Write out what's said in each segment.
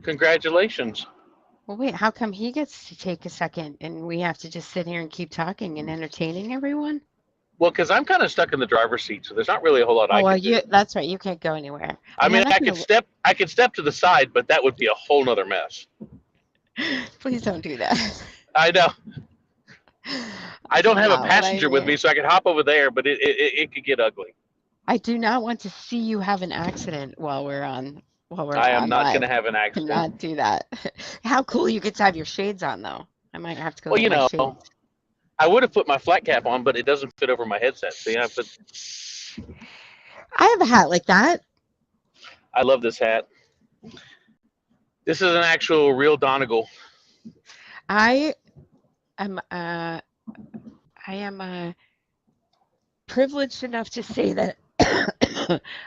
Congratulations. Well, wait, how come he gets to take a second and we have to just sit here and keep talking and entertaining everyone? Well, because I'm kind of stuck in the driver's seat, so there's not really a whole lot Oh, I well, can do. that's right. You can't go anywhere. I Yeah, mean, I nothing could to, step, I could step to the side, but that would be a whole nother mess. please don't do that. I know. I That's don't have a not what I passenger with mean. me, so I could hop over there, but it could get ugly. I do not want to see you have an accident while we're I am on not going live. to have an accident. Cannot do that. How cool you get to have your shades on though. I might have to go Well, get my shades. I would have put my flat cap on, but it doesn't fit over my headset. See, I have a hat like that. I love this hat. This is an actual real Donegal. I am I am privileged enough to say that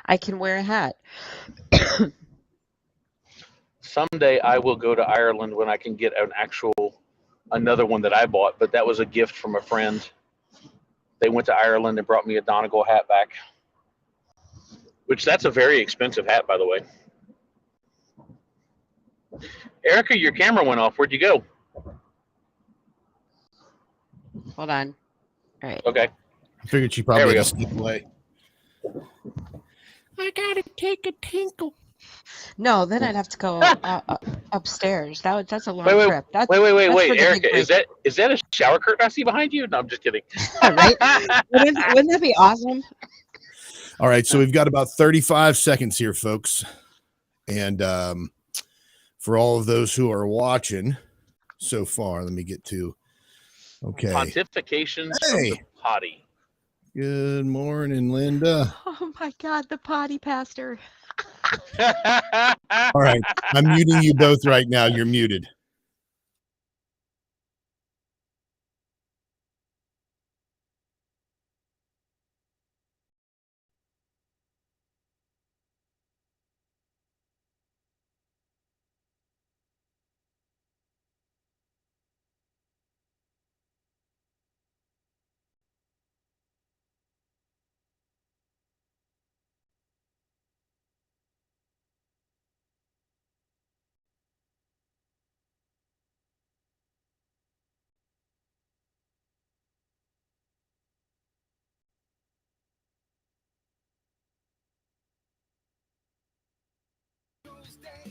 I can wear a hat. Someday I will go to Ireland when I can get an actual another one that I bought, but that was a gift from a friend. They went to Ireland and brought me a Donegal hat back, which that's a very expensive hat, by the way. Erica, your camera went off. Where'd you go? Hold on. All right. Okay, I figured she there probably we had go. to step away. I gotta take a tinkle. No, then I'd have to go upstairs. That's a Wait, long wait, trip. That's wait, wait, wait, that's for wait, the big Erica, break, is that a shower curtain I see behind you? No, I'm just kidding. right? Wouldn't that be awesome? All right, so we've got about 35 seconds here, folks. And for all of those who are watching so far, let me get to okay. Pontifications from Hey, the potty. good morning, Linda. Oh my God, the potty pastor. All right, I'm muting you both right now. You're muted.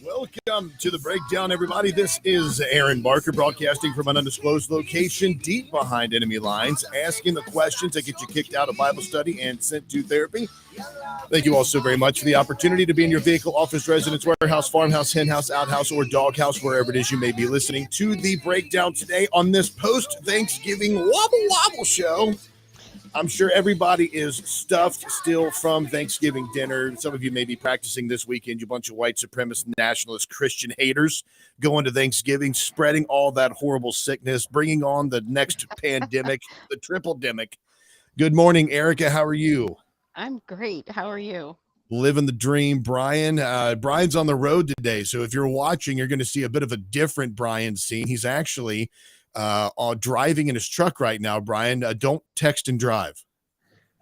Welcome to the breakdown, everybody. This is Aaron Barker broadcasting from an undisclosed location deep behind enemy lines, asking the questions that get you kicked out of Bible study and sent to therapy. Thank you all so very much for the opportunity to be in your vehicle, office, residence, warehouse, farmhouse, henhouse, outhouse, or doghouse, wherever it is you may be listening to the breakdown today on this post-Thanksgiving Wobble Wobble show. I'm sure everybody is stuffed still from Thanksgiving dinner. Some of you may be practicing this weekend, you bunch of white supremacist, nationalist, Christian haters going to Thanksgiving, spreading all that horrible sickness, bringing on the next pandemic, the triple demic. Good morning, Erica. How are you? I'm great. How are you? Living the dream, Brian. Brian's on the road today, so if you're watching, you're going to see a bit of a different Brian scene. He's actually driving in his truck right now, Brian. Don't text and drive.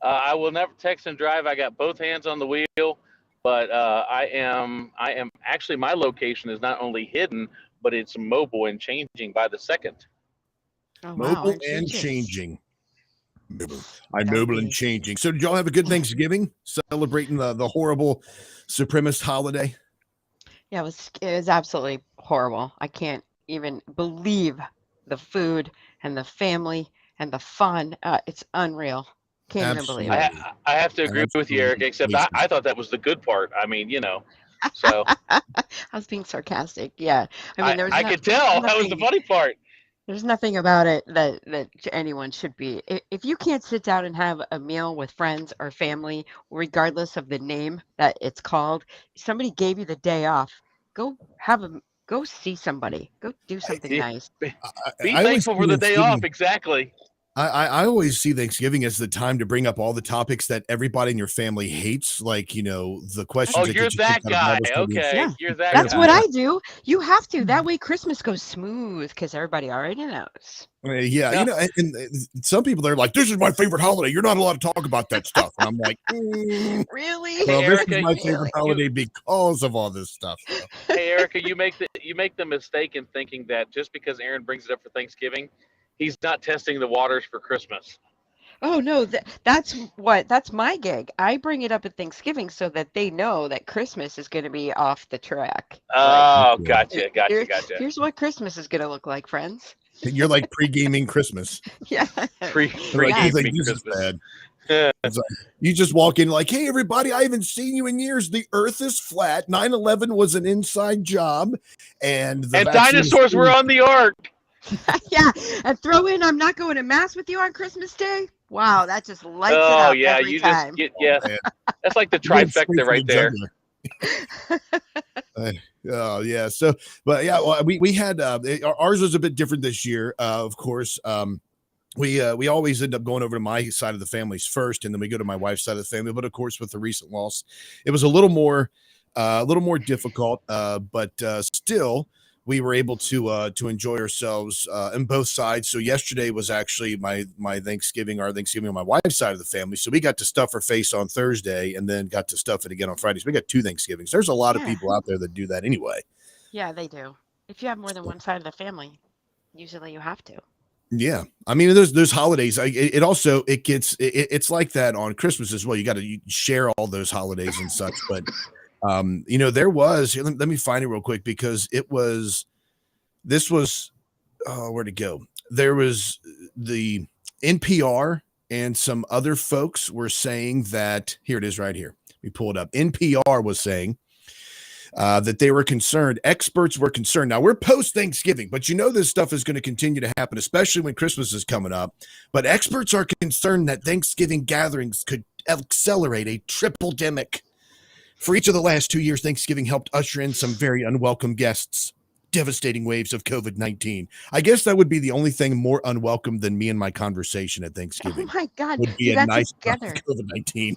I will never text and drive. I got both hands on the wheel, but I am actually my location is not only hidden, but it's mobile and changing by the second. Oh wow, Mobile and and changes. changing. I'm Don't mobile and be. changing. So did y'all have a good Thanksgiving celebrating the horrible supremacist holiday? Yeah, it was absolutely horrible. I can't even believe the food and the family and the fun. It's unreal. Can't even believe it. Absolutely. I have to agree with you, Eric. Absolutely Except tasty. I thought that was the good part. I mean, so I was being sarcastic. Yeah. I mean, I could tell that was the nothing funny part. there's nothing about it that anyone should be. If you can't sit down and have a meal with friends or family, regardless of the name that it's called, somebody gave you the day off. Go go see somebody. Go do something Yeah, nice. be I, be I always thankful see for the day off. Thanksgiving. Exactly. I always see Thanksgiving as the time to bring up all the topics that everybody in your family hates, like the questions Oh, that you're get you that kicked out of guy. Bible study. Okay, Yeah, you're that that's what guy. I do. You have to. That way Christmas goes smooth because everybody already knows. Yeah, No. and some people they're like, "This is my favorite holiday. You're not allowed to talk about that stuff." And I'm like, Really? Hey, "Well, this is Erica, my favorite holiday because of all this stuff." So. Hey, Erica, you make the mistake in thinking that just because Aaron brings it up for Thanksgiving, he's not testing the waters for Christmas. Oh no, that's my gig. I bring it up at Thanksgiving so that they know that Christmas is going to be off the track. Like, Oh, Yeah. gotcha. here's what Christmas is going to look like, friends. You're like pre-gaming Christmas. Yeah. Pre Like, Yes. he's like, gaming this is Christmas. bad. It's like, you just walk in like, "Hey, everybody, I haven't seen you in years. The earth is flat. 9/11 was an inside job. And the And vaccine dinosaurs is were on the ark. Yeah, and throw in I'm not going to mass with you on Christmas Day. Wow, that just lights it Oh up yeah, every you time. just get man. That's like the You're going straight trifecta for right the there. jugular. Oh yeah. So, but yeah, well, we had ours was a bit different this year. Of course, we always end up going over to my side of the families first, and then we go to my wife's side of the family. But of course, with the recent loss, it was a little more difficult. But still, we were able to enjoy ourselves on both sides. So yesterday was actually my Thanksgiving, our Thanksgiving on my wife's side of the family. So we got to stuff her face on Thursday, and then got to stuff it again on Friday. So we got 2 Thanksgivings. There's a lot of Yeah. people out there that do that anyway. Yeah, they do. If you have more than one side of the family, usually you have to. Yeah, I mean, those holidays. It also it's like that on Christmas as well. You got to share all those holidays and such. But there was. Let me find it real quick because this was where'd it go? There was the NPR and some other folks were saying that here it is right here. We pull it up. NPR was saying that they were concerned. Experts were concerned. Now we're post Thanksgiving, but this stuff is going to continue to happen, especially when Christmas is coming up. But experts are concerned that Thanksgiving gatherings could accelerate a triple-demic. For each of the last 2 years, Thanksgiving helped usher in some very unwelcome guests, devastating waves of COVID-19. I guess that would be the only thing more unwelcome than me and my conversation at Thanksgiving. Oh my God, Would be you a got nice together. COVID-19.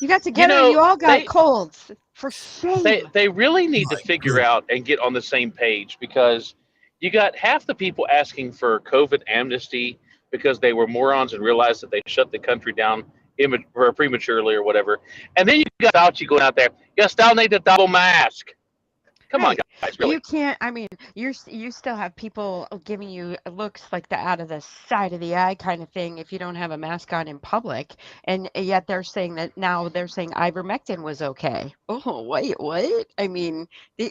You got together and you all got colds. For shame. They really need to figure out and get on the same page because you got half the people asking for COVID amnesty because they were morons and realized that they shut the country down prematurely or whatever. And then you got Fauci going out there, you still need the double mask. Come on, guys, really. You can't. I mean, you still have people giving you looks like the out of the side of the eye kind of thing if you don't have a mask on in public, and yet they're saying that now they're saying ivermectin was okay. Oh, wait, what? I mean, the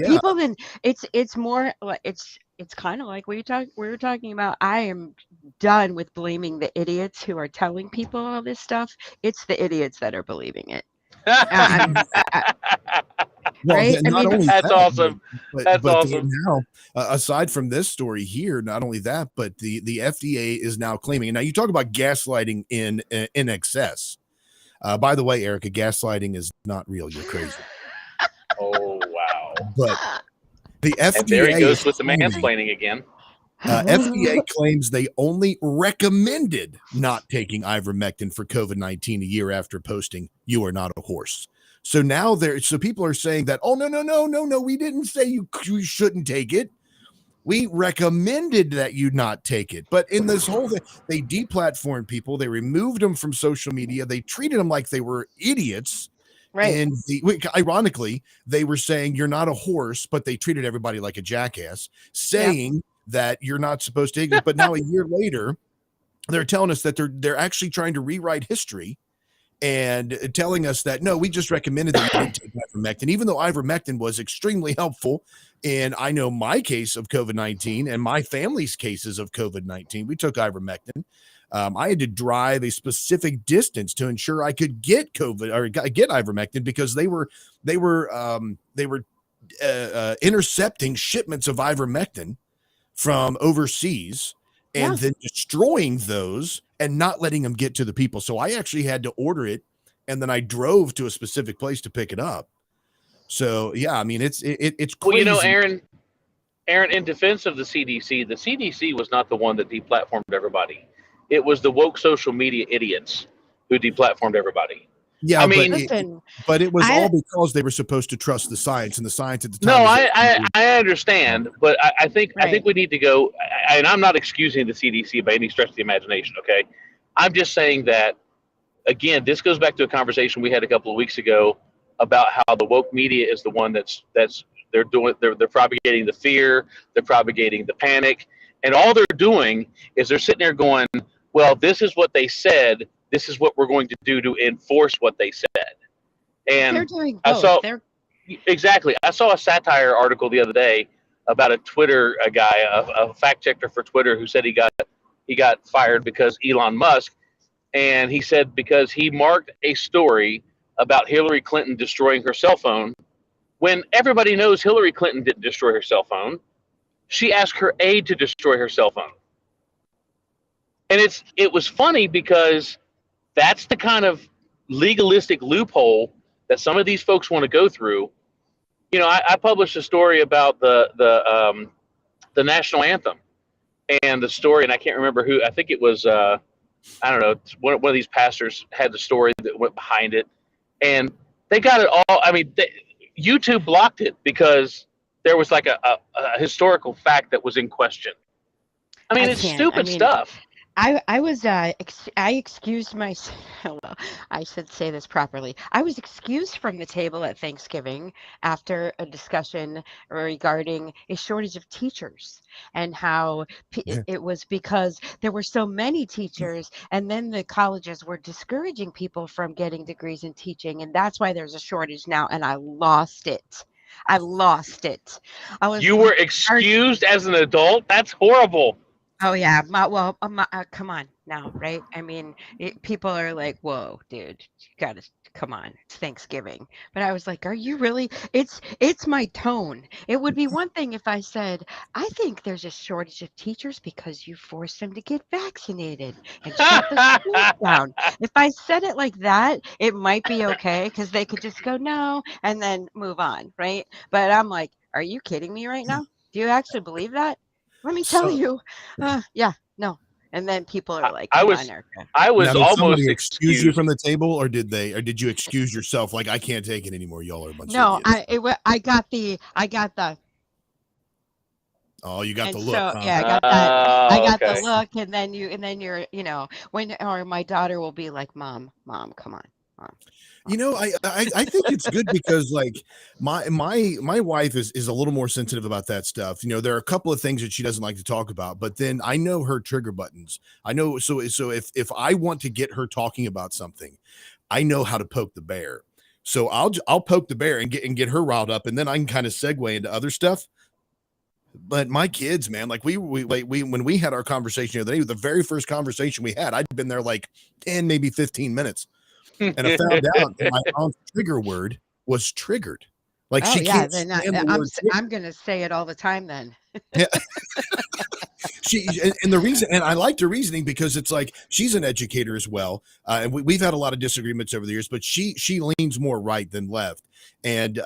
people then it's more like it's kind of like we were talking about. I am done with blaming the idiots who are telling people all this stuff. It's the idiots that are believing it. Well, right? That's awesome. That's awesome. Now, aside from this story here, not only that, but the FDA is now claiming. And now you talk about gaslighting in excess. By the way, Erica, gaslighting is not real. You're crazy. Oh wow! But the FDA. And there he goes with the mansplaining again. FDA claims they only recommended not taking ivermectin for COVID-19 a year after posting "You are not a horse." So now people are saying that, oh, no, we didn't say you shouldn't take it. We recommended that you not take it. But in this whole thing, they deplatformed people. They removed them from social media. They treated them like they were idiots. Right. And ironically, they were saying you're not a horse, but they treated everybody like a jackass, saying that you're not supposed to take it. But now a year later, they're telling us that they're actually trying to rewrite history and telling us that, no, we just recommended that you didn't take ivermectin, even though ivermectin was extremely helpful. And I know my case of COVID-19 and my family's cases of COVID-19, we took ivermectin. I had to drive a specific distance to ensure I could get COVID or get ivermectin because they were intercepting shipments of ivermectin from overseas and then destroying those and not letting them get to the people. So I actually had to order it, and then I drove to a specific place to pick it up. So yeah, I mean it's crazy. Well, Aaron, in defense of the CDC was not the one that deplatformed everybody. It was the woke social media idiots who deplatformed everybody. Yeah, I mean, but it was I- all because they were supposed to trust the science, and the science at the time. no, was I understand, but I think Right. we need to go. And I'm not excusing the CDC by any stretch of the imagination. Okay, I'm just saying that again. This goes back to a conversation we had a couple of weeks ago about how the woke media is the one that's they're propagating the fear, they're propagating the panic, and all they're doing is they're sitting there going, well, this is what they said, this is what we're going to do to enforce what they said. And they're doing I both. saw They're exactly. I saw a satire article the other day about a guy, a fact checker for Twitter, who said he got fired because Elon Musk, and he said because he marked a story about Hillary Clinton destroying her cell phone when everybody knows Hillary Clinton didn't destroy her cell phone. She asked her aide to destroy her cell phone. And it was funny because that's the kind of legalistic loophole that some of these folks want to go through. You know, I published a story about the national anthem and the story, and I can't remember who. I think it was I don't know. One of these pastors had the story that went behind it, and they got it all. I mean, YouTube blocked it because there was like a historical fact that was in question. I mean, it's stupid stuff. I was I excused myself. Well, I should say this properly. I was excused from the table at Thanksgiving after a discussion regarding a shortage of teachers and how it was because there were so many teachers, and then the colleges were discouraging people from getting degrees in teaching, and that's why there's a shortage now. And I lost it. I lost it. You were excused as an adult? That's horrible. Oh yeah, come on now, right? I mean, people are like, "Whoa, dude, you gotta come on, it's Thanksgiving." But I was like, "Are you really?" It's my tone. It would be one thing if I said, "I think there's a shortage of teachers because you forced them to get vaccinated and shut the schools down." If I said it like that, it might be okay because they could just go no and then move on, right? But I'm like, "Are you kidding me right now? Do you actually believe that?" Let me tell you. Yeah, no. And then people are like, I was now, did almost somebody excuse you excused. from the table, or did you excuse yourself? Like, I can't take it anymore. Y'all are a bunch no, of idiots. I got the Oh, you got and the look, so huh? yeah, I got that. I got Okay. the look, and then you're, when or my daughter will be like, Mom, come on, Mom. You know, I think it's good because like my wife is a little more sensitive about that stuff. You know, there are a couple of things that she doesn't like to talk about, but then I know her trigger buttons. I know so if I want to get her talking about something, I know how to poke the bear. So I'll poke the bear and get her riled up, and then I can kind of segue into other stuff. But my kids, man, like we when we had our conversation the other day, the very first conversation we had, I'd been there like 10, maybe 15 minutes. And I found out that my aunt's trigger word was triggered. Like Oh she yeah, can't then stand the word triggered. I'm gonna say it all the time then. Yeah. And the reason, and I liked her reasoning because it's like she's an educator as well, and we've had a lot of disagreements over the years, but she leans more right than left. And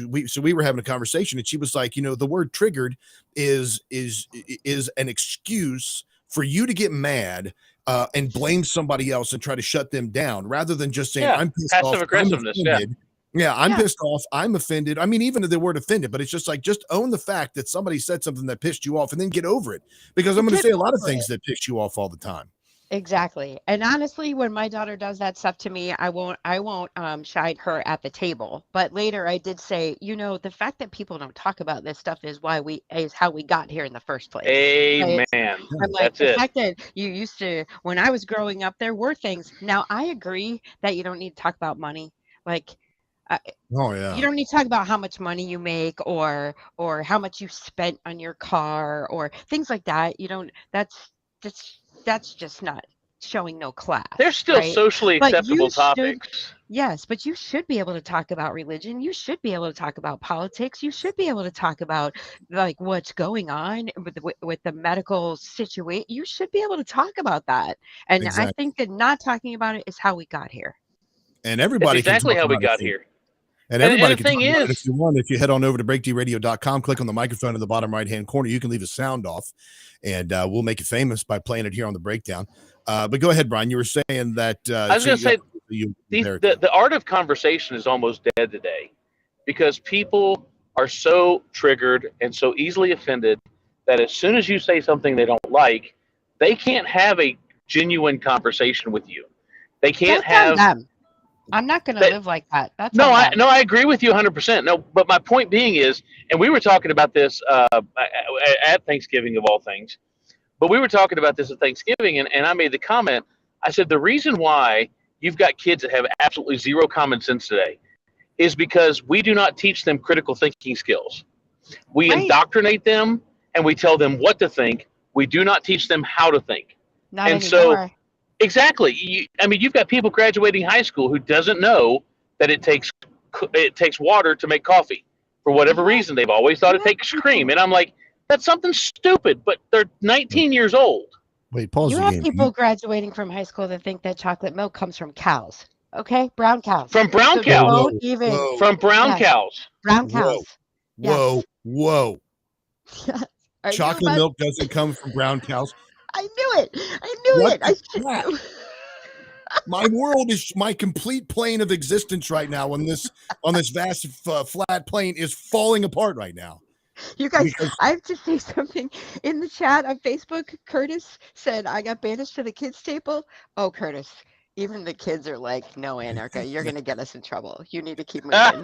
we were having a conversation, and she was like, you know, the word triggered is an excuse for you to get mad and blame somebody else and try to shut them down rather than just saying, I'm pissed off, passive aggressiveness. Yeah, I'm pissed off. I'm offended. I mean, even the word offended, but it's just like, just own the fact that somebody said something that pissed you off and then get over it. Because I'm going to say a lot of things that piss you off all the time. Exactly. And honestly, when my daughter does that stuff to me, I won't chide her at the table. But later I did say, the fact that people don't talk about this stuff is how we got here in the first place. Amen. Right? I'm like, the fact that you used to, when I was growing up, there were things. Now I agree that you don't need to talk about money. Like, oh yeah, you don't need to talk about how much money you make or how much you spent on your car or things like that. You don't. That's just not showing no class. They're still right? socially acceptable topics. Yes, but you should be able to talk about religion. You should be able to talk about politics. You should be able to talk about like what's going on with the medical situation. You should be able to talk about that. And exactly. I think that not talking about it is how we got here. And everybody It's exactly how we got here. And everybody can talk about it if you want. If you head on over to breakdradio.com, click on the microphone in the bottom right-hand corner, you can leave a sound off, and we'll make it famous by playing it here on the breakdown. But go ahead, Brian. You were saying that. I was going to say, the art of conversation is almost dead today because people are so triggered and so easily offended that as soon as you say something they don't like, they can't have a genuine conversation with you. They can't have. Them. I'm not going to live like that. That's no, I agree with you 100%. No, but my point being is, and we were talking about this at Thanksgiving of all things, but we were talking about this at Thanksgiving, and I made the comment. I said the reason why you've got kids that have absolutely zero common sense today is because we do not teach them critical thinking skills. We indoctrinate them and we tell them what to think. We do not teach them how to think. Not anymore. So, exactly. You've got people graduating high school who doesn't know that it takes water to make coffee. For whatever reason, they've always thought it takes cream. And I'm like, that's something stupid, but they're 19 years old. Wait, pause You have people graduating from high school that think that chocolate milk comes from cows. Okay? Brown cows. From brown cows. From brown cows. Brown cows. Whoa. Chocolate milk doesn't come from brown cows. I knew it. My world is my complete plane of existence right now on this vast flat plane is falling apart right now. You guys, I have to say something in the chat on Facebook. Curtis said, I got banished to the kids' table. Oh, Curtis, even the kids are like, no, Anarcha, you're going to get us in trouble. You need to keep moving.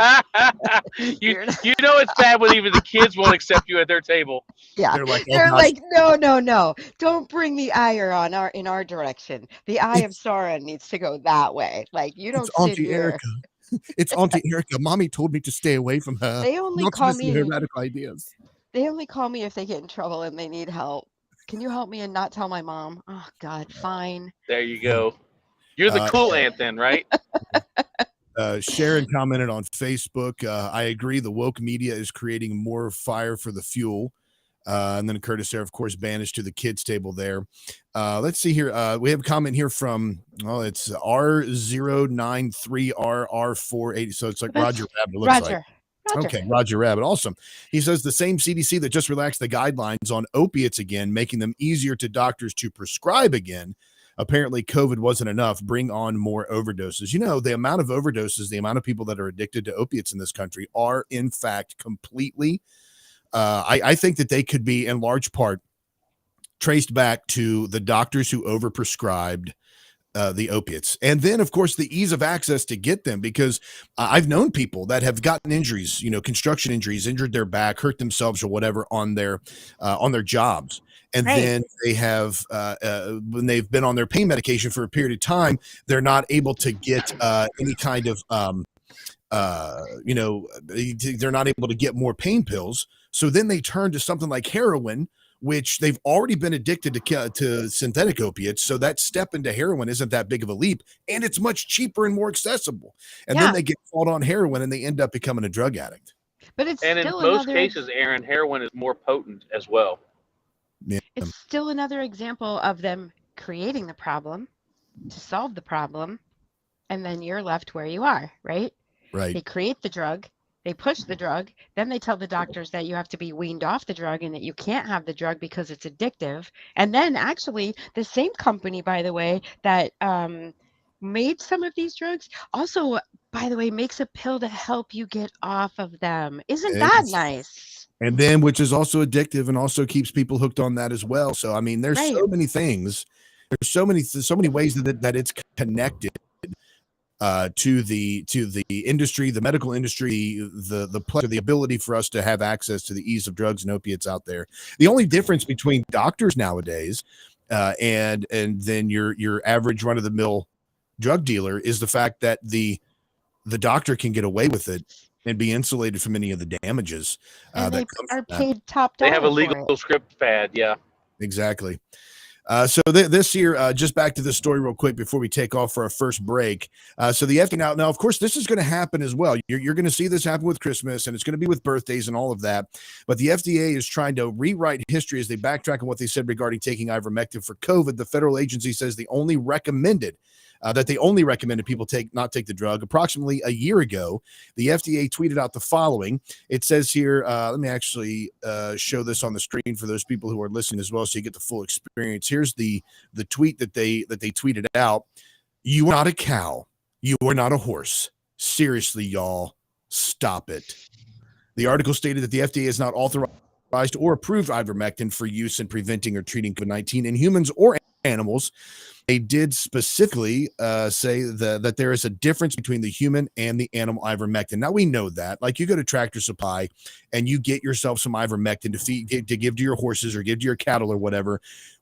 you know it's bad when even the kids won't accept you at their table. Yeah. They're like, no. Don't bring the ire in our direction. The eye of Sauron needs to go that way. Like, you don't sit here. It's Auntie Erica. Mommy told me to stay away from her. They only Not call to listen me to her radical ideas. They only call me if they get in trouble and they need help. Can you help me and not tell my mom? Oh God, fine. There you go. You're the cool aunt then, right? Sharon commented on Facebook. I agree. The woke media is creating more fire for the fuel. And then Curtis there, of course, banished to the kids' table there. Let's see here. We have a comment here from, it's R093RR480. So it's like Roger Rabbit. It looks like. Okay, Roger Rabbit. Awesome. He says the same CDC that just relaxed the guidelines on opiates again, making them easier to doctors to prescribe again. Apparently, COVID wasn't enough. Bring on more overdoses. You know, the amount of overdoses, the amount of people that are addicted to opiates in this country are, in fact, completely I think that they could be in large part traced back to the doctors who overprescribed the opiates. And then, of course, the ease of access to get them, because I've known people that have gotten injuries, construction injuries, injured their back, hurt themselves or whatever on their jobs. And then they have, when they've been on their pain medication for a period of time, they're not able to get any kind of, they're not able to get more pain pills. So then they turn to something like heroin, which they've already been addicted to synthetic opiates. So that step into heroin isn't that big of a leap, and it's much cheaper and more accessible. And then they get caught on heroin and they end up becoming a drug addict. But it's in most cases, Aaron, heroin is more potent as well. Yeah. It's still another example of them creating the problem to solve the problem, and then you're left where you are, right? Right. They create the drug. They push the drug, then they tell the doctors that you have to be weaned off the drug and that you can't have the drug because it's addictive. And then actually the same company, by the way, that made some of these drugs also, by the way, makes a pill to help you get off of them. Isn't that nice? And then, which is also addictive and also keeps people hooked on that as well. So, I mean, there's so many things. There's so many ways that it's connected. To the industry, the medical industry, the pleasure, the ability for us to have access to the ease of drugs and opiates out there. The only difference between doctors nowadays and then your average run of the mill drug dealer is the fact that the doctor can get away with it and be insulated from any of the damages. And they are paid top dollar. They have a legal script pad, yeah. Exactly. So this year, just back to this story real quick before we take off for our first break. So the FDA now, of course, this is going to happen as well. You're going to see this happen with Christmas, and it's going to be with birthdays and all of that. But the FDA is trying to rewrite history as they backtrack on what they said regarding taking ivermectin for COVID. The federal agency says the only recommended that they only recommended people not take the drug. Approximately a year ago, the FDA tweeted out the following. It says here, let me actually show this on the screen for those people who are listening as well, so you get the full experience. Here's the tweet that they tweeted out. You are not a cow. You are not a horse. Seriously, y'all, stop it. The article stated that the FDA has not authorized or approved ivermectin for use in preventing or treating COVID-19 in humans or animals. They did specifically say that there is a difference between the human and the animal ivermectin. Now, we know that. Like, you go to Tractor Supply and you get yourself some ivermectin to give to your horses or give to your cattle or whatever.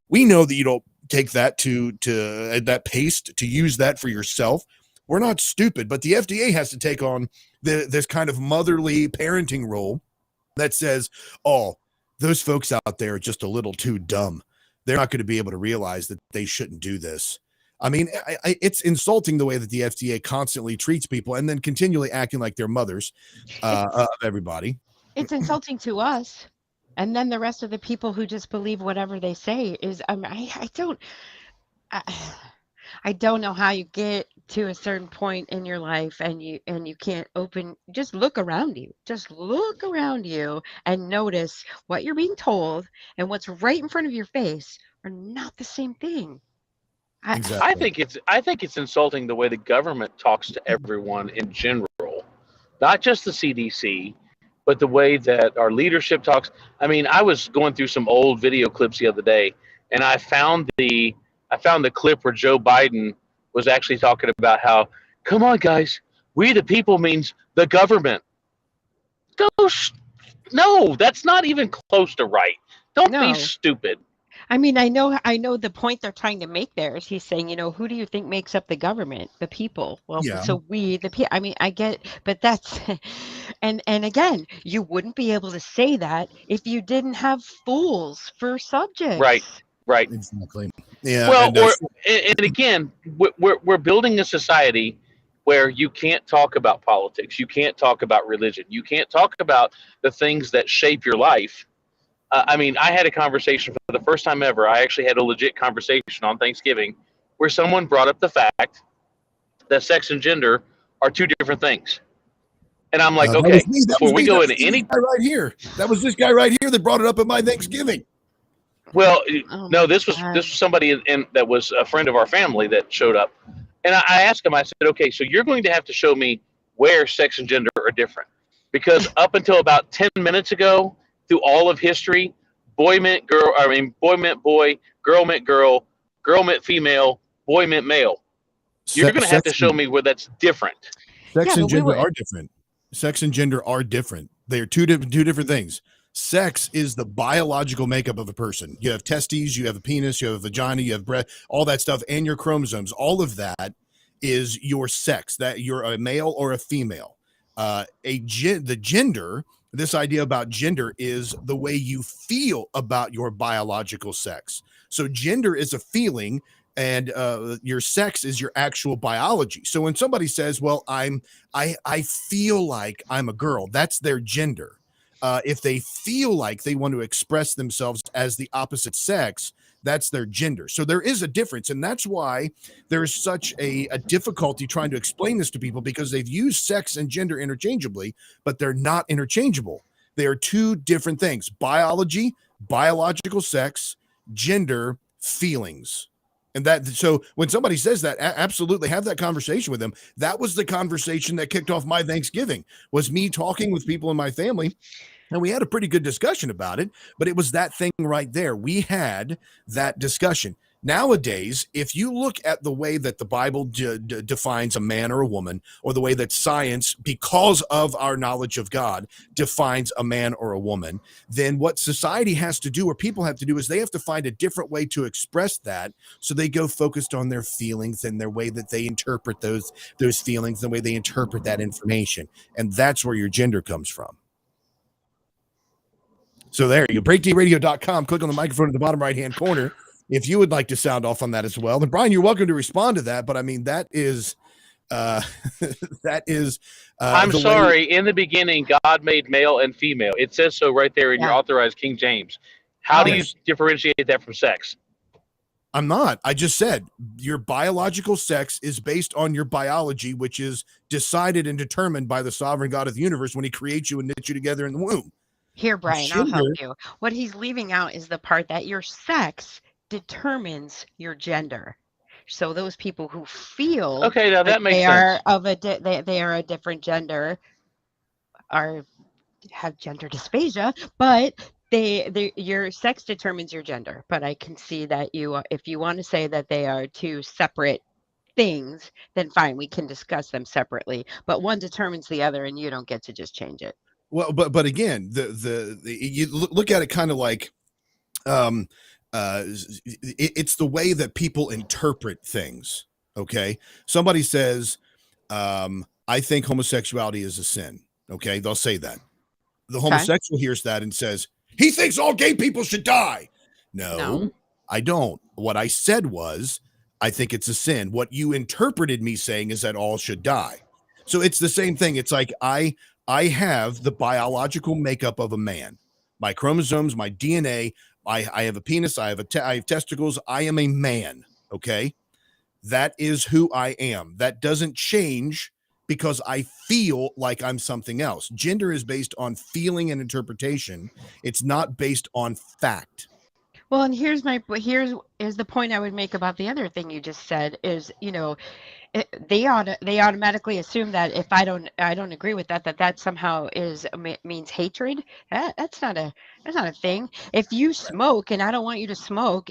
We know that you don't take that to that paste to use that for yourself. We're not stupid, but the FDA has to take on this kind of motherly parenting role that says, oh, those folks out there are just a little too dumb. They're not going to be able to realize that they shouldn't do this. I mean, it's insulting the way that the FDA constantly treats people and then continually acting like they're mothers of everybody. It's insulting to us. And then the rest of the people who just believe whatever they say is, I don't know how you get to a certain point in your life and you can't just look around you. Just look around you and notice what you're being told and what's right in front of your face are not the same thing. Exactly. I think it's insulting the way the government talks to everyone in general, not just the CDC, but the way that our leadership talks. I mean, I was going through some old video clips the other day, and I found the clip where Joe Biden was actually talking about how, come on, guys, we the people means the government. No, that's not even close to right. Don't be stupid. I mean, I know the point they're trying to make there is he's saying, who do you think makes up the government? The people. Well, yeah. So we, the people, I mean, I get, but that's, and again, you wouldn't be able to say that if you didn't have fools for subjects. Right. Exactly. Yeah. Well, and again, we're building a society where you can't talk about politics. You can't talk about religion. You can't talk about the things that shape your life. I mean, I had a conversation for the first time ever. I actually had a legit conversation on Thanksgiving where someone brought up the fact that sex and gender are two different things. And I'm like, okay, before we go into any guy right here, that was this guy right here that brought it up at my Thanksgiving. Well, no, this was somebody that was a friend of our family that showed up. And I asked him, I said, okay, so you're going to have to show me where sex and gender are different. Because up until about 10 minutes ago, through all of history, boy meant girl, boy meant boy, girl meant girl, girl meant female, boy meant male. You're going to have to show me where that's different. Sex and gender are different. Sex and gender are different. They are two different things. Sex is the biological makeup of a person. You have testes, you have a penis, you have a vagina, you have breath, all that stuff, and your chromosomes. All of that is your sex, that you're a male or a female. The gender, this idea about gender is the way you feel about your biological sex. So gender is a feeling, and your sex is your actual biology. So when somebody says, well, I feel like I'm a girl, that's their gender. If they feel like they want to express themselves as the opposite sex, that's their gender. So there is a difference. And that's why there's such a difficulty trying to explain this to people, because they've used sex and gender interchangeably, but they're not interchangeable. They are two different things: biology, biological sex, gender, feelings. And so when somebody says that, absolutely have that conversation with them. That was the conversation that kicked off my Thanksgiving, was me talking with people in my family. And we had a pretty good discussion about it, but it was that thing right there. We had that discussion. Nowadays, if you look at the way that the Bible defines a man or a woman, or the way that science, because of our knowledge of God, defines a man or a woman, then what society has to do, or people have to do, is they have to find a different way to express that. So they go focused on their feelings and their way that they interpret those feelings, the way they interpret that information. And that's where your gender comes from. So there you go, breakdradio.com. Click on the microphone in the bottom right-hand corner if you would like to sound off on that as well. And Brian, you're welcome to respond to that. But I mean, that is I'm sorry. In the beginning, God made male and female. It says so right there in your authorized King James. How do you differentiate that from sex? I'm not. I just said your biological sex is based on your biology, which is decided and determined by the sovereign God of the universe when he creates you and knits you together in the womb. Here, Brian, I'll help Gender, you. What he's leaving out is the part that your sex determines your gender. So those people who feel Okay, now like that makes they are sense. of they are a different gender are have gender dysphagia, but they your sex determines your gender. But I can see that if you want to say that they are two separate things, then fine, we can discuss them separately. But one determines the other, and you don't get to just change it. well, but again, the you look at it kind of like um it's the way that people interpret things. Okay, somebody says, I think homosexuality is a sin. Okay, they'll say that. The Okay? homosexual hears that and says, he thinks all gay people should die. No. No, I don't. What I said was, I think it's a sin. What you interpreted me saying is that all should die. So it's the same thing. It's like I have the biological makeup of a man. My chromosomes, my DNA, I have a penis, I have testicles, I am a man, okay? That is who I am. That doesn't change because I feel like I'm something else. Gender is based on feeling and interpretation. It's not based on fact. Well, and here's is the point I would make about the other thing you just said is, they automatically assume that if I don't agree with that somehow means hatred. That's not a thing. If you smoke and I don't want you to smoke,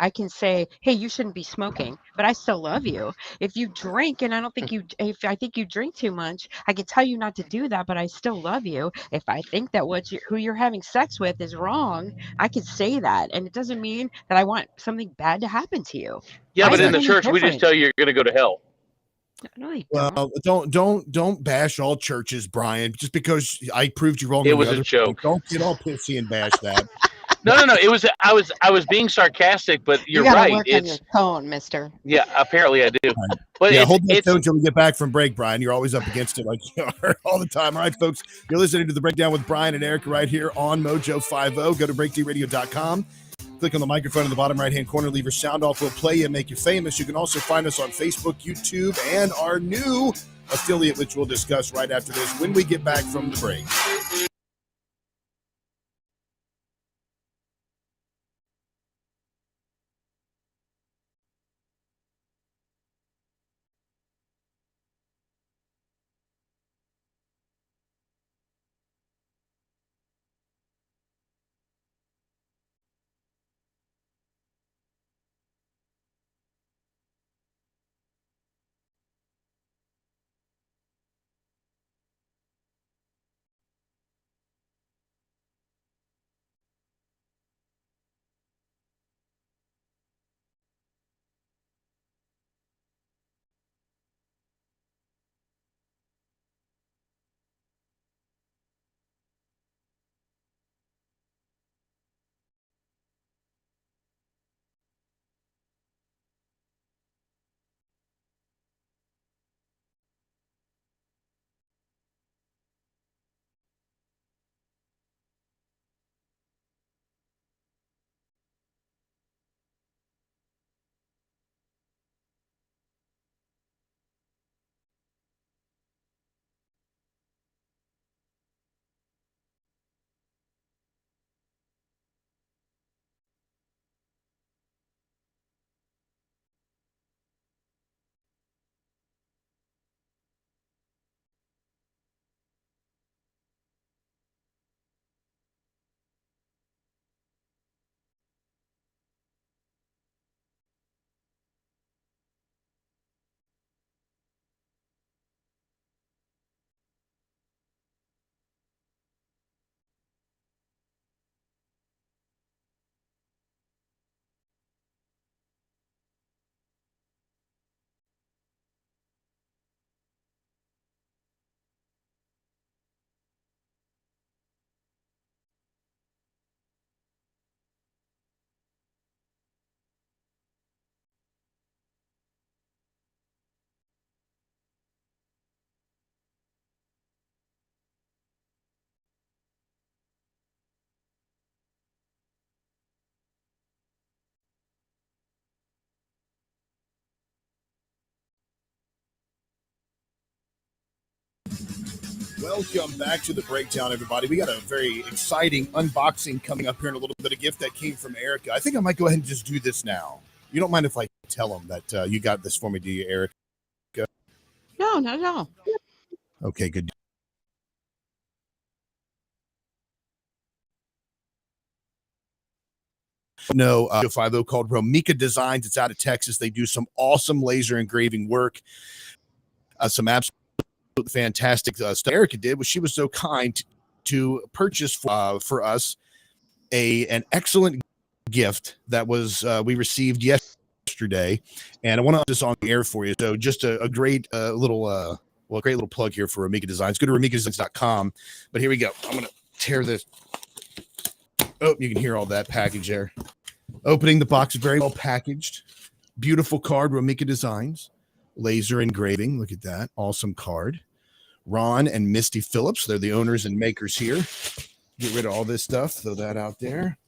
I can say, hey, you shouldn't be smoking, but I still love you. If you drink and if I think you drink too much, I can tell you not to do that, but I still love you. If I think that who you're having sex with is wrong, I can say that, and it doesn't mean that I want something bad to happen to you. Yeah, Why but is in it the Exactly. any church, we just different? tell you you're going to go to hell. No, they don't. Well, don't bash all churches, Brian. Just because I proved you wrong It on the was a other point, joke. don't get all pissy and bash that. No. It was I was being sarcastic, but You you're got to right. work on your It's tone, mister. yeah. Apparently, I do. Right. But Yeah, hold that tone it's until we get back from break, Brian. You're always up against it like you are all the time. All right, folks, you're listening to The Breakdown with Brian and Eric right here on Mojo 50. Go to breakdradio.com. Click on the microphone in the bottom right-hand corner. Leave your sound off. We'll play you and make you famous. You can also find us on Facebook, YouTube, and our new affiliate, which we'll discuss right after this when we get back from the break. Welcome back to the breakdown, everybody. We got a very exciting unboxing coming up here in a little bit. A gift that came from Erica. I think I might go ahead and just do this now. You don't mind if I tell them that you got this for me, do you, Erica? No, not at all. Okay, good. No, 50 called Romika Designs. It's out of Texas. They do some awesome laser engraving work. Some absolute fantastic stuff. Erica did was she was so kind to purchase for us an excellent gift that was we received yesterday, and I want to put this on the air for you. So just a great little plug here for Romika Designs. Go to romikadesigns.com. But here we go. I'm gonna tear this. Oh, you can hear all that package there. Opening the box, very well packaged. Beautiful card, Romika Designs. Laser engraving. Look at that. Awesome card. Ron and Misty Phillips. They're the owners and makers here. Get rid of all this stuff. Throw that out there.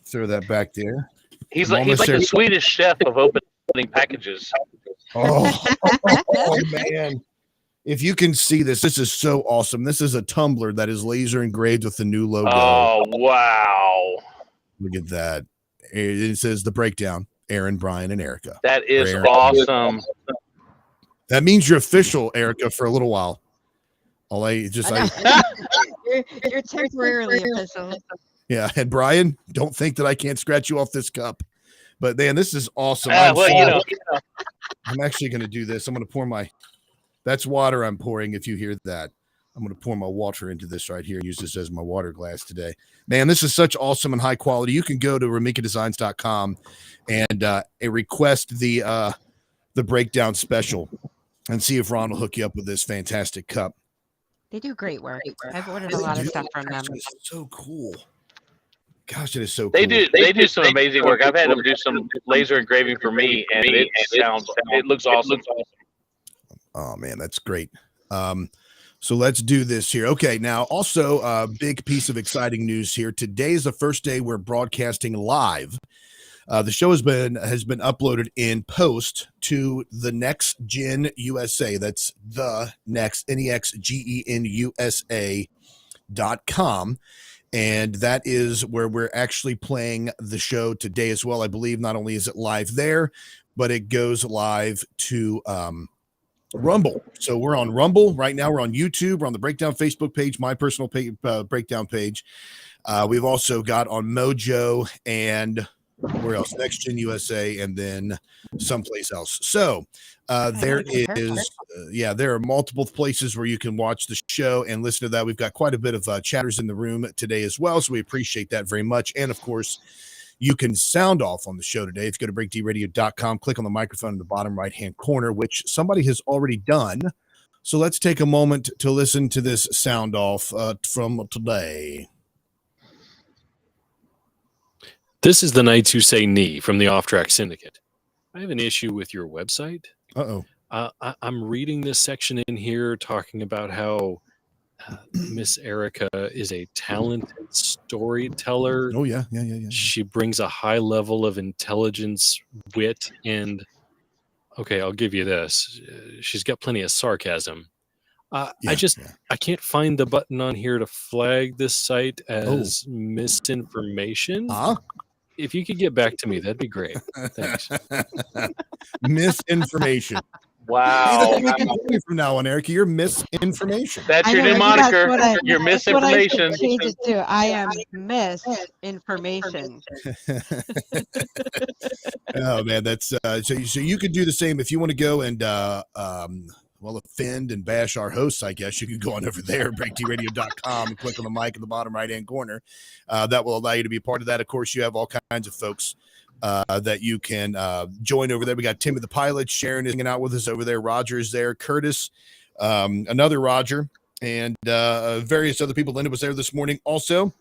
Throw that back there. He's like the Swedish chef of opening packages. Oh, man. If you can see this is so awesome. This is a tumbler that is laser engraved with the new logo. Oh, wow. Look at that. It says the breakdown, Aaron, Brian, and Erica. That is awesome. That means you're official, Erica, for a little while. You're temporarily official. Yeah, and Brian, don't think that I can't scratch you off this cup. But man, this is awesome. I'm actually going to do this. I'm going to pour that's water I'm pouring. If you hear that, I'm going to pour my water into this right here and use this as my water glass today. Man, this is such awesome and high quality. You can go to romikadesigns.com and request the breakdown special and see if Ron will hook you up with this fantastic cup. They do great work. I've ordered a lot of stuff from them. It's so cool. Gosh, it is so cool. They do some amazing work. I've had them do some laser engraving for me, and it looks awesome. Oh man, that's great. So let's do this here. Okay, now also a big piece of exciting news here. Today is the first day we're broadcasting live. The show has been uploaded in post to the Next Gen USA. That's the Next NEXGENUSA.com. And that is where we're actually playing the show today as well. I believe not only is it live there, but it goes live to Rumble. So we're on Rumble right now. We're on YouTube. We're on the Breakdown Facebook page, my personal Breakdown page. We've also got on Mojo and where else? Next Gen USA, and then someplace else. So there are multiple places where you can watch the show and listen to that. We've got quite a bit of chatters in the room today as well, so we appreciate that very much. And of course, you can sound off on the show today. If you go to breakdradio.com, click on the microphone in the bottom right-hand corner, which somebody has already done. So let's take a moment to listen to this sound off from today. This is the Knights Who Say Knee from the Off Track Syndicate. I have an issue with your website. Uh-oh. I'm reading this section in here talking about how Miss Erica is a talented storyteller. Oh, yeah. She brings a high level of intelligence, wit, and, okay, I'll give you this. She's got plenty of sarcasm. I can't find the button on here to flag this site as misinformation. If you could get back to me, that'd be great. Thanks. Misinformation. Wow. Hey, from now on, Erica, you're misinformation. That's your new moniker. You're misinformation. Change it to I am misinformation. Oh man, that's so you could do the same if you want to go and offend and bash our hosts. I guess you can go on over there, breakdradio.com, and click on the mic in the bottom right-hand corner. That will allow you to be a part of that. Of course, you have all kinds of folks that you can join over there. We got Timmy the pilot, Sharon is hanging out with us over there, Roger is there, Curtis, another Roger, and various other people. Linda was there this morning also.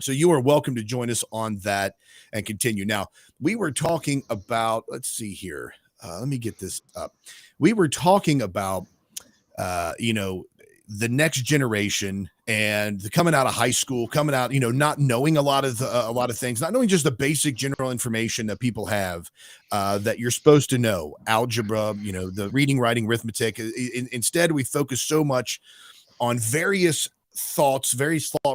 So you are welcome to join us on that and continue. Now, we were talking about, let's see here. Let me get this up. We were talking about, the next generation and the coming out of high school, coming out, not knowing a lot of things, not knowing just the basic general information that people have that you're supposed to know, algebra, the reading, writing, arithmetic. Instead, we focus so much on various thought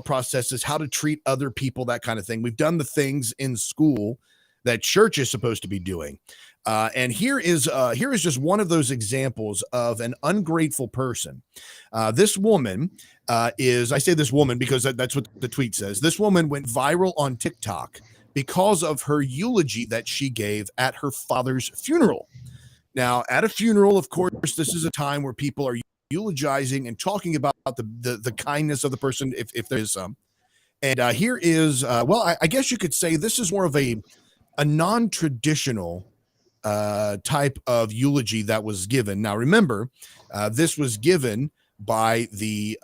processes, how to treat other people, that kind of thing. We've done the things in school that church is supposed to be doing. And here is just one of those examples of an ungrateful person. This woman I say this woman because that's what the tweet says. This woman went viral on TikTok because of her eulogy that she gave at her father's funeral. Now, at a funeral, of course, this is a time where people are eulogizing and talking about the kindness of the person, if there is some. And here is, I guess you could say this is more of a non-traditional type of eulogy that was given. Now, remember, this was given by the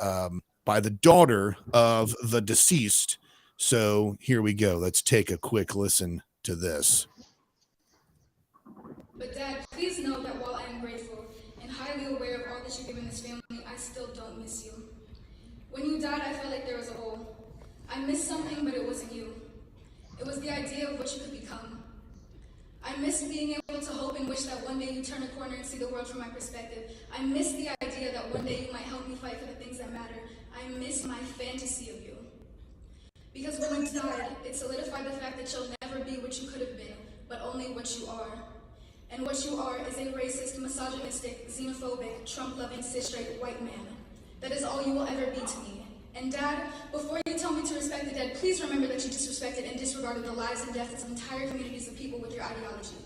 daughter of the deceased. So here we go. Let's take a quick listen to this. But Dad, please know that while I am grateful and highly aware of all that you've given this family, I still don't miss you. When you died, I felt like there was a hole. I missed something, but it wasn't you. It was the idea of what you could become. I miss being able to hope and wish that one day you turn a corner and see the world from my perspective. I miss the idea that one day you might help me fight for the things that matter. I miss my fantasy of you. Because when you died, it solidified the fact that you'll never be what you could have been, but only what you are. And what you are is a racist, misogynistic, xenophobic, Trump-loving, cis-straight white man. That is all you will ever be to me. And Dad, before you tell me to respect the dead, please remember that you disrespected and disregarded the lives and deaths of entire communities of people with your ideology.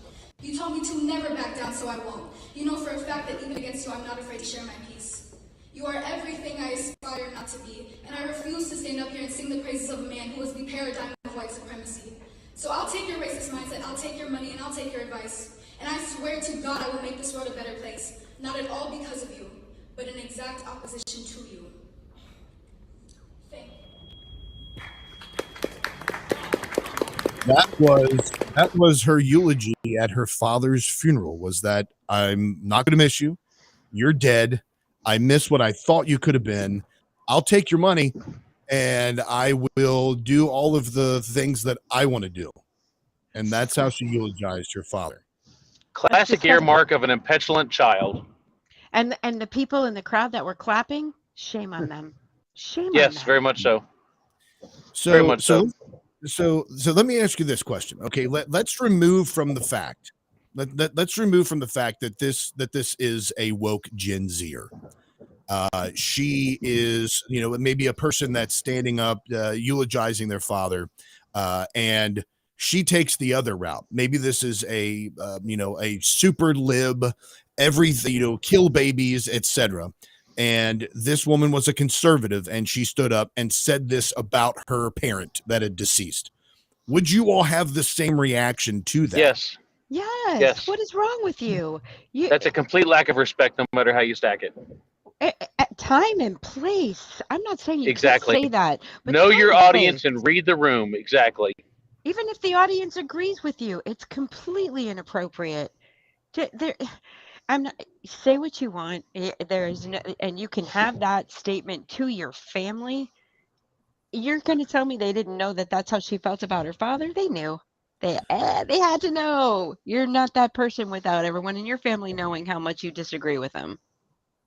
You told me to never back down, so I won't. You know for a fact that even against you, I'm not afraid to share my peace. You are everything I aspire not to be, and I refuse to stand up here and sing the praises of a man who was the paradigm of white supremacy. So I'll take your racist mindset, I'll take your money, and I'll take your advice. And I swear to God I will make this world a better place. Not at all because of you, but in exact opposition to you. Thank you. That was her eulogy at her father's funeral, was that I'm not going to miss you. You're dead. I miss what I thought you could have been. I'll take your money and I will do all of the things that I want to do. And that's how she eulogized her father. Classic earmark of an petulant child. And the people in the crowd that were clapping, shame on them. Shame on them. Yes, very much so. Very much so. So let me ask you this question. Okay, let's remove from the fact. Let's remove from the fact that this is a woke Gen Zer. She is, maybe a person that's standing up, eulogizing their father, and she takes the other route. Maybe this is a super lib, everything, kill babies, etc. And this woman was a conservative, and she stood up and said this about her parent that had deceased. Would you all have the same reaction to that? Yes. Yes. What is wrong with you? That's a complete lack of respect, no matter how you stack it. At time and place. I'm not saying you exactly. can't say that. But know your audience and read the room. Exactly. Even if the audience agrees with you, it's completely inappropriate. I'm not. Say what you want. There is no, and you can have that statement to your family. You're going to tell me they didn't know that that's how she felt about her father? They knew. They had to know. You're not that person without everyone in your family knowing how much you disagree with them.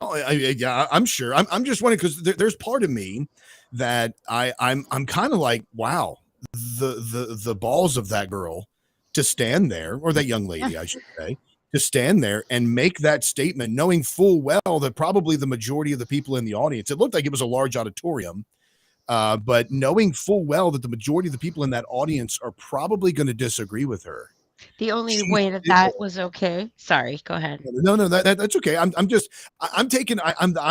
Oh, yeah, I'm sure. I'm just wondering because there's part of me that I'm kind of like, wow, the balls of that girl to stand there, or that young lady, I should say, to stand there and make that statement, knowing full well that probably the majority of the people in the audience, it looked like it was a large auditorium, but knowing full well that the majority of the people in that audience are probably going to disagree with her. The only way that was okay. Sorry, go ahead. No, that's okay. I'm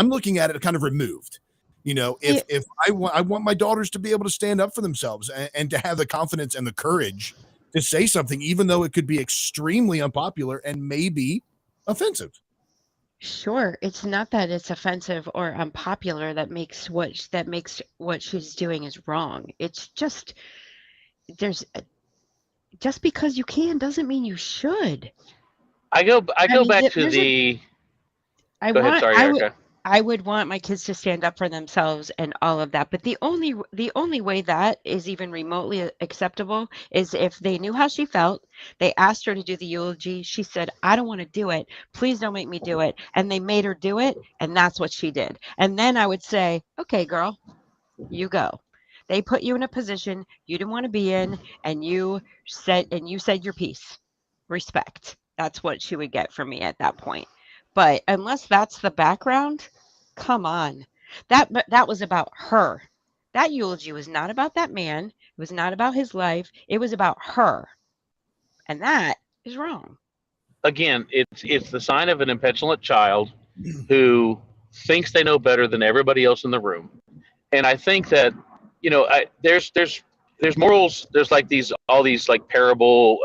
looking at it kind of removed. If I want my daughters to be able to stand up for themselves and to have the confidence and the courage to say something, even though it could be extremely unpopular and maybe offensive. Sure, it's not that it's offensive or unpopular that makes what she's doing is wrong. It's just just because you can doesn't mean you should. I go back to the. Go ahead. Sorry, Erica. I would want my kids to stand up for themselves and all of that. But the only way that is even remotely acceptable is if they knew how she felt. They asked her to do the eulogy. She said, "I don't want to do it. Please don't make me do it." And they made her do it, and that's what she did. And then I would say, "Okay, girl, you go." They put you in a position you didn't want to be in, and you said your piece. Respect. That's what she would get from me at that point. But unless that's the background, come on. That was about her. That eulogy was not about that man. It was not about his life. It was about her. And that is wrong. Again, it's the sign of an impetulant child who thinks they know better than everybody else in the room. And I think that there's morals. There's like all these like parable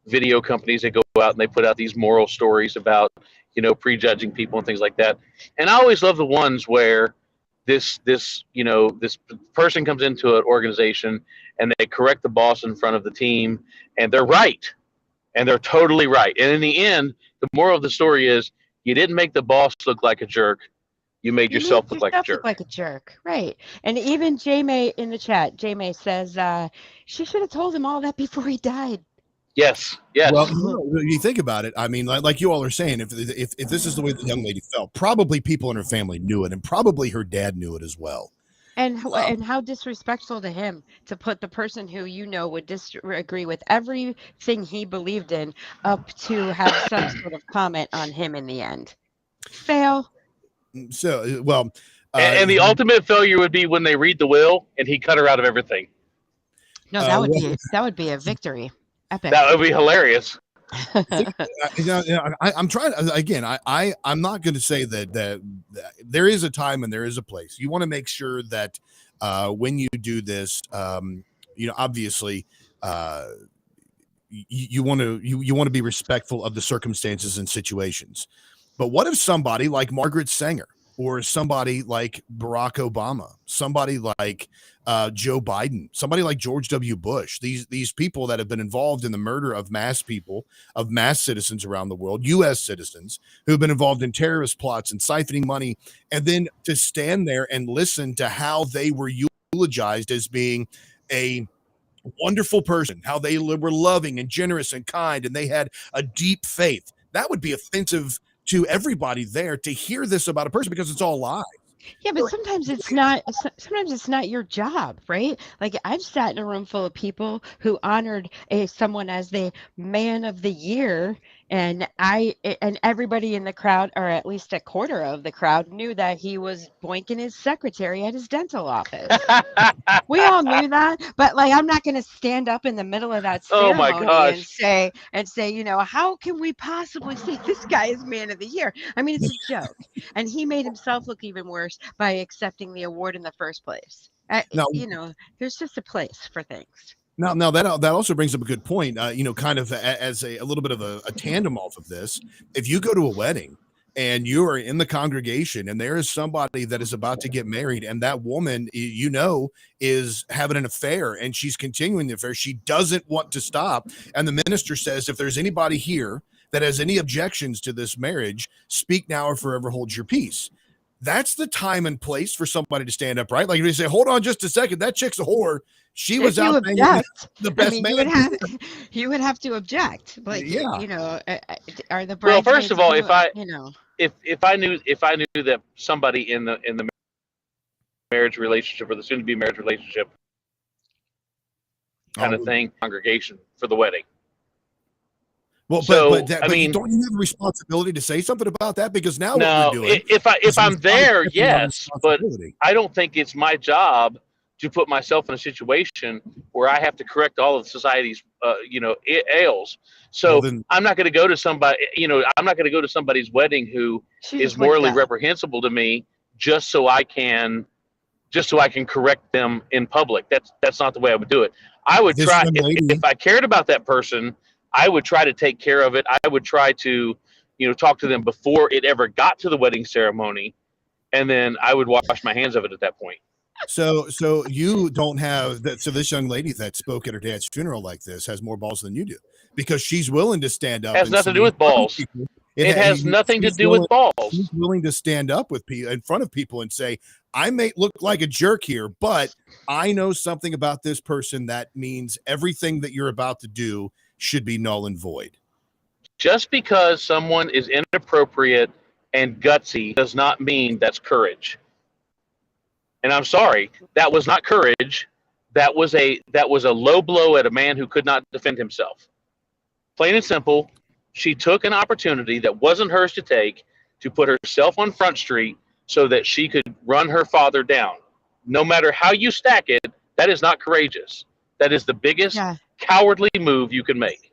video companies that go out and they put out these moral stories about prejudging people and things like that. And I always love the ones where this person comes into an organization and they correct the boss in front of the team, and they're right, and they're totally right. And in the end, the moral of the story is you didn't make the boss look like a jerk. You made You yourself made look like a yourself look jerk. like a jerk, right? And even J May in the chat, J May says she should have told him all that before he died. Yes, yes. Well, you think about it. I mean, like you all are saying, if this is the way the young lady felt, probably people in her family knew it, and probably her dad knew it as well. And how disrespectful to him to put the person who would disagree with everything he believed in up to have some sort of comment on him in the end. Fail. So, well, And the ultimate failure would be when they read the will and he cut her out of everything. No, that would be a victory. Epic. That would be hilarious. I'm trying again. I'm not going to say that there is a time and there is a place. You want to make sure that when you do this, obviously, you want to be respectful of the circumstances and situations. But what if somebody like Margaret Sanger, or somebody like Barack Obama, somebody like Joe Biden, somebody like George W. Bush, these people that have been involved in the murder of mass citizens around the world, U.S. citizens who have been involved in terrorist plots and siphoning money, and then to stand there and listen to how they were eulogized as being a wonderful person, how they were loving and generous and kind, and they had a deep faith. That would be offensive to everybody there to hear this about a person, because it's all lies. Yeah, but sometimes it's not. Sometimes it's not your job, right? Like I've sat in a room full of people who honored someone as the man of the year, and everybody in the crowd, or at least a quarter of the crowd, knew that he was boinking his secretary at his dental office. We all knew that, but like I'm not going to stand up in the middle of that Oh my ceremony gosh. and say, how can we possibly say this guy is man of the year? I mean, it's a joke, and he made himself look even worse by accepting the award in the first place. Now, there's just a place for things. Now that also brings up a good point. Kind of as a little bit of a tandem off of this. If you go to a wedding and you are in the congregation and there is somebody that is about to get married, and that woman, is having an affair and she's continuing the affair, she doesn't want to stop, and the minister says, if there's anybody here that has any objections to this marriage, speak now or forever hold your peace. That's the time and place for somebody to stand up, right? Like if you say, hold on just a second, that chick's a whore. She was out there the best man. You would have to object. Like, yeah. Are the well, first of all, if I knew that somebody in the marriage relationship or the soon to be marriage relationship kind of thing, congregation for the wedding. Well, but don't you have a responsibility to say something about that? Because now what we're doing, if I'm there, yes, but I don't think it's my job to put myself in a situation where I have to correct all of society's, ails. So I'm not going to go to somebody, I'm not going to go to somebody's wedding who is morally reprehensible to me just so I can correct them in public. That's not the way I would do it. I would try if I cared about that person. I would try to take care of it. I would try to, talk to them before it ever got to the wedding ceremony, and then I would wash my hands of it at that point. So you don't have that. So this young lady that spoke at her dad's funeral like this has more balls than you do, because she's willing to stand up. It has nothing to do with balls. It has nothing to do with balls. She's willing to stand up with people in front of people and say, I may look like a jerk here, but I know something about this person that means everything that you're about to do should be null and void. Just because someone is inappropriate and gutsy does not mean that's courage. And I'm sorry, that was not courage. That was a low blow at a man who could not defend himself. Plain and simple, she took an opportunity that wasn't hers to take to put herself on Front Street so that she could run her father down. No matter how you stack it, that is not courageous. That is the biggest cowardly move you can make.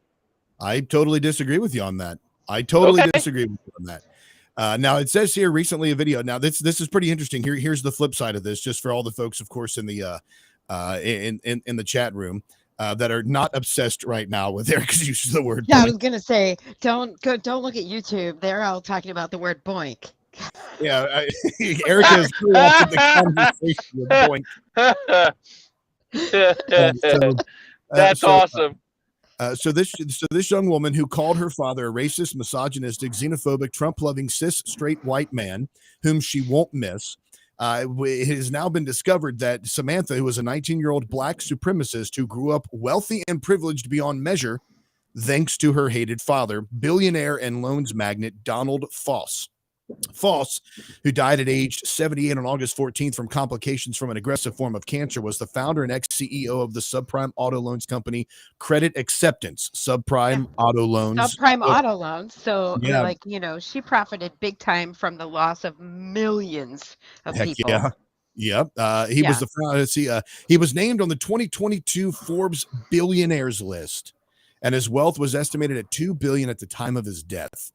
I totally disagree with you on that. I totally disagree with you on that. Now it says here recently a video. Now this is pretty interesting. Here's the flip side of this, just for all the folks, of course, in the in the chat room that are not obsessed right now with Erica's use of the word. Yeah, boink. I was gonna say, don't look at YouTube. They're all talking about the word boink. Yeah, Erica is co-opted the conversation with boink. That's awesome. So this young woman who called her father a racist, misogynistic, xenophobic, Trump-loving, cis, straight white man whom she won't miss. It has now been discovered that Samantha, who was a 19-year-old black supremacist who grew up wealthy and privileged beyond measure, thanks to her hated father, billionaire and loans magnate Donald Foss. Foss, who died at age 78 on August 14th from complications from an aggressive form of cancer, was the founder and ex-CEO of the subprime auto loans company Credit Acceptance. Subprime auto loans. Subprime auto loans. So, she profited big time from the loss of millions of people. Yeah. Yep. He was the founder. He was named on the 2022 Forbes billionaires list, and his wealth was estimated at $2 billion at the time of his death.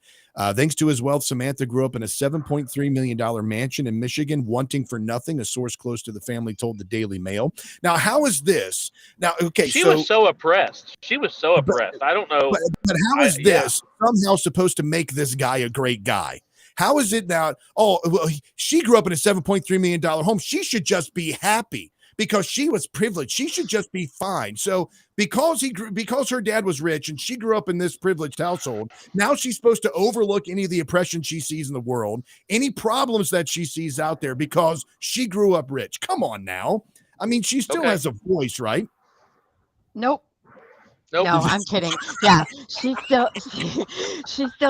Thanks to his wealth, Samantha grew up in a $7.3 million mansion in Michigan, wanting for nothing, a source close to the family told the Daily Mail. Now, how is this? Now, okay, she was so oppressed. She was so oppressed. I don't know. But how is this somehow supposed to make this guy a great guy? How is it now? Oh, well, she grew up in a $7.3 million home. She should just be happy because she was privileged. She should just be fine. So because her dad was rich and she grew up in this privileged household, now she's supposed to overlook any of the oppression she sees in the world, any problems that she sees out there because she grew up rich. Come on now. I mean, she still has a voice, right? Nope. No, I'm kidding. Yeah, she still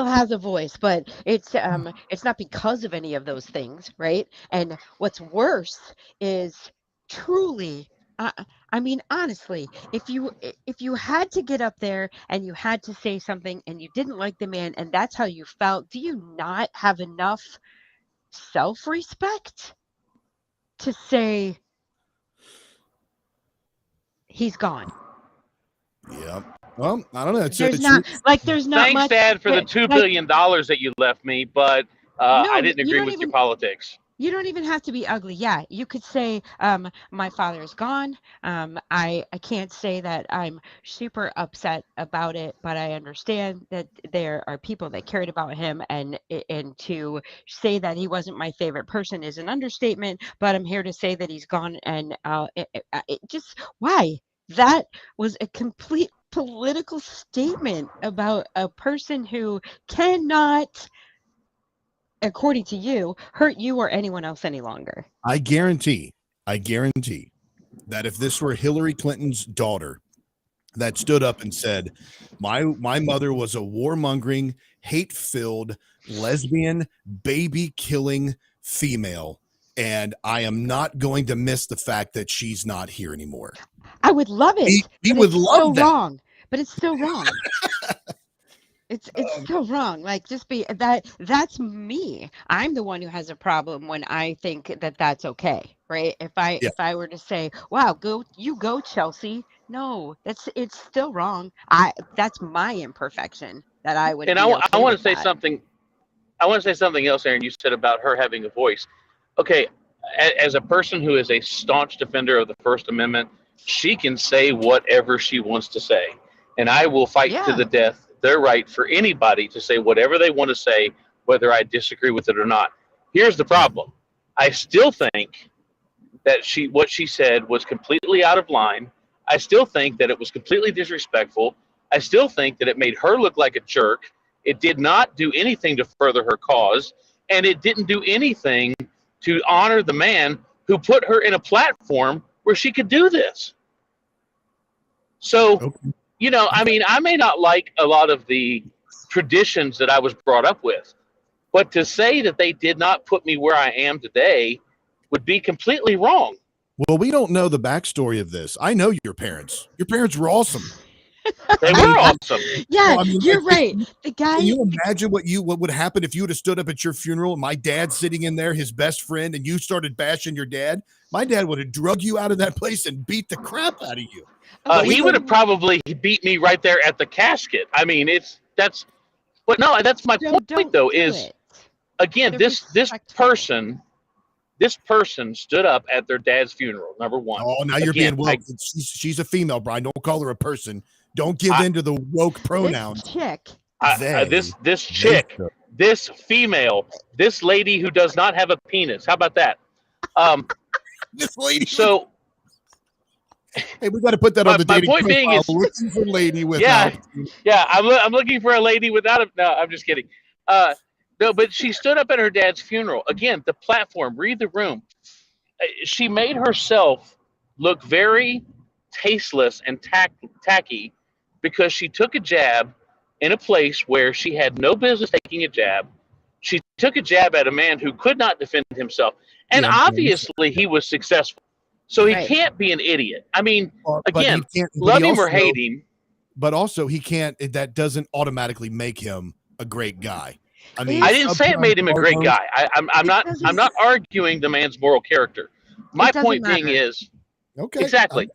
has a voice, but it's not because of any of those things, right? And what's worse is truly, I mean, honestly, if you had to get up there and you had to say something and you didn't like the man and that's how you felt, do you not have enough self-respect to say he's gone? Yeah. Well, I don't know. There's not Thanks, much. Dad, for the $2 billion that you left me, but I didn't agree with your politics. You don't even have to be ugly. Yeah, you could say, my father's gone. I can't say that I'm super upset about it, but I understand that there are people that cared about him, and to say that he wasn't my favorite person is an understatement, but I'm here to say that he's gone, and just why? That was a complete political statement about a person who cannot, according to you, hurt you or anyone else any longer. I guarantee that if this were Hillary Clinton's daughter that stood up and said, my mother was a warmongering, hate-filled, lesbian, baby-killing female, and I am not going to miss the fact that she's not here anymore. I would love it. He would love that. Wrong, but it's still wrong. It's still wrong. Like, just be that's me. I'm the one who has a problem when I think that that's okay, right? If I were to say, wow, go Chelsea. No, it's still wrong. That's my imperfection that I would. And I want to say something. I want to say something else, Aaron. You said about her having a voice. Okay, as a person who is a staunch defender of the First Amendment, she can say whatever she wants to say, and I will fight to the death their right for anybody to say whatever they want to say, whether I disagree with it or not. Here's the problem. I still think that what she said was completely out of line. I still think that it was completely disrespectful. I still think that it made her look like a jerk. It did not do anything to further her cause, and it didn't do anything to honor the man who put her in a platform where she could do this. So, Okay. you know, I mean, I may not like a lot of the traditions that I was brought up with, but to say that they did not put me where I am today would be completely wrong. Well, we don't know the backstory of this. I know your parents. Your parents were awesome. They I were mean, awesome. Yeah, well, I mean, you're like, right. The guy. can you imagine what would happen if you would have stood up at your funeral? My dad sitting in there, his best friend, and you started bashing your dad. My dad would have drug you out of that place and beat the crap out of you. He would have probably beat me right there at the casket. I mean, but no, that's my point though. Is again, this person stood up at their dad's funeral. Number one. Oh, now you're being woke. She's a female, Brian. Don't call her a person. Don't give in to the woke pronouns. This chick, this female, this lady who does not have a penis. How about that? This lady. So, hey, we got to put that on the dating point profile. being is, looking for a lady without. Yeah, I'm looking for a lady without a. No, I'm just kidding. No, but she stood up at her dad's funeral. Again, the platform, read the room. She made herself look very tasteless and tacky because she took a jab in a place where she had no business taking a jab. She took a jab at a man who could not defend himself. And obviously he was successful. So he can't be an idiot. I mean, again, love him or hate him. But also he can't, that doesn't automatically make him a great guy. I mean, I didn't say it made him a great guy. I'm not arguing the man's moral character. My point being is, okay, exactly.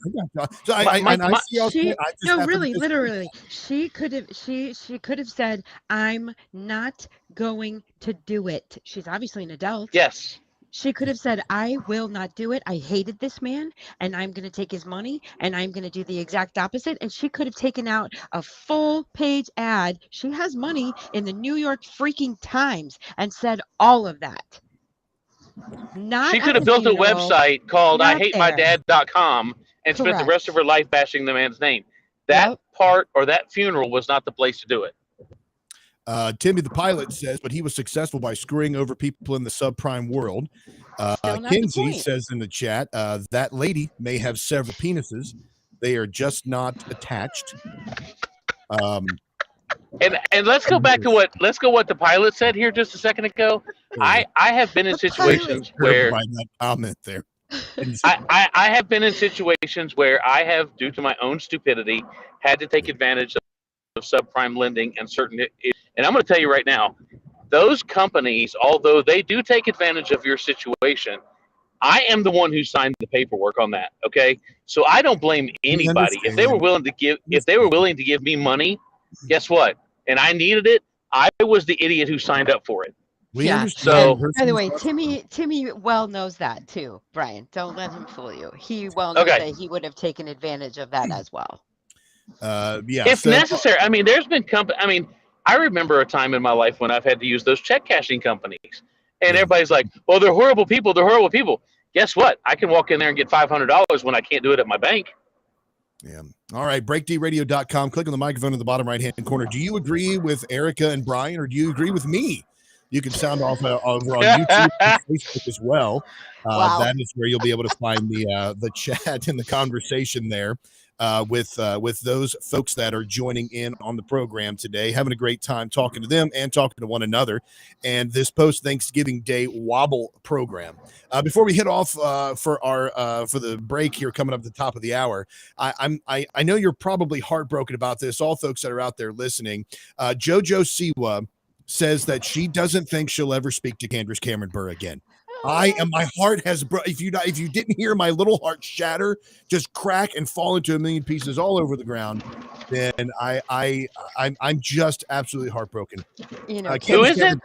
Literally, she could have said, "I'm not going to do it." She's obviously an adult. Yes. She could have said, "I will not do it. I hated this man, and I'm going to take his money, and I'm going to do the exact opposite." And she could have taken out a full-page ad. She has money in the New York freaking Times and said all of that. She could have built a website called IHateMyDad.com and spent the rest of her life bashing the man's name. That part or that funeral was not the place to do it. Timmy the pilot says, but he was successful by screwing over people in the subprime world. Kinsey says in the chat, that lady may have several penises. They are just not attached. And let's go back to what the pilot said here just a second ago. I have been in situations where that comment there. I have been in situations where I have, due to my own stupidity, had to take advantage of subprime lending and certain. And I'm going to tell you right now, those companies, although they do take advantage of your situation, I am the one who signed the paperwork on that. Okay, so I don't blame anybody. If they were willing to give me money, guess what? And I needed it. I was the idiot who signed up for it. So, by the way, Timmy well knows that too, Brian. Don't let him fool you. He well knows that he would have taken advantage of that as well. If necessary. I mean, there's been I remember a time in my life when I've had to use those check cashing companies, and everybody's like, "Well, they're horrible people. They're horrible people." Guess what? I can walk in there and get $500 when I can't do it at my bank. Yeah. All right. BreakDRadio.com. Click on the microphone in the bottom right-hand corner. Do you agree with Erica and Brian, or do you agree with me? You can sound off over on YouTube and Facebook as well. That is where you'll be able to find the chat and the conversation there with those folks that are joining in on the program today, having a great time talking to them and talking to one another. And this post-Thanksgiving Day Wobble program. Before we hit off for the break here coming up at the top of the hour, I know you're probably heartbroken about this. All folks that are out there listening, JoJo Siwa says that she doesn't think she'll ever speak to Candace Cameron Burr again. My heart has if you didn't hear my little heart shatter, just crack and fall into a million pieces all over the ground, then I'm just absolutely heartbroken. You know, who is it?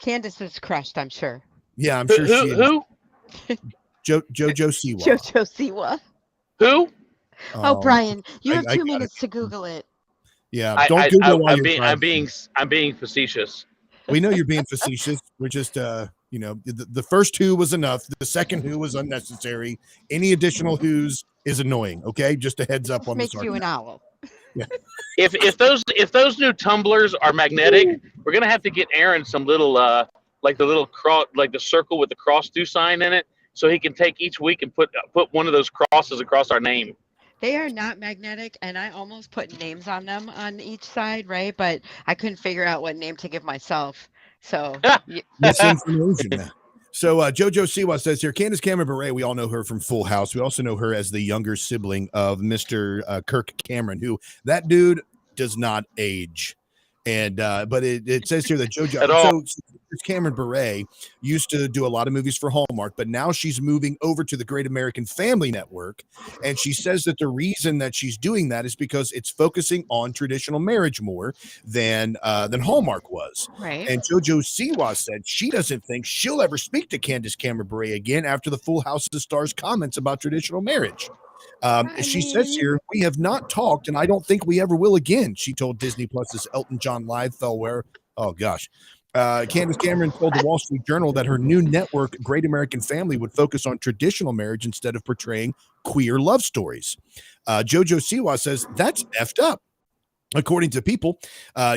Candace is crushed, I'm sure. Yeah, I'm sure she is. Who? JoJo Siwa. JoJo Siwa. Who? Oh, Brian, you have 2 minutes to Google it. Yeah, don't Google while you're I'm being facetious. We know you're being facetious. We're just the first who was enough. The second who was unnecessary. Any additional who's is annoying. Okay, just a heads up on this. Makes you an owl. Yeah. if those new tumblers are magnetic, we're gonna have to get Aaron some little like the little cross, like the circle with the cross through sign in it, so he can take each week and put one of those crosses across our name. They are not magnetic, and I almost put names on them on each side, right? But I couldn't figure out what name to give myself. So, Misinformation. So Jojo Siwa says here, Candace Cameron Bure, we all know her from Full House. We also know her as the younger sibling of Mr. Kirk Cameron, who that dude does not age. And but it says here that JoJo, At all. so Cameron Bure used to do a lot of movies for Hallmark, but now she's moving over to the Great American Family Network. And she says that the reason that she's doing that is because it's focusing on traditional marriage more than Hallmark was. right. And JoJo Siwa said she doesn't think she'll ever speak to Candace Cameron Bure again after the Full House of Stars comments about traditional marriage. She says here, we have not talked, and I don't think we ever will again. She told Disney Plus's Elton John Live fell where, oh gosh. Candace Cameron told the Wall Street Journal that her new network, Great American Family, would focus on traditional marriage instead of portraying queer love stories. JoJo Siwa says that's effed up. According to People,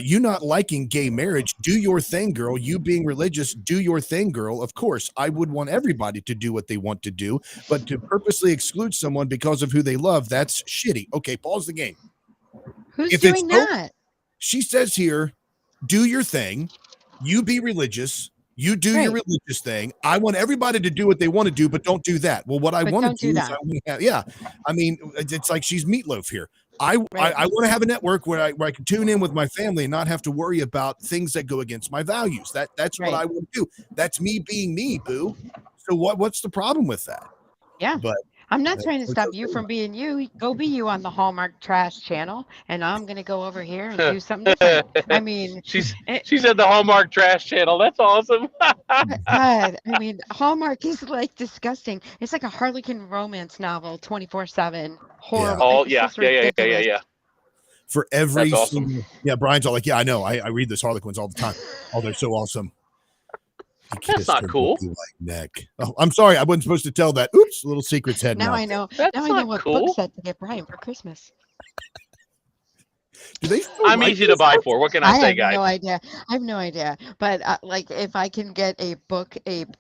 you not liking gay marriage, do your thing, girl. You being religious, do your thing, girl. Of course, I would want everybody to do what they want to do, but to purposely exclude someone because of who they love, that's shitty. Okay, pause the game. Who's If doing it's that? She says here, do your thing. You be religious. You do your Right. religious thing. I want everybody to do what they want to do, but don't do that. Well, what I But want to don't do do is that. I mean, it's like she's Meatloaf here. I Right. want to have a network where I can tune in with my family and not have to worry about things that go against my values. That's what Right. I would do. That's me being me, boo. So what's the problem with that? Yeah. But I'm not that's trying to what stop JoJo you Siwa. from being you. Go be you on the Hallmark Trash channel, and I'm going to go over here and do something different. I mean, she it, said the Hallmark Trash Channel. That's awesome. God, I mean, Hallmark is like disgusting. It's like a Harlequin romance novel, 24/7. Horrible. Oh It's yeah, just ridiculous. For every That's awesome. single, yeah, Brian's all like, yeah, I know. I read this Harlequins all the time. Oh, they're so awesome. He That's kissed not her cool. like neck. Oh, I'm sorry, I wasn't supposed to tell that. Oops, little secrets heading Now out. I know. That's Now I know not what cool. book set to get Brian for Christmas. Do they still I'm write easy to those buy books? for. What can I I say, have guys? no idea. I have no idea. But like, if I can get a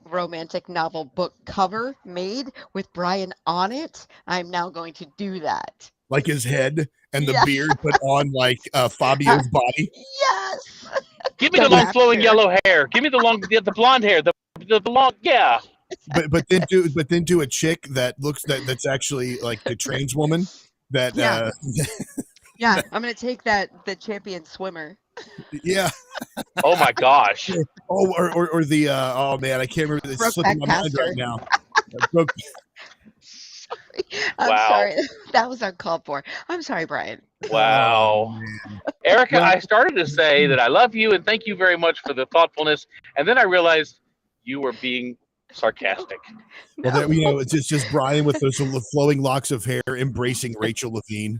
romantic novel book cover made with Brian on it, I'm now going to do that. Like his head and the Yeah. beard, but on like Fabio's body. Yes. Give me the The long flowing rapture. yellow hair. Give me the blonde hair. The long, yeah. But then do a chick that looks that's actually like the trans woman that Yeah. Yeah. I'm gonna take the champion swimmer. yeah. Oh my gosh. Oh, or the oh man, I can't remember. It's slipping Brokeback my mind Pastor. right now. Broke- I'm Wow. sorry. That was uncalled for. I'm sorry, Brian. Wow. Oh, man. Erica, Well- I started to say that I love you and thank you very much for the thoughtfulness, and then I realized you were being sarcastic. Well, there, it's just Brian with those flowing locks of hair embracing Rachel Levine.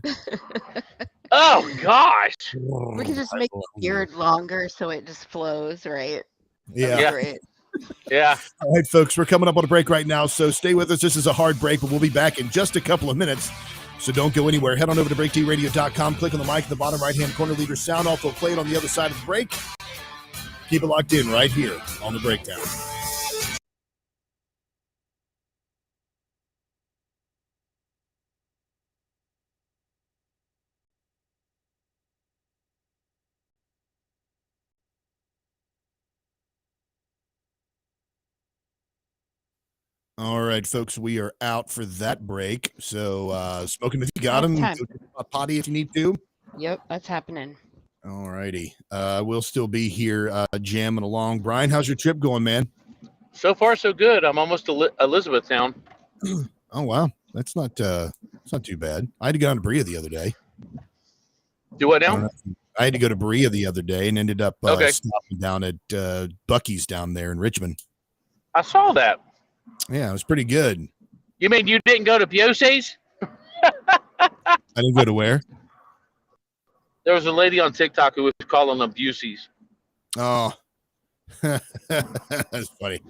Oh gosh. We can just make the beard longer so it just flows, right? Yeah. Yeah. Great. Yeah. All right, folks, we're coming up on a break right now, so stay with us. This is a hard break, but we'll be back in just a couple of minutes. So don't go anywhere. Head on over to breaktbradio.com. Click on the mic in the bottom right-hand corner. Leave your sound off. We'll play it on the other side of the break. Keep it locked in right here on The Breakdown. All right, folks, we are out for that break. So smoking if you got them, Time. go to a potty if you need to. Yep, that's happening. All righty. We'll still be here jamming along. Brian, how's your trip going, man? So far, so good. I'm almost to Elizabethtown. Oh wow, that's not too bad. I had to go down to Berea the other day. Do what now? I had to go to Berea the other day and ended up Okay. stopping down at Bucky's down there in Richmond. I saw that. Yeah, it was pretty good. You mean you didn't go to Piosei's? I didn't go to where? There was a lady on TikTok who was calling them Busey's. Oh, that's funny.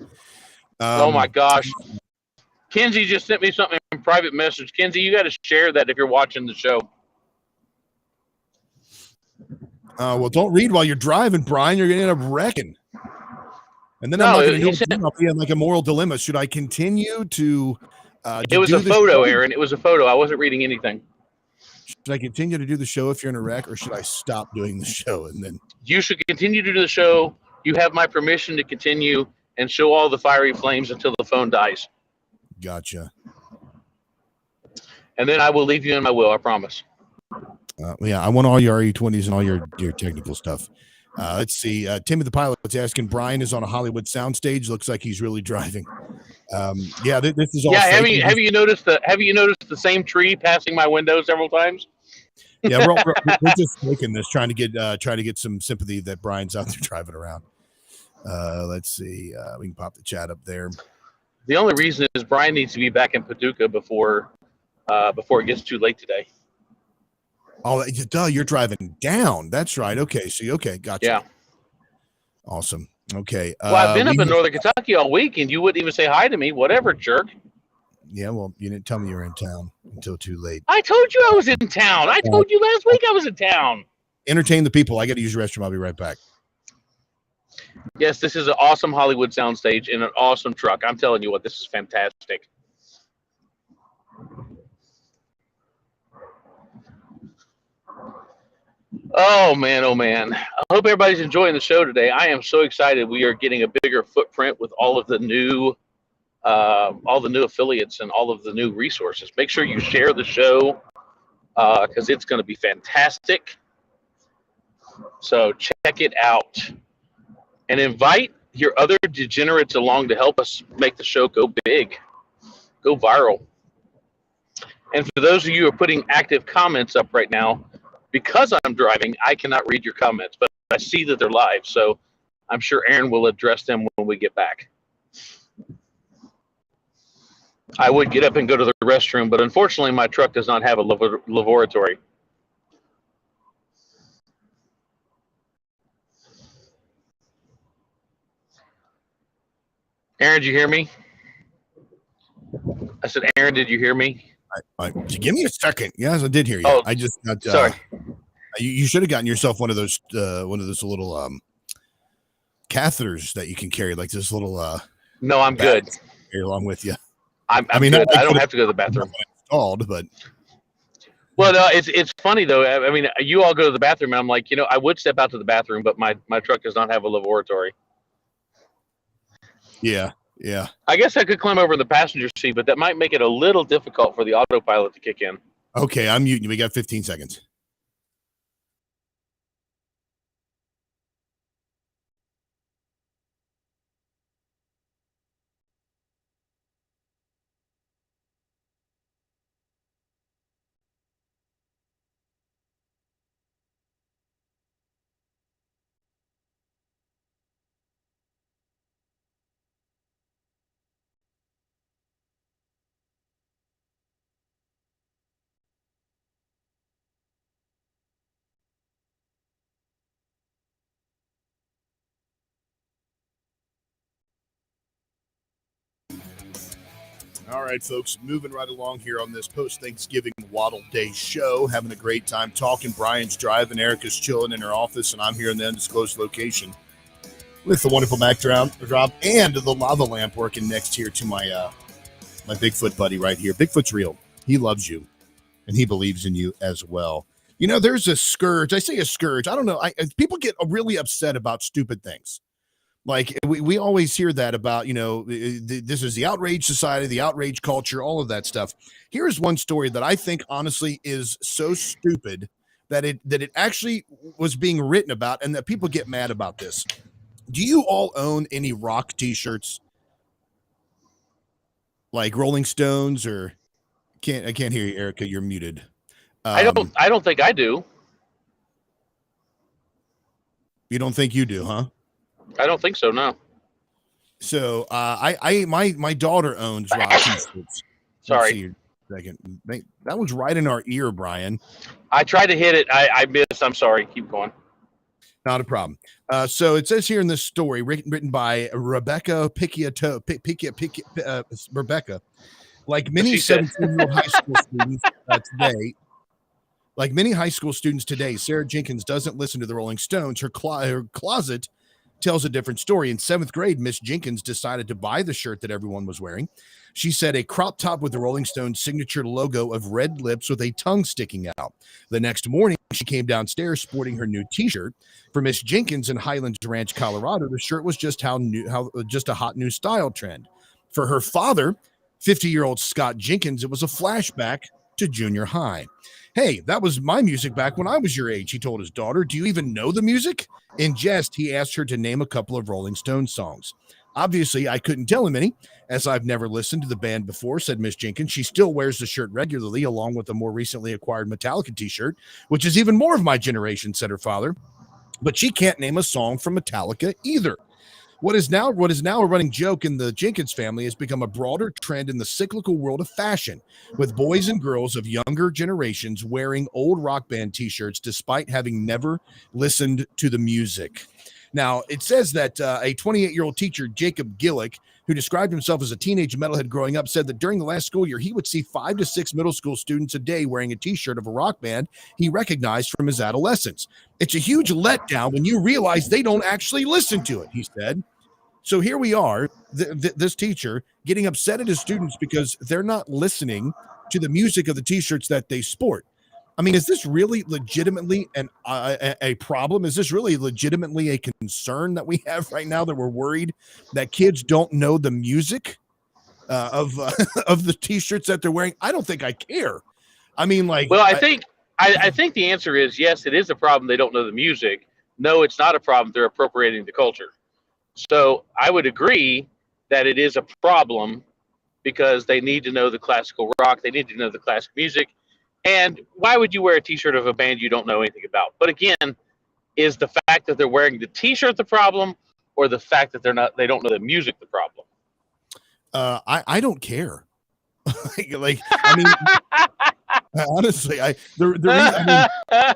Oh my gosh. Kenzie just sent me something in private message. Kenzie, you got to share that if you're watching the show. Well, don't read while you're driving, Brian. You're going to end up wrecking. And then I'm not going to know. I'll be in like a moral dilemma. Should I continue to it was a photo, show? Aaron. It was a photo. I wasn't reading anything. Should I continue to do the show if you're in a wreck, or should I stop doing the show? And then you should continue to do the show. You have my permission to continue and show all the fiery flames until the phone dies. Gotcha. And then I will leave you in my will. I promise. Yeah, I want all your RE20s and all your technical stuff. Let's see. Timmy the pilot's asking. Brian is on a Hollywood soundstage. Looks like he's really driving. Yeah, this is all. Yeah, have you noticed the same tree passing my window several times? Yeah, we're just making this, trying to get some sympathy that Brian's out there driving around. Let's see. We can pop the chat up there. The only reason is Brian needs to be back in Paducah before it gets too late today. Oh, duh, you're driving down. That's right. Okay, gotcha. Yeah. Awesome. Okay. Well, I've been up in Northern Kentucky all week, and you wouldn't even say hi to me. Whatever, jerk. Yeah, well, you didn't tell me you were in town until too late. I told you I was in town. I told you last week I was in town. Entertain the people. I got to use the restroom. I'll be right back. Yes, this is an awesome Hollywood soundstage and an awesome truck. I'm telling you what, this is fantastic. Oh man. I hope everybody's enjoying the show today. I am so excited. We are getting a bigger footprint with all of the new affiliates and all of the new resources. Make sure you share the show because it's going to be fantastic. So check it out and invite your other degenerates along to help us make the show go big, go viral. And for those of you who are putting active comments up right now, because I'm driving, I cannot read your comments, but I see that they're live, so I'm sure Aaron will address them when we get back. I would get up and go to the restroom, but unfortunately my truck does not have a laboratory. Aaron, did you hear me? I said, Aaron, did you hear me? Give me a second. Yes, I did hear you. Oh, I just got. Sorry. You should have gotten yourself one of those little catheters that you can carry, like this little. No, I'm good. Carry along with you. I mean, good. I don't have to go to the bathroom. Installed, but. Well, no, it's funny though. I mean, you all go to the bathroom, and I'm like, I would step out to the bathroom, but my truck does not have a laboratory. Yeah. I guess I could climb over in the passenger seat, but that might make it a little difficult for the autopilot to kick in. Okay, I'm muting you. We got 15 seconds. All right, folks, moving right along here on this post-Thanksgiving Waddle Day show, having a great time talking. Brian's driving, Erica's chilling in her office, and I'm here in the undisclosed location with the wonderful backdrop and the lava lamp working next here to my Bigfoot buddy right here. Bigfoot's real. He loves you, and he believes in you as well. There's a scourge. I say a scourge. I don't know. People get really upset about stupid things. Like we always hear that about, this is the outrage society, the outrage culture, all of that stuff. Here's one story that I think honestly is so stupid that it actually was being written about and that people get mad about this. Do you all own any rock t-shirts? Like Rolling Stones or I can't hear you, Erica. You're muted. I don't think I do. You don't think you do, huh? I don't think so, no. So my daughter owns rock t-shirts. Sorry. Second. That was right in our ear, Brian. I tried to hit it. I missed. I'm sorry. Keep going. Not a problem. So it says here in this story, written by Rebecca Picciotto, Rebecca, like many 17-year-old high school students today, Like many high school students today, Sarah Jenkins doesn't listen to the Rolling Stones. Her closet tells a different story. In 7th grade, Miss Jenkins decided to buy the shirt that everyone was wearing. She said a crop top with the Rolling Stones signature logo of red lips with a tongue sticking out. The next morning, she came downstairs sporting her new T-shirt. For Miss Jenkins in Highlands Ranch, Colorado, the shirt was just just a hot new style trend. For her father, 50-year-old Scott Jenkins, it was a flashback to junior high. Hey, that was my music back when I was your age, he told his daughter. Do you even know the music? In jest, he asked her to name a couple of Rolling Stones songs. Obviously, I couldn't tell him any, as I've never listened to the band before, said Miss Jenkins. She still wears the shirt regularly, along with a more recently acquired Metallica t-shirt, which is even more of my generation, said her father. But she can't name a song from Metallica either. What is now a running joke in the Jenkins family has become a broader trend in the cyclical world of fashion, with boys and girls of younger generations wearing old rock band t-shirts despite having never listened to the music. Now, it says that a 28-year-old teacher, Jacob Gillick, who described himself as a teenage metalhead growing up, said that during the last school year, he would see 5 to 6 middle school students a day wearing a t-shirt of a rock band he recognized from his adolescence. It's a huge letdown when you realize they don't actually listen to it, he said. So here we are, this teacher getting upset at his students because they're not listening to the music of the t-shirts that they sport. I mean, is this really legitimately a problem? Is this really legitimately a concern that we have right now, that we're worried that kids don't know the music of the t-shirts that they're wearing? I don't think I care. I mean, like, well, I think the answer is yes. It is a problem. They don't know the music. No, it's not a problem. They're appropriating the culture. So I would agree that it is a problem because they need to know the classical rock. They need to know the classic music. And why would you wear a t-shirt of a band you don't know anything about? But again, is the fact that they're wearing the t-shirt the problem, or the fact that they don't know the music the problem? I don't care. I mean, honestly, the reason,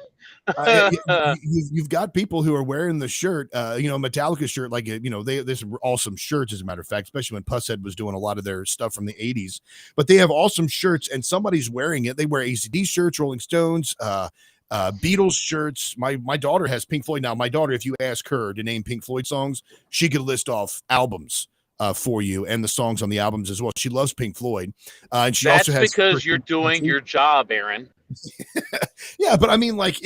I mean, you've got people who are wearing the shirt, Metallica shirt, like, there's awesome shirts, as a matter of fact, especially when Pusshead was doing a lot of their stuff from the 80s. But they have awesome shirts, and somebody's wearing it. They wear ACD shirts, Rolling Stones, Beatles shirts. My daughter has Pink Floyd. Now, my daughter, if you ask her to name Pink Floyd songs, she could list off albums for you and the songs on the albums as well. She loves Pink Floyd. And she That's also has because you're doing your job, Aaron. Yeah, but I mean, like,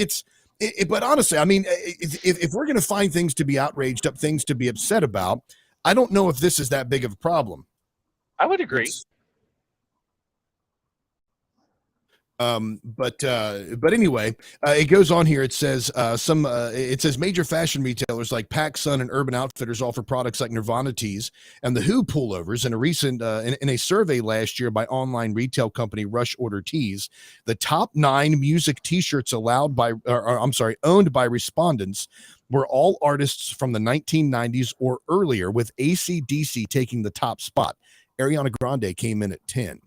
but honestly, I mean, if we're going to find things to be outraged up, things to be upset about, I don't know if this is that big of a problem. I would agree. But anyway, it goes on here. It says it says major fashion retailers like PacSun and Urban Outfitters offer products like Nirvana tees and the Who pullovers. In a recent in a survey last year by online retail company Rush Order Tees, the top 9 music T-shirts owned by respondents were all artists from the 1990s or earlier, with AC/DC taking the top spot. Ariana Grande came in at 10.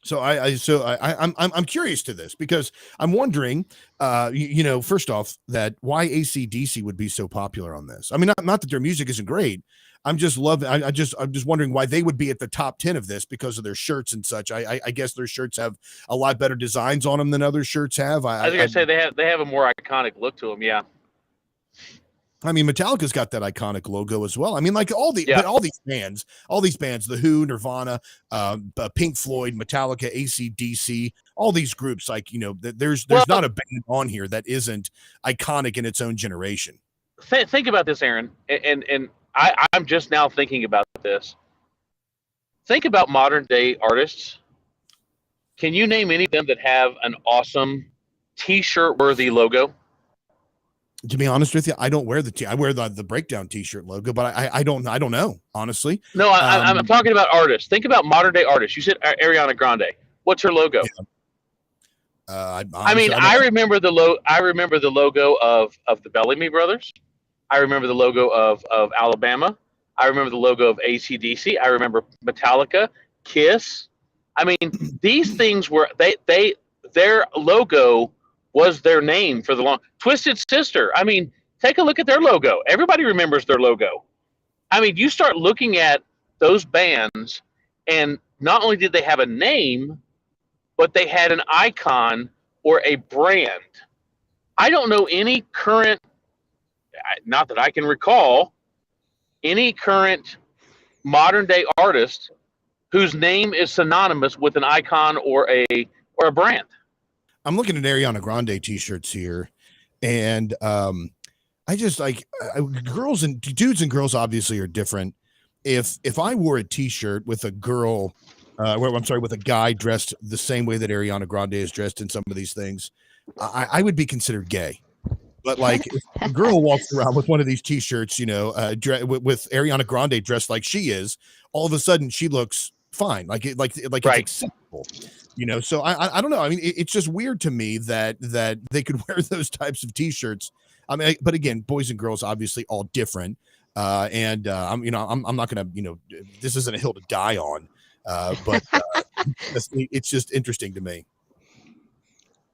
So I'm curious to this because I'm wondering, first off, that why AC/DC would be so popular on this. I mean, not that their music isn't great. I'm just wondering why they would be at the top 10 of this because of their shirts and such. I guess their shirts have a lot better designs on them than other shirts have. I think I say they have a more iconic look to them. Yeah. I mean, Metallica's got that iconic logo as well. I mean, like all these bands, the Who, Nirvana, Pink Floyd, Metallica, AC/DC, all these groups, like, there's not a band on here that isn't iconic in its own generation. Think about this, Aaron, and I'm just now thinking about this. Think about modern day artists. Can you name any of them that have an awesome T-shirt worthy logo? To be honest with you, I don't wear I wear the Breakdown T-shirt logo, but I don't know, honestly. No, I'm talking about artists. Think about modern day artists. You said Ariana Grande. What's her logo? Yeah. I remember the logo of the Bellamy Brothers. I remember the logo of Alabama. I remember the logo of AC/DC. I remember Metallica, Kiss. I mean, these things were their logo was their name for the long. Twisted Sister. I mean, take a look at their logo. Everybody remembers their logo. I mean, you start looking at those bands, and not only did they have a name, but they had an icon or a brand. I don't know any current, not that I can recall, any current modern day artist whose name is synonymous with an icon or a brand. I'm looking at Ariana Grande t-shirts here, and I just like girls and dudes and girls obviously are different. If I wore a t-shirt with a girl, with a guy dressed the same way that Ariana Grande is dressed in some of these things, I would be considered gay. But like if a girl walks around with one of these t-shirts, with Ariana Grande dressed like she is, all of a sudden she looks fine, like it's Right. acceptable. So I don't know. I mean, it's just weird to me that they could wear those types of t-shirts. I mean, but again, boys and girls obviously all different. I'm not gonna, this isn't a hill to die on. But it's just interesting to me.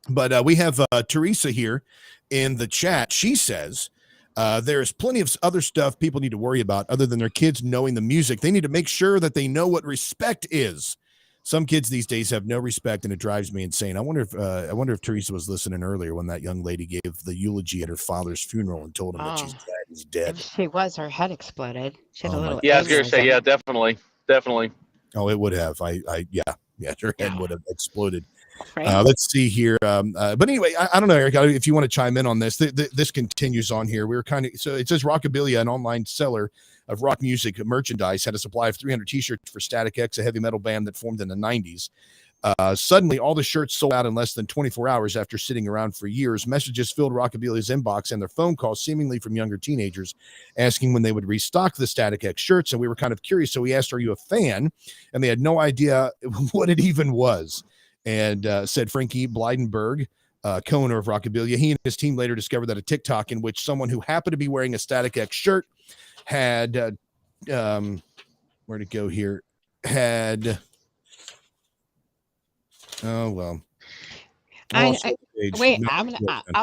But we have Teresa here in the chat. She says there's plenty of other stuff people need to worry about other than their kids knowing the music. They need to make sure that they know what respect is. Some kids these days have no respect, and it drives me insane. I wonder if Teresa was listening earlier when that young lady gave the eulogy at her father's funeral and told him that she's glad he's dead. If she was, her head exploded. She had a little. Yeah, I was gonna say, yeah, definitely. Oh, it would have. Yeah, her head would have exploded. Right. Let's see here. But anyway, I don't know, Eric, if you want to chime in on this. This continues on here. So it says Rockabilia, an online seller of rock music merchandise, had a supply of 300 t-shirts for Static X, a heavy metal band that formed in the 90s. Suddenly, all the shirts sold out in less than 24 hours after sitting around for years. Messages filled Rockabilia's inbox, and their phone calls, seemingly from younger teenagers, asking when they would restock the Static X shirts. And we were kind of curious, so we asked, "Are you a fan?" And they had no idea what it even was. And said Frankie Blydenberg, co-owner of Rockabilia, he and his team later discovered that a TikTok in which someone who happened to be wearing a Static X shirt had where'd it go here? I'll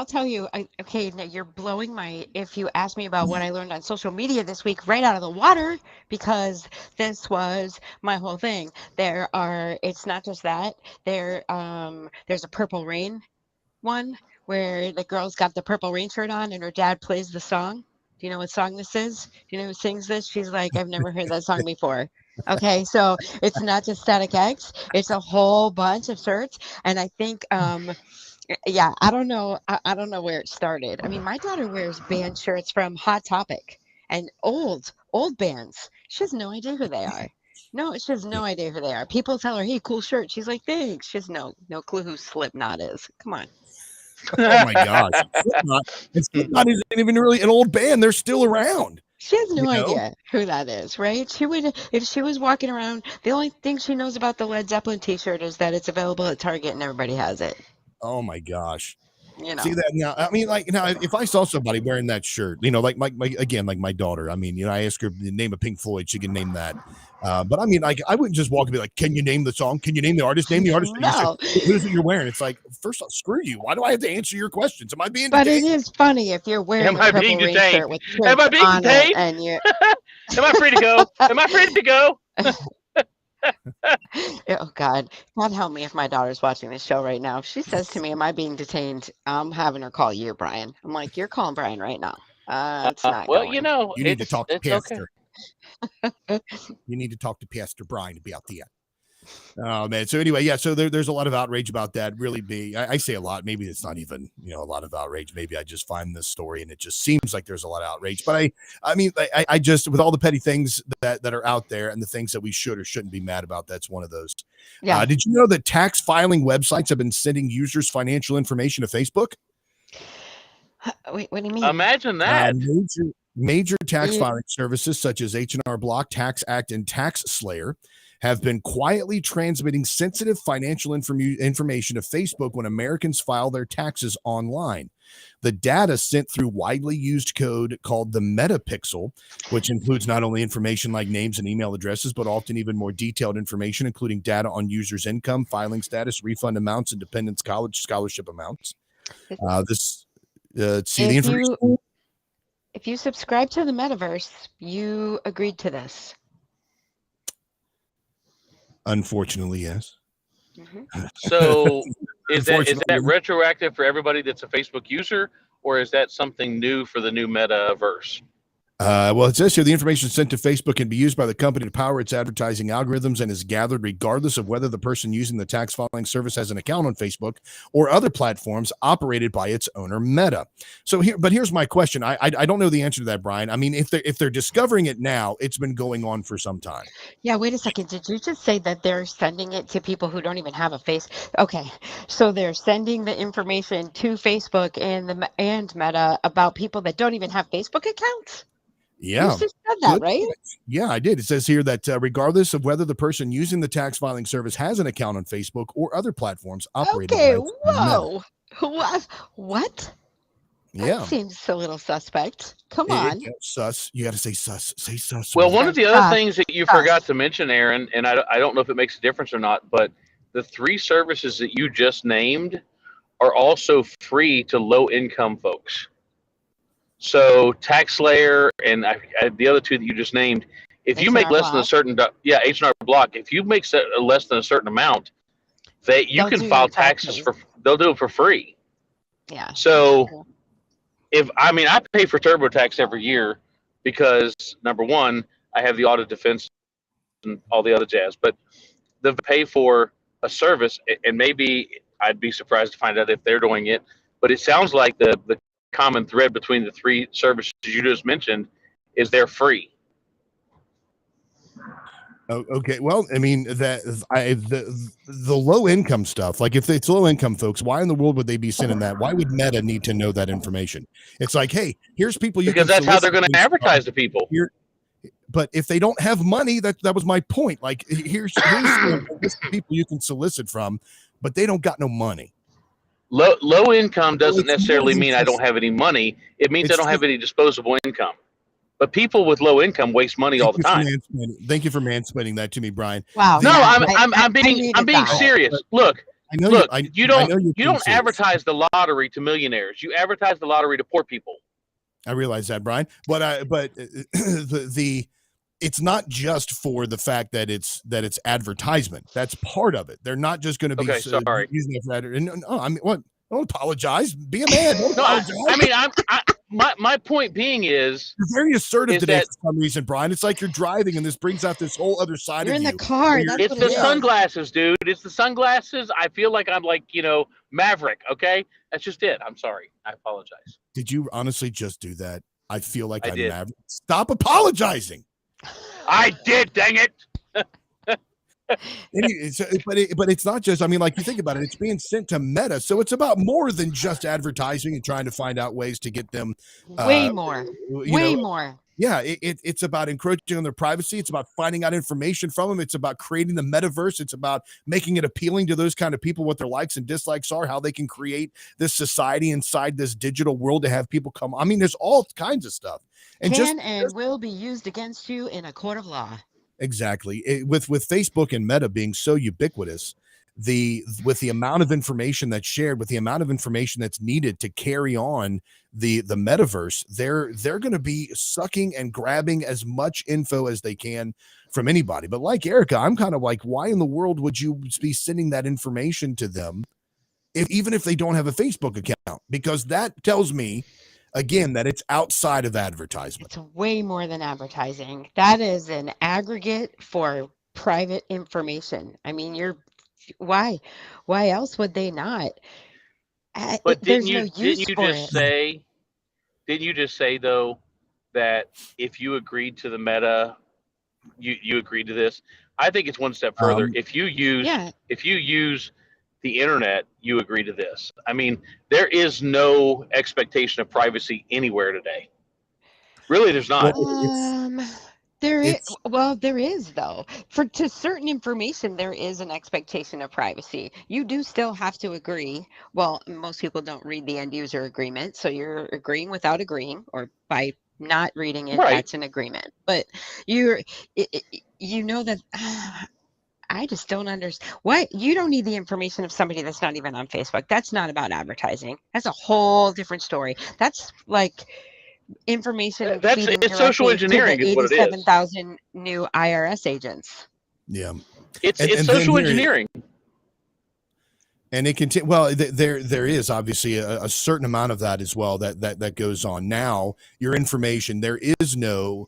tell you. Okay, now you're blowing my. If you ask me about what I learned on social media this week, right out of the water, because this was my whole thing. It's not just that. There's a Purple Rain one where the girl's got the Purple Rain shirt on and her dad plays the song. Do you know what song this is? Do you know who sings this? She's like, I've never heard that song before. Okay, so it's not just Static X. It's a whole bunch of shirts. And I think, yeah, I don't know. I don't know where it started. I mean, my daughter wears band shirts from Hot Topic and old bands. She has no idea who they are. No, she has no idea who they are. People tell her, hey, cool shirt. She's like, thanks. She has no clue who Slipknot is. Come on. Oh my gosh. Slipknot isn't even really an old band. They're still around. She has no idea who that is, right? She would, if she was walking around, the only thing she knows about the Led Zeppelin t-shirt is that it's available at Target and everybody has it. Oh my gosh. See that now? I mean, like now, if I saw somebody wearing that shirt, like my daughter. I mean, I ask her the name of Pink Floyd, she can name that. But I mean, like, I wouldn't just walk and be like, "Can you name the song? Can you name the artist? Name the artist." No. Who's it you're wearing? It's like, first off, screw you. Why do I have to answer your questions? Am I being? But detained? It is funny if you're wearing a Purple Rain shirt with Am I being detained? And you. Am I free to go? Am I free to go? Oh God help me if my daughter's watching this show right now. If she says to me, am I being detained? I'm having her call you, Brian. I'm like, you're calling Brian right now. It's not well, going. You need to talk to Pastor. Okay. You need to talk to Pastor Brian to be out there. Oh man. So anyway, yeah. So there's a lot of outrage about that. Really, I say a lot. Maybe it's not even a lot of outrage. Maybe I just find this story and it just seems like there's a lot of outrage. But I mean, I just, with all the petty things that are out there and the things that we should or shouldn't be mad about, that's one of those. Yeah. Did you know that tax filing websites have been sending users financial information to Facebook? Wait, what do you mean? Imagine that. Major tax filing services such as H&R Block, Tax Act, and Tax Slayer have been quietly transmitting sensitive financial information to Facebook when Americans file their taxes online. The data sent through widely used code called the metapixel, which includes not only information like names and email addresses, but often even more detailed information, including data on users' income, filing status, refund amounts, and dependents' college scholarship amounts. The information. If you subscribe to the metaverse, you agreed to this. Unfortunately, yes. So is that Unfortunately. retroactive for everybody that's a Facebook user, or is that something new for the new metaverse? Well, it says here the information sent to Facebook can be used by the company to power its advertising algorithms and is gathered regardless of whether the person using the tax filing service has an account on Facebook or other platforms operated by its owner, Meta. So here's my question. I don't know the answer to that, Brian. I mean, if they're discovering it now, it's been going on for some time. Yeah, wait a second. Did you just say that they're sending it to people who don't even have a face? Okay, so they're sending the information to Facebook and Meta about people that don't even have Facebook accounts? Yeah. You just said that, right? Yeah, I did. It says here that regardless of whether the person using the tax filing service has an account on Facebook or other platforms operated by its owner, Meta. What? Yeah. That seems a little suspect. Come on. Sus. You got to say sus. Say sus. Well, one Okay, of the other sus, things that you sus. forgot to mention, Aaron, and I don't know if it makes a difference or not, but the 3 services that you just named are also free to low-income folks. So TaxSlayer and the other 2 that you just named, if you make H&R less than a certain, H&R Block, if you make less than a certain amount, you They'll can do file your taxes taxes. they'll do it for free. Yeah. So I pay for TurboTax every year because number one, I have the audit defense and all the other jazz, but the pay for a service, and maybe I'd be surprised to find out if they're doing it, but it sounds like the common thread between the 3 services you just mentioned is they're free. Oh, okay. Well, I mean the low income stuff. Like if it's low income folks, why in the world would they be sending that? Why would Meta need to know that information? It's like, hey, here's people you because can that's how they're solicit going to things advertise from. to people. Here, but if they don't have money, that was my point. Like here's a list of people you can solicit from, but they don't got no money. Low income doesn't it's more necessarily than mean I just- don't have any money. It means I it's don't have just- any disposable income. But people with low income waste money all the time. Thank you for mansplaining that to me, Brian. Wow. No, yeah, I'm being serious. Look, I know look, you you I know don't you're being serious. advertise the lottery to millionaires. You advertise the lottery to poor people. I realize that, Brian, but it's not just for the fact that it's advertisement. That's part of it. They're not just going to be using it for that. No, I mean, what? Don't apologize. Be a man. Don't apologize. I mean, my point being is you're very assertive today that, for some reason, Brian. It's like you're driving, and this brings out this whole other side You're of in you. the car. It's the sunglasses, dude. It's the sunglasses. I feel like I'm like Maverick. Okay, that's just it. I'm sorry. I apologize. Did you honestly just do that? I feel like I'm did. Maverick. Stop apologizing. I did. Dang it. But it's not just, I mean, like you think about it, it's being sent to Meta, so it's about more than just advertising and trying to find out ways to get them way more. Yeah, it's about encroaching on their privacy. It's about finding out information from them. It's about creating the metaverse. It's about making it appealing to those kind of people, what their likes and dislikes are, how they can create this society inside this digital world to have people come. I mean, there's all kinds of stuff. And will be used against you in a court of law. Exactly. With Facebook and Meta being so ubiquitous, with the amount of information that's shared, with the amount of information that's needed to carry on the metaverse, they're going to be sucking and grabbing as much info as they can from anybody. But like Erica, I'm kind of like, why in the world would you be sending that information to them even if they don't have a Facebook account? Because that tells me, again, that it's outside of advertisement. It's way more than advertising. That is an aggregate for private information. I mean, why else would they not? But didn't you just say though that if you agreed to the Meta, you agreed to this? I think it's one step further. If you use the internet, you agree to this. I mean, there is no expectation of privacy anywhere today. Really, there's not. There is though. To certain information, there is an expectation of privacy. You do still have to agree. Well, most people don't read the end user agreement, so you're agreeing without agreeing, or by not reading it, that's an agreement. But you know that. I just don't understand. What? You don't need the information of somebody that's not even on Facebook. That's not about advertising. That's a whole different story. That's like information. It's social engineering is what it is. 87,000 new IRS agents. Yeah. It's social engineering. And it can well, there is obviously a certain amount of that as well that goes on. Now, your information, there is no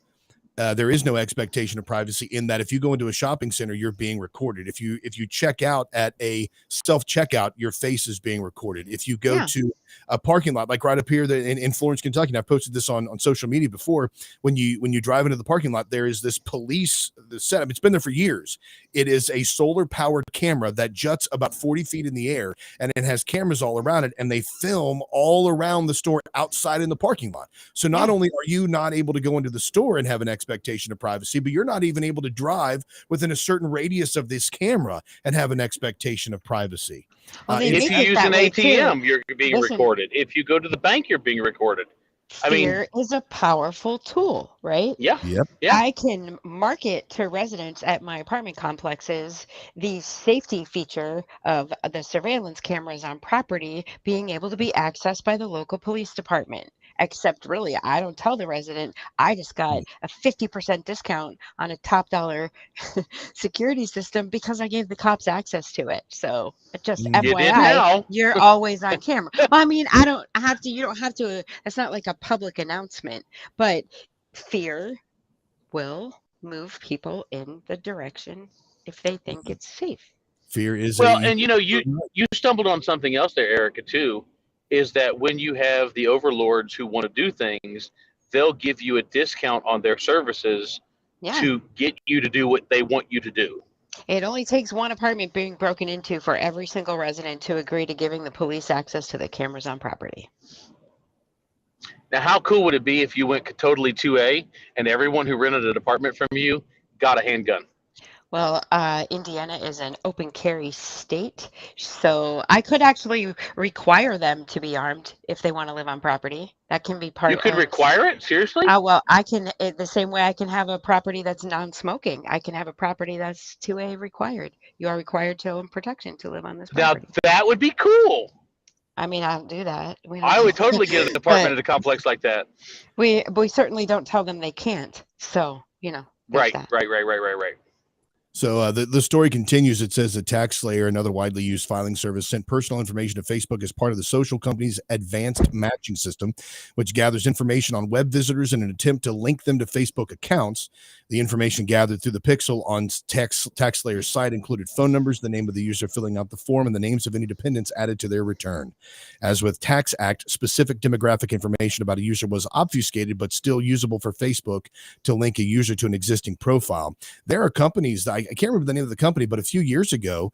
expectation of privacy in that if you go into a shopping center, you're being recorded. If you check out at a self checkout, your face is being recorded. If you go to a parking lot, like right up here in Florence, Kentucky, and I've posted this on social media before. When you drive into the parking lot, there is this police setup. It's been there for years. It is a solar powered camera that juts about 40 feet in the air, and it has cameras all around it, and they film all around the store outside in the parking lot. So not only are you not able to go into the store and have an expectation of privacy, but you're not even able to drive within a certain radius of this camera and have an expectation of privacy. If you use an ATM, you're being recorded. If you go to the bank, you're being recorded. Fear is a powerful tool, right? Yeah. Yep. Yeah. I can market to residents at my apartment complexes the safety feature of the surveillance cameras on property being able to be accessed by the local police department. Except really, I don't tell the resident, I just got a 50% discount on a top dollar security system because I gave the cops access to it. So just You did FYI, now. you're always on camera. Well, I mean, you don't have to, it's not like a public announcement, but fear will move people in the direction if they think it's safe. Fear is and you stumbled on something else there, Erica, too, is that when you have the overlords who want to do things, they'll give you a discount on their services to get you to do what they want you to do. It only takes one apartment being broken into for every single resident to agree to giving the police access to the cameras on property. Now, how cool would it be if you went totally 2A and everyone who rented an apartment from you got a handgun? Well, Indiana is an open carry state, so I could actually require them to be armed if they want to live on property. That can be part of... You could require it? Seriously? Well, I can, the same way I can have a property that's non-smoking. I can have a property that's 2A required. You are required to own protection to live on this property. Now, that would be cool. I mean, I don't do that. I would totally get an apartment at a complex like that. We certainly don't tell them they can't. So, Right. So the story continues. It says that TaxSlayer, another widely used filing service, sent personal information to Facebook as part of the social company's advanced matching system, which gathers information on web visitors in an attempt to link them to Facebook accounts. The information gathered through the pixel on TaxSlayer's site included phone numbers, the name of the user filling out the form, and the names of any dependents added to their return. As with Tax Act, specific demographic information about a user was obfuscated, but still usable for Facebook to link a user to an existing profile. There are companies that I can't remember the name of the company, but a few years ago,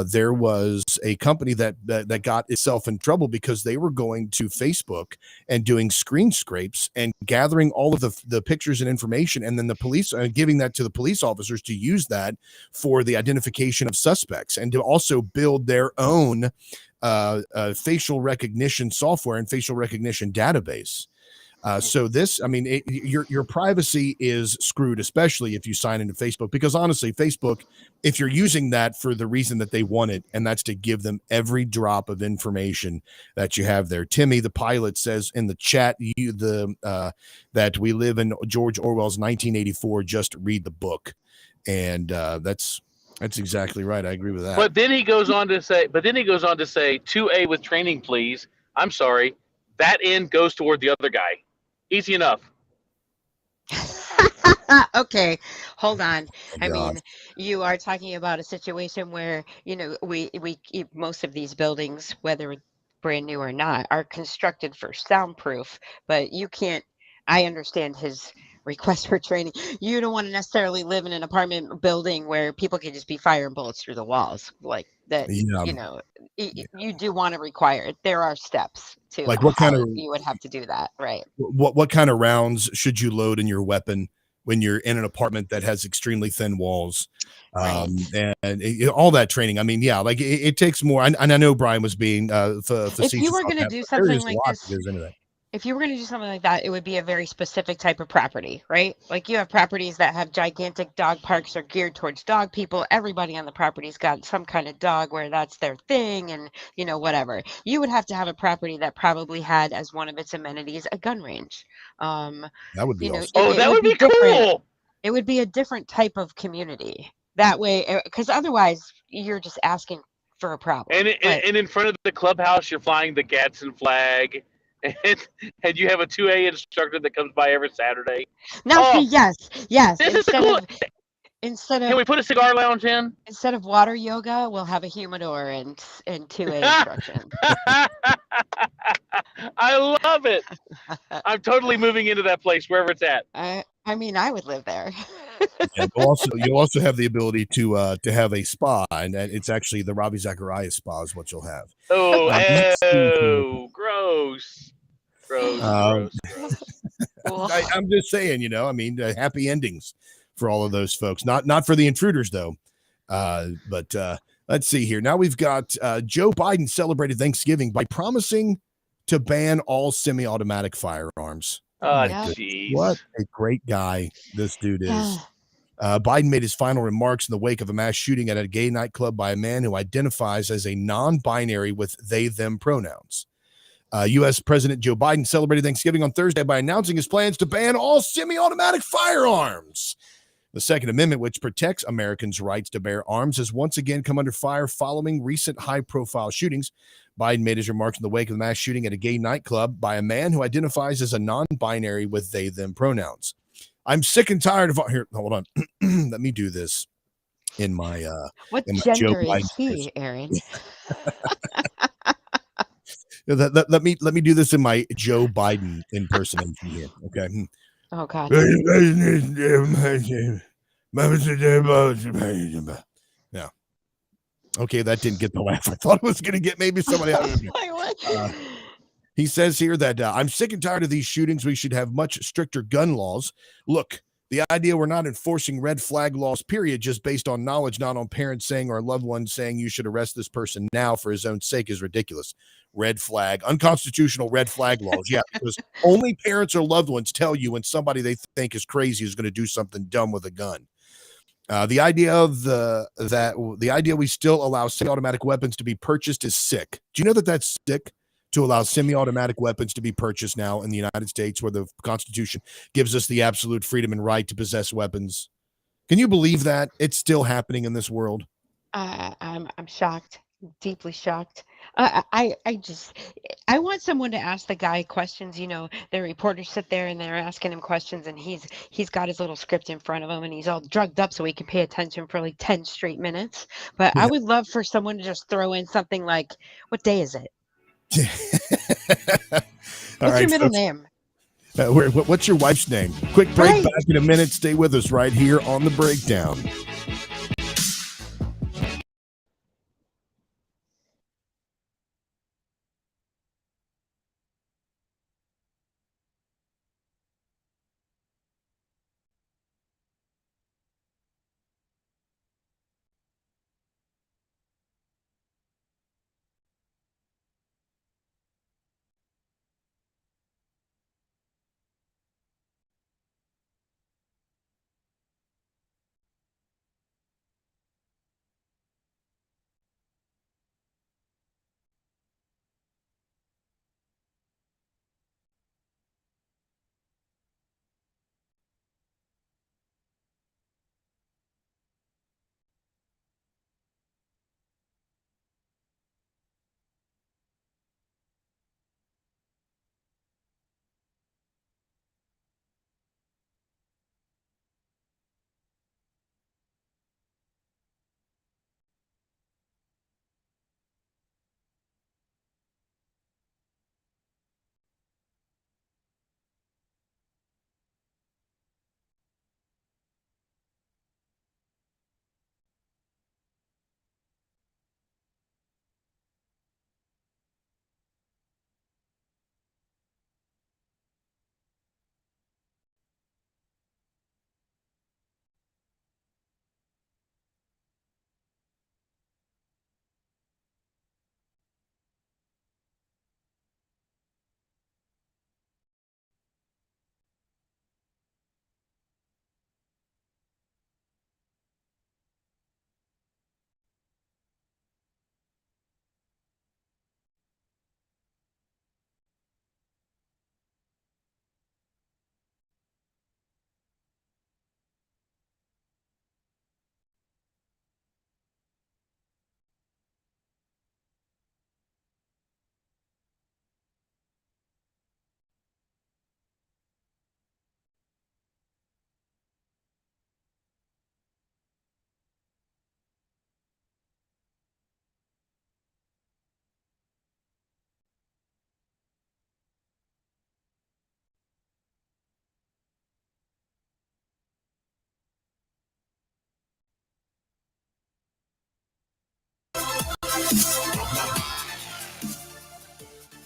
there was a company that got itself in trouble because they were going to Facebook and doing screen scrapes and gathering all of the pictures and information, and then the police giving that to the police officers to use that for the identification of suspects and to also build their own facial recognition software and facial recognition database. So this, I mean, your privacy is screwed, especially if you sign into Facebook, because honestly, Facebook, if you're using that for the reason that they want it, and that's to give them every drop of information that you have there. Timmy, the pilot, says in the chat, that we live in George Orwell's 1984. Just read the book, and that's exactly right. I agree with that. But then he goes on to say, 2A with training, please. I'm sorry, that end goes toward the other guy. Easy enough. Okay, hold on. I mean, you are talking about a situation where, we most of these buildings, whether brand new or not, are constructed for soundproof, but you can't, I understand his request for training. You don't want to necessarily live in an apartment building where people can just be firing bullets through the walls like that. You do want to require it. There are steps to like what kind of you would have to do that, right? What kind of rounds should you load in your weapon when you're in an apartment that has extremely thin walls, and all that training? I mean, yeah, like it takes more. And I know Brian was being facetious. If you were going to do something like this, if you were going to do something like that, it would be a very specific type of property, right? Like you have properties that have gigantic dog parks are geared towards dog people. Everybody on the property's got some kind of dog where that's their thing and, whatever. You would have to have a property that probably had as one of its amenities a gun range. That would be awesome. That would be cool. It would be a different type of community. That way, because otherwise you're just asking for a problem. But and in front of the clubhouse, you're flying the Gadsden flag, and and you have a 2A instructor that comes by every Saturday. now see, Oh, yes, this is the cool. instead Can of we put a cigar lounge in? instead of water yoga, we'll have a humidor and 2A instruction. I love it. I'm totally moving into that place wherever it's at. I mean, I would live there. Yeah, you'll also have the ability to have a spa, and it's actually the Ravi Zacharias spa is what you'll have. Oh, Let's see here. gross. Um, Well, I'm just saying, I mean, happy endings for all of those folks. Not for the intruders though. But let's see here. Now we've got Joe Biden celebrated Thanksgiving by promising to ban all semi-automatic firearms. Oh, yeah. jeez. What a great guy this dude is. Biden made his final remarks in the wake of a mass shooting at a gay nightclub by a man who identifies as a non-binary with they/them pronouns. U.S. President Joe Biden celebrated Thanksgiving on Thursday by announcing his plans to ban all semi-automatic firearms. The Second Amendment, which protects Americans' rights to bear arms, has once again come under fire following recent high-profile shootings. Biden made his remarks in the wake of the mass shooting at a gay nightclub by a man who identifies as a non-binary with they/them pronouns. I'm sick and tired of here. Hold on, let me do this in my what in my Joe gender Biden is he, Aaron? let me do this in my Joe Biden impersonation here. Okay. Oh God. Yeah. Okay, that didn't get the laugh I thought it was going to get. Maybe somebody else. He says here that I'm sick and tired of these shootings. We should have much stricter gun laws. Look, the idea we're not enforcing red flag laws, period, just based on knowledge, not on parents saying or loved ones saying you should arrest this person now for his own sake is ridiculous. Red flag, unconstitutional red flag laws. Yeah, because only parents or loved ones tell you when somebody they think is crazy is going to do something dumb with a gun. The idea we still allow semi-automatic weapons to be purchased is sick. Do you know that that's sick? To allow semi-automatic weapons to be purchased now in the United States, where the Constitution gives us the absolute freedom and right to possess weapons. Can you believe that it's still happening in this world? I'm shocked, deeply shocked. I want someone to ask the guy questions. The reporters sit there and they're asking him questions, and he's got his little script in front of him, and he's all drugged up so he can pay attention for like 10 straight minutes. But I would love for someone to just throw in something like, "What day is it? What's your middle name? What's your wife's name?" Quick break, back in a minute. Stay with us right here on The Breakdown.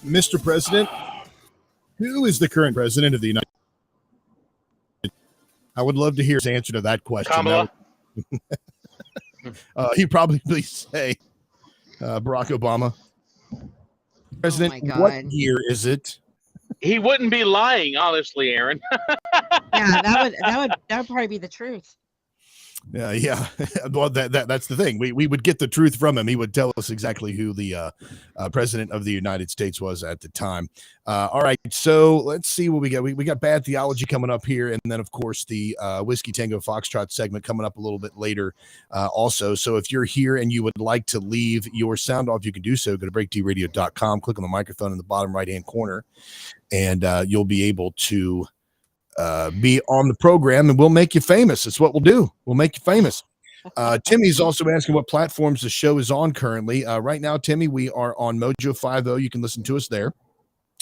Mr. President, who is the current president of the United States? I would love to hear his answer to that question. Kamala. He'd probably say Barack Obama. President, my God. what year is it? He wouldn't be lying, honestly, Aaron. Yeah, that would probably be the truth. Yeah. Well, that's the thing. We would get the truth from him. He would tell us exactly who the president of the United States was at the time. All right, so let's see what we got. We got bad theology coming up here, and then of course the Whiskey Tango Foxtrot segment coming up a little bit later also. So if you're here and you would like to leave your sound off, you can do so. Go to breakdradio.com, click on the microphone in the bottom right hand corner, and you'll be able to be on the program, and we'll make you famous. It's what we'll do. We'll make you famous. Timmy's also asking what platforms the show is on currently. Right now, Timmy, we are on Mojo 50. You can listen to us there.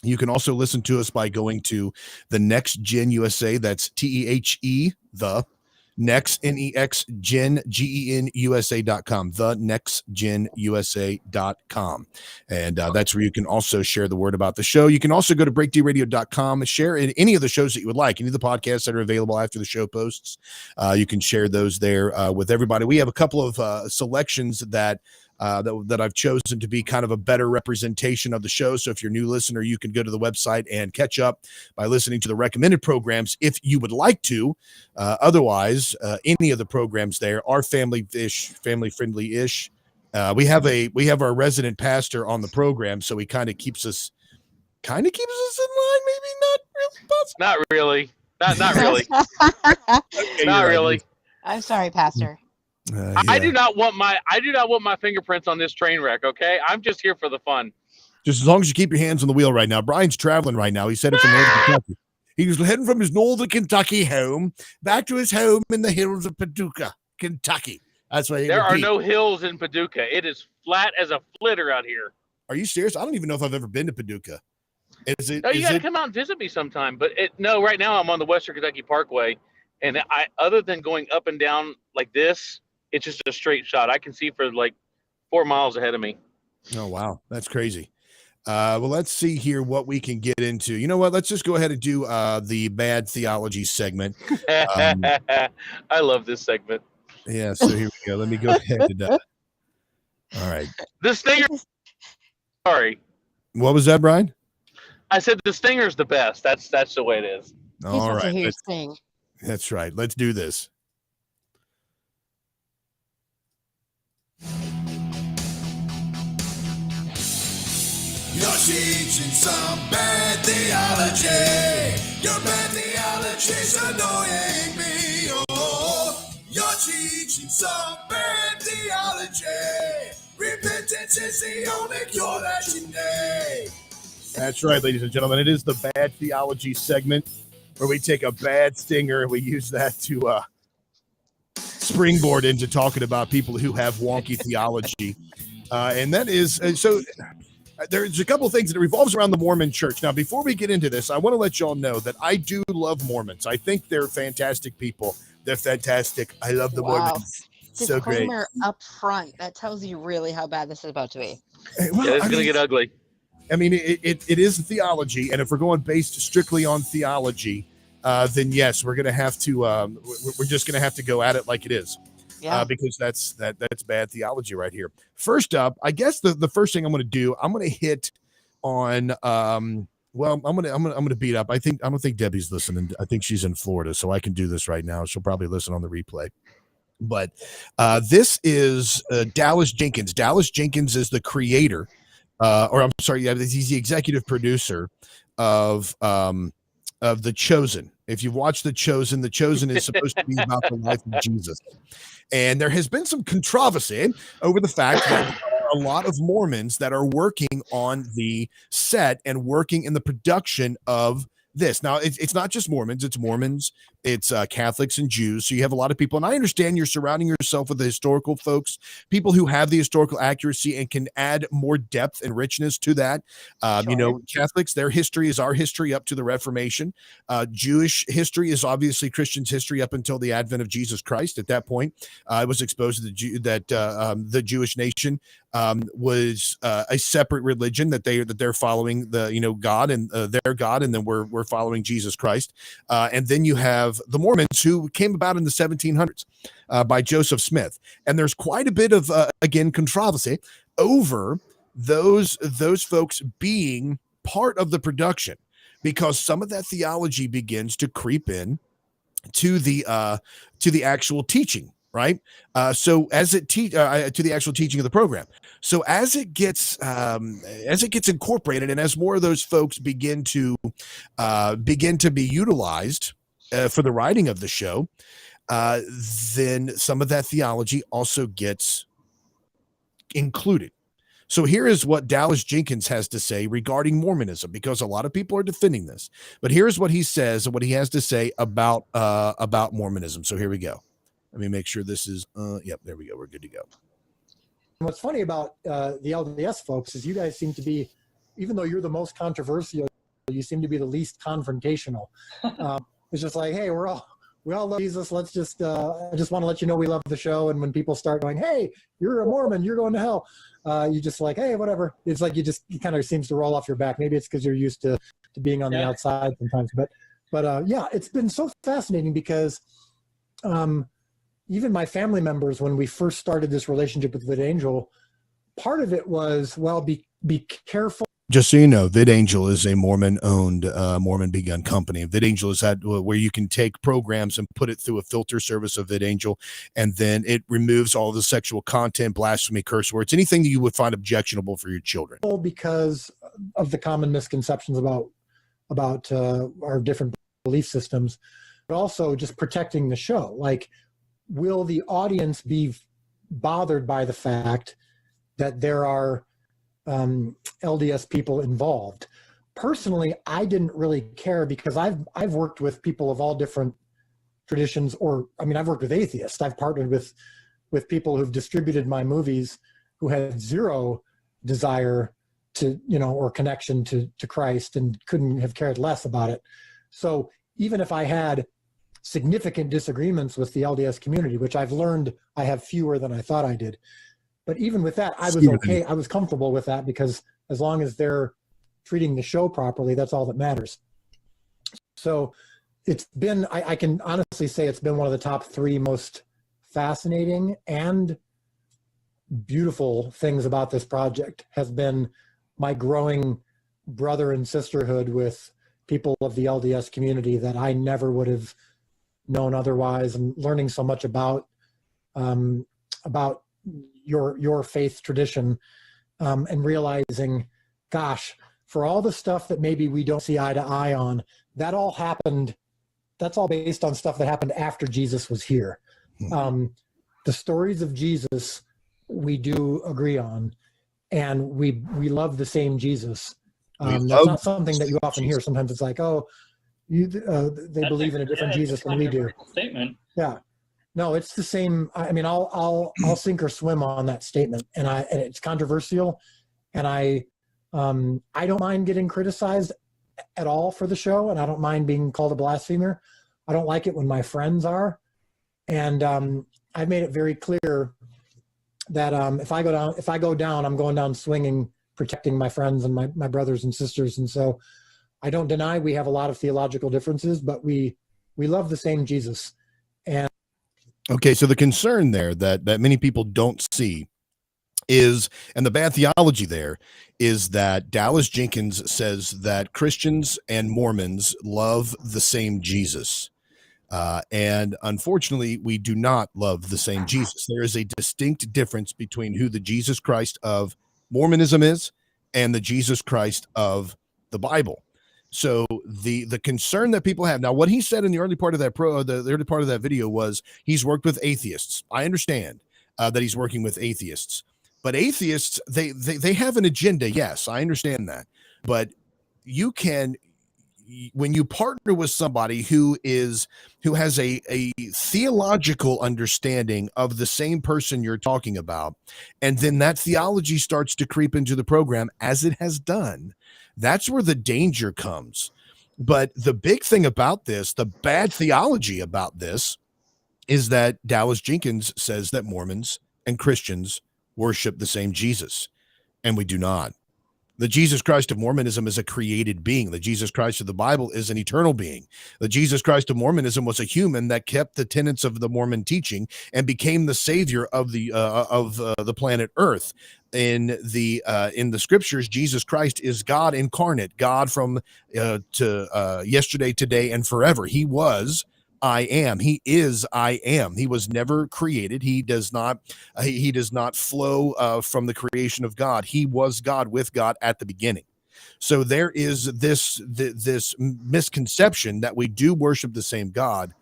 You can also listen to us by going to the Next Gen USA. That's TEHE, the Next, NEX, Gen, GEN, USA.com, the nextgenusa.com. And that's where you can also share the word about the show. You can also go to breakdradio.com and share any of the shows that you would like, any of the podcasts that are available after the show posts. You can share those there with everybody. We have a couple of selections that I've chosen to be kind of a better representation of the show. So if you're a new listener, you can go to the website and catch up by listening to the recommended programs if you would like to. Otherwise, any of the programs there are family friendly-ish. We have our resident pastor on the program, so he kind of keeps us in line. Maybe not really possible. Not really. Not really. Okay, Not right. really. I'm sorry, Pastor. Yeah. I do not want my fingerprints on this train wreck. Okay, I'm just here for the fun. Just as long as you keep your hands on the wheel right now. Brian's traveling right now. He's headed from northern Kentucky. He was heading from his northern Kentucky home back to his home in the hills of Paducah, Kentucky. That's why There are no hills in Paducah. It is flat as a flitter out here. Are you serious? I don't even know if I've ever been to Paducah. Is it? No, you got to come out and visit me sometime. But right now I'm on the Western Kentucky Parkway, and other than going up and down like this, it's just a straight shot. I can see for like 4 miles ahead of me. Oh, wow. That's crazy. Well, let's see here what we can get into. You know what? Let's just go ahead and do the bad theology segment. I love this segment. Yeah, so here we go. Let me go ahead and all right. The stinger. Sorry. What was that, Brian? I said the stinger's the best. That's the way it is. All right. To hear sing. That's right. Let's do this. You're teaching some bad theology. Your bad theology's annoying me. Oh, you're teaching some bad theology. Repentance is the only cure that you need. That's right, ladies and gentlemen. It is the bad theology segment where we take a bad stinger and we use that to springboard into talking about people who have wonky theology. And that is so. There's a couple of things that revolves around the Mormon church. Now, before we get into this, I want to let y'all know that I do love Mormons. I think they're fantastic people. They're fantastic. I love the Mormons. So great. Disclaimer up front. That tells you really how bad this is about to be. Well, It's going to get ugly. I mean, it is theology. And if we're going based strictly on theology, then yes, we're going to have to, we're just going to have to go at it like it is. Yeah. Because that's bad theology right here. First up, I guess the first thing I'm going to do, I'm going to hit on I'm going to beat up. I don't think Debbie's listening. I think she's in Florida, so I can do this right now. She'll probably listen on the replay. But this is Dallas Jenkins. Dallas Jenkins is the creator, he's the executive producer of The Chosen. If you've watched The Chosen is supposed to be about the life of Jesus. And there has been some controversy over the fact that there are a lot of Mormons that are working on the set and working in the production of this. Now, it's not just Mormons, it's Catholics and Jews. So you have a lot of people, and I understand you're surrounding yourself with the historical folks, people who have the historical accuracy and can add more depth and richness to that. Sure. Catholics, their history is our history up to the Reformation. Jewish history is obviously Christians' history up until the advent of Jesus Christ. At that point, it was exposed to the Jewish nation was a separate religion that they're following God and their God, and then we're following Jesus Christ. And then you have the Mormons, who came about in the 1700s by Joseph Smith, and there's quite a bit of again controversy over those folks being part of the production, because some of that theology begins to creep in to the actual teaching, right? So as it to the actual teaching of the program. So as it gets incorporated, and as more of those folks begin to be utilized for the writing of the show, then some of that theology also gets included. So here is what Dallas Jenkins has to say regarding Mormonism, because a lot of people are defending this. But here's what he says and what he has to say about Mormonism. So here we go. Let me make sure this is yep, there we go. We're good to go. What's funny about the LDS folks is you guys seem to be, even though you're the most controversial, you seem to be the least confrontational. It's just like, hey, we all love Jesus. Let's just, I just want to let you know we love the show. And when people start going, hey, you're a Mormon, you're going to hell, you just like, hey, whatever. It's like it kind of seems to roll off your back. Maybe it's because you're used to being on the outside sometimes. But yeah, it's been so fascinating because even my family members, when we first started this relationship with VidAngel, part of it was, well, be careful. Just so you know, VidAngel is a Mormon-owned, Mormon-begun company. VidAngel is that where you can take programs and put it through a filter service of VidAngel, and then it removes all the sexual content, blasphemy, curse words, anything that you would find objectionable for your children. Because of the common misconceptions about our different belief systems, but also just protecting the show. Like, will the audience be bothered by the fact that there are LDS people involved? Personally, I didn't really care because I've worked with people of all different traditions, I've worked with atheists. I've partnered with people who've distributed my movies who had zero desire to, or connection to Christ and couldn't have cared less about it. So even if I had significant disagreements with the LDS community, which I've learned I have fewer than I thought I did, but even with that, I was okay. I was comfortable with that because as long as they're treating the show properly, that's all that matters. So it's been, I can honestly say it's been one of the top 3 most fascinating and beautiful things about this project has been my growing brother and sisterhood with people of the LDS community that I never would have known otherwise, and learning so much about your faith tradition, and realizing, gosh, for all the stuff that maybe we don't see eye to eye on, that all happened. That's all based on stuff that happened after Jesus was here. The stories of Jesus we do agree on, and we love the same Jesus. That's not something that you often hear. Sometimes it's like, oh, they believe in a different Jesus than we do. Statement. Yeah. No, it's the same. I mean, I'll sink or swim on that statement, and it's controversial, and I don't mind getting criticized at all for the show, and I don't mind being called a blasphemer. I don't like it when my friends are, and I've made it very clear that if I go down, I'm going down swinging, protecting my friends and my brothers and sisters, and so I don't deny we have a lot of theological differences, but we love the same Jesus. And okay, so the concern there that many people don't see is, and the bad theology there is, that Dallas Jenkins says that Christians and Mormons love the same Jesus. And unfortunately, we do not love the same Jesus. There is a distinct difference between who the Jesus Christ of Mormonism is and the Jesus Christ of the Bible. So the concern that people have now, what he said in the early part of that the early part of that video was he's worked with atheists. I understand that he's working with atheists, but atheists, they have an agenda. Yes, I understand that, but you can, when you partner with somebody who has a theological understanding of the same person you're talking about, and then that theology starts to creep into the program as it has done, that's where the danger comes. But the big thing about this, the bad theology about this, is that Dallas Jenkins says that Mormons and Christians worship the same Jesus, and we do not. The Jesus Christ of Mormonism is a created being. The Jesus Christ of the Bible is an eternal being. The Jesus Christ of Mormonism was a human that kept the tenets of the Mormon teaching and became the savior of the planet Earth. In the scriptures, Jesus Christ is God incarnate, God from to yesterday, today, and forever. He was I am. He is I am. He was never created. He does not flow from the creation of God. He was God with God at the beginning. So there is this misconception that we do worship the same God,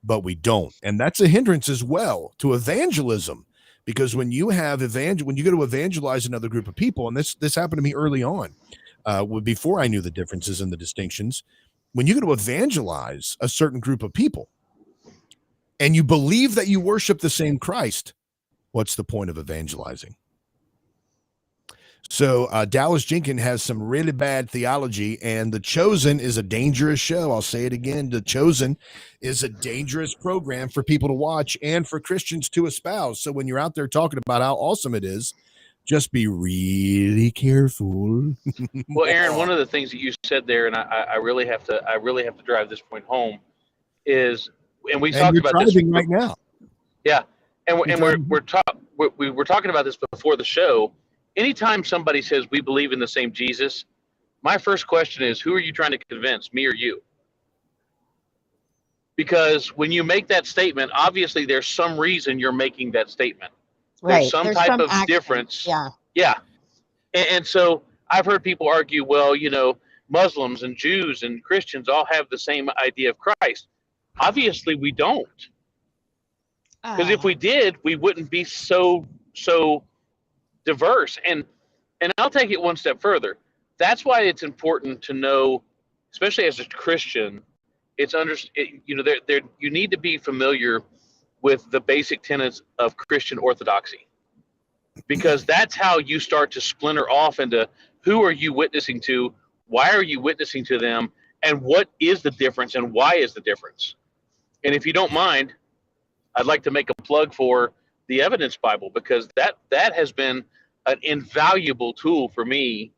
but we don't, and that's a hindrance as well to evangelism. Because when you when you go to evangelize another group of people, and this happened to me early on, before I knew the differences and the distinctions. When you go to evangelize a certain group of people and you believe that you worship the same Christ, what's the point of evangelizing? So Dallas Jenkins has some really bad theology, and The Chosen is a dangerous show. I'll say it again. The Chosen is a dangerous program for people to watch and for Christians to espouse. So when you're out there talking about how awesome it is, just be really careful. Well, Aaron, one of the things that you said there, and I really have to drive this point home, is, and we talked about this right now. Yeah, and we're talking about this before the show. Anytime somebody says we believe in the same Jesus, my first question is, who are you trying to convince, me or you? Because when you make that statement, obviously there's some reason you're making that statement. Right. There's some type of action. difference. Yeah. Yeah. And so I've heard people argue, well, Muslims and Jews and Christians all have the same idea of Christ. Obviously, we don't. Because if we did, we wouldn't be so diverse. And I'll take it one step further. That's why it's important to know, especially as a Christian, you need to be familiar with the basic tenets of Christian orthodoxy, because that's how you start to splinter off into who are you witnessing to, why are you witnessing to them, and what is the difference and why is the difference. And if you don't mind, I'd like to make a plug for the Evidence Bible, because that has been an invaluable tool for me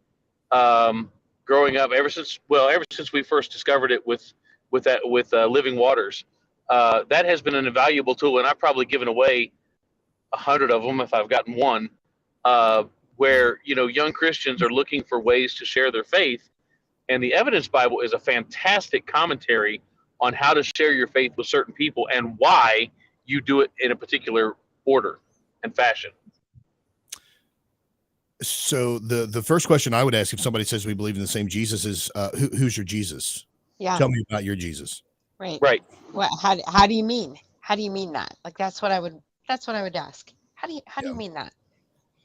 growing up ever since we first discovered it with Living Waters. That has been an invaluable tool, and I've probably given away 100 of them if I've gotten one, where young Christians are looking for ways to share their faith, and the Evidence Bible is a fantastic commentary on how to share your faith with certain people and why you do it in a particular order and fashion. So the first question I would ask if somebody says we believe in the same Jesus is, who's your Jesus? Yeah. Tell me about your Jesus. Right. Well, how do you mean? How do you mean that? Like, that's what I would ask. How do you mean that?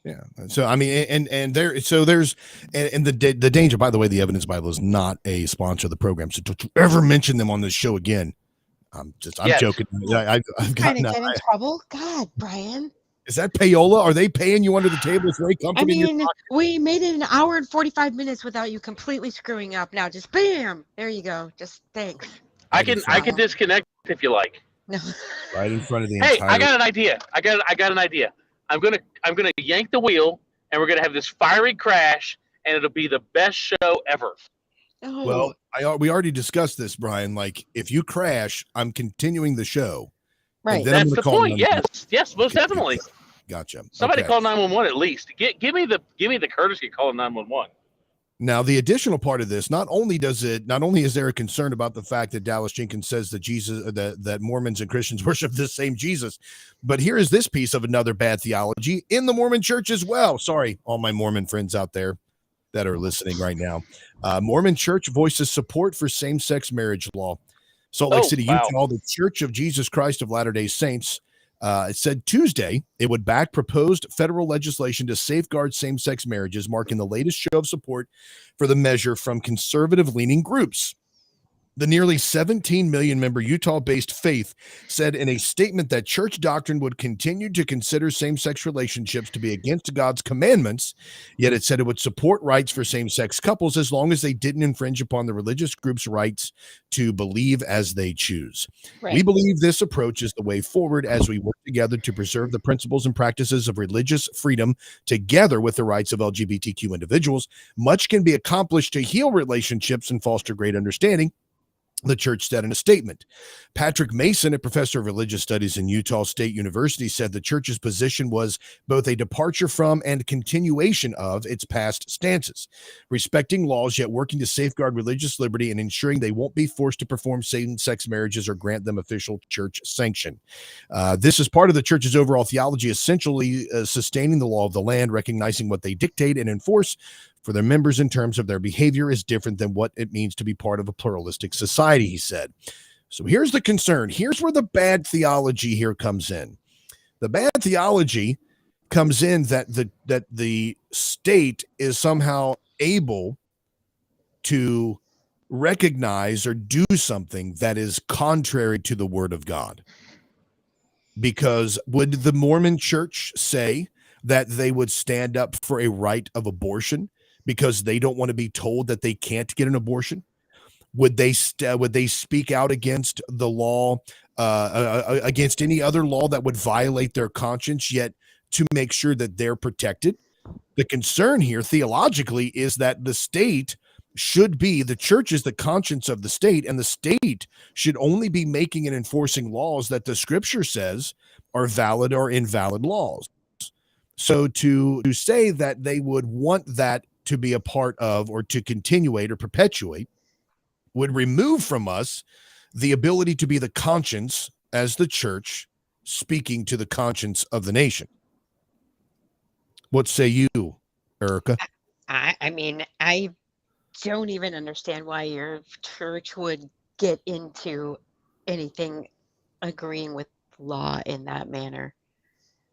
Yeah. So I mean, and there's the danger. By the way, the Evidence Bible is not a sponsor of the program, so don't you ever mention them on this show again. I'm joking. I've trying to get in trouble. God, Brian. Is that payola? Are they paying you under the table? Is Ray Company? I mean, we made it an hour and 45 minutes without you completely screwing up. Now, just bam, there you go. Just thanks. I can disconnect if you like. No. Right in front of the. Hey, I got an idea. I got an idea. I'm gonna yank the wheel, and we're gonna have this fiery crash, and it'll be the best show ever. Oh. Well, we already discussed this, Brian. Like, if you crash, I'm continuing the show. Right. That's the point. Yes, most definitely. Gotcha. Somebody call 911 at least. Give me the courtesy of calling 911. Now, the additional part of this, not only is there a concern about the fact that Dallas Jenkins says that Mormons and Christians worship this same Jesus, but here is this piece of another bad theology in the Mormon church as well. Sorry, all my Mormon friends out there that are listening right now. Mormon church voices support for same-sex marriage law. Salt Lake City, Utah, the Church of Jesus Christ of Latter-day Saints, it said Tuesday it would back proposed federal legislation to safeguard same-sex marriages, marking the latest show of support for the measure from conservative-leaning groups. The nearly 17 million member Utah-based Faith said in a statement that church doctrine would continue to consider same-sex relationships to be against God's commandments, yet it said it would support rights for same-sex couples as long as they didn't infringe upon the religious group's rights to believe as they choose. Right. We believe this approach is the way forward as we work together to preserve the principles and practices of religious freedom together with the rights of LGBTQ individuals. Much can be accomplished to heal relationships and foster great understanding, the church said in a statement. Patrick Mason, a professor of religious studies in Utah State University, said the church's position was both a departure from and continuation of its past stances, respecting laws yet working to safeguard religious liberty and ensuring they won't be forced to perform same-sex marriages or grant them official church sanction. This is part of the church's overall theology, essentially sustaining the law of the land, recognizing what they dictate and enforce for their members in terms of their behavior is different than what it means to be part of a pluralistic society, he said. So here's the concern. Here's where the bad theology here comes in. The bad theology comes in that the state is somehow able to recognize or do something that is contrary to the word of God. Because would the Mormon church say that they would stand up for a right of abortion because they don't want to be told that they can't get an abortion? Would they speak out against the law, against any other law that would violate their conscience, yet to make sure that they're protected? The concern here theologically is that the state should be, the church is the conscience of the state, and the state should only be making and enforcing laws that the scripture says are valid or invalid laws. So to say that they would want that to be a part of or to continuate or perpetuate would remove from us the ability to be the conscience as the church speaking to the conscience of the nation. What say you, Erica? I mean, I don't even understand why your church would get into anything agreeing with law in that manner.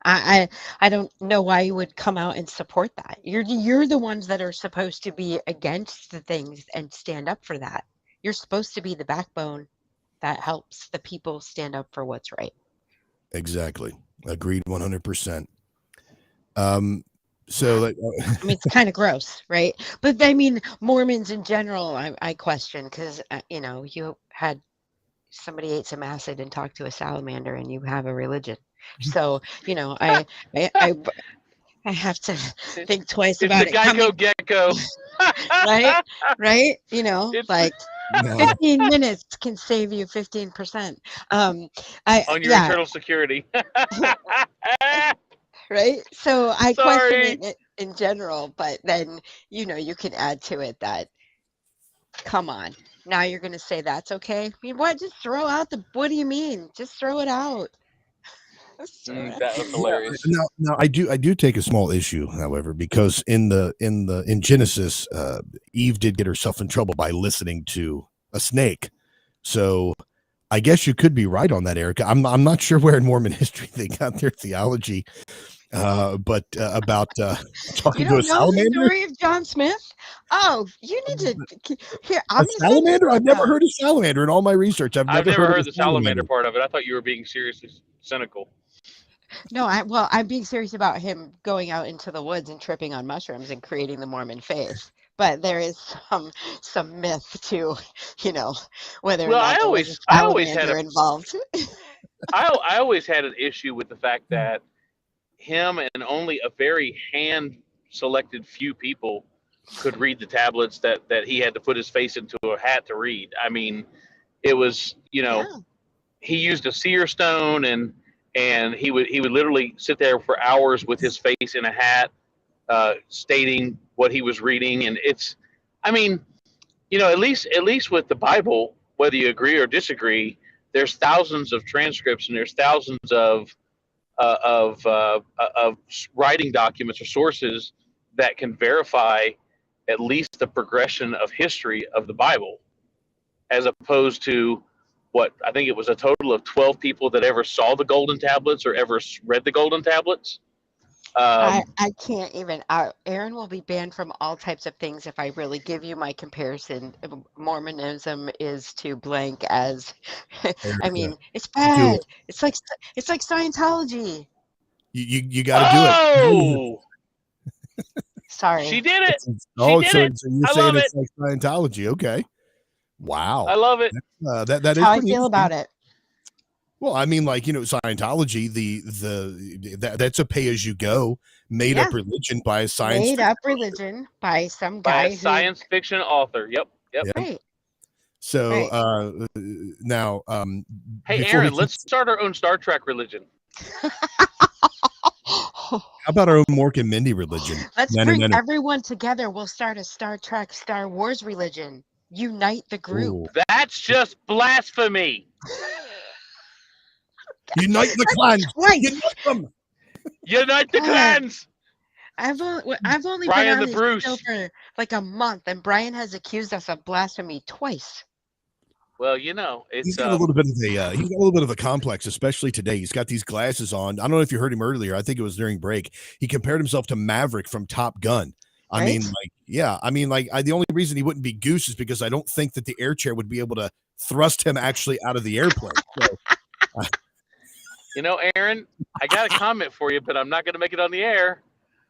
I don't know why you would come out and support that. You're the ones that are supposed to be against the things and stand up for that. You're supposed to be the backbone that helps the people stand up for what's right. Exactly. Agreed 100%. So like, I mean, it's kind of gross, right? But I mean, Mormons in general, I question because, you had somebody ate some acid and talked to a salamander and you have a religion. So, I have to think twice It's about the it. Geico gecko. Right? It's- no. 15 minutes can save you 15%. on your internal security. Right? So I question Sorry. it in general, but then, you can add to it that, come on, now you're going to say that's okay? I mean, what? Just throw out what do you mean? Just throw it out. That was hilarious. Now I do take a small issue, however, because in Genesis, Eve did get herself in trouble by listening to a snake. So I guess you could be right on that, Erica. I'm not sure where in Mormon history they got their theology, but about talking to a salamander. The story of John Smith? Oh, you need to here. I'm a salamander? I've never heard of salamander in all my research. I've never heard the salamander part of it. I thought you were being seriously cynical. No, I'm being serious about him going out into the woods and tripping on mushrooms and creating the Mormon faith. But there is some myth to, whether or not there was a salamander involved. I always had an issue with the fact that him and only a very hand-selected few people could read the tablets that he had to put his face into a hat to read. I mean, it was, he used a seer stone and he would literally sit there for hours with his face in a hat, stating what he was reading. And it's, I mean, at least with the Bible, whether you agree or disagree, there's thousands of transcripts and there's thousands of writing documents or sources that can verify at least the progression of history of the Bible, as opposed to what I think it was a total of 12 people that ever saw the golden tablets or ever read the golden tablets. I can't even. Aaron will be banned from all types of things if I really give you my comparison. Mormonism is to blank as, I Erica, mean, it's do bad. it. It's like Scientology. You got to do it. Oh, she Sorry. did it. She Oh, did so it. you're I saying love it. it's like Scientology? Okay. Wow. I love it. That That's is how I pretty feel interesting. about it. Well, I mean, like, Scientology, that's a pay as you go made up Yeah. religion by a science Made up religion by some By a guy who, science fiction author. Yep. Yep. Yeah. right, So right. now, Hey, before he Aaron, let's keeps, start our own Star Trek religion. how about our own Mork and Mindy religion? Let's No, no, bring no, no. everyone together. We'll start a Star Trek, Star Wars religion. Unite the group. Ooh. That's just blasphemy. Unite the clans. Right. Unite them. Unite the clans. I've only been Brian on the this show Bruce. for like a month, and Brian has accused us of blasphemy twice. Well, it's He's got a little bit of a complex, especially today. He's got these glasses on. I don't know if you heard him earlier. I think it was during break. He compared himself to Maverick from Top Gun. I mean, Right? like, yeah. I mean, like, the only reason he wouldn't be Goose is because I don't think that the air chair would be able to thrust him actually out of the airplane. So, Aaron, I got a comment for you, but I'm not going to make it on the air.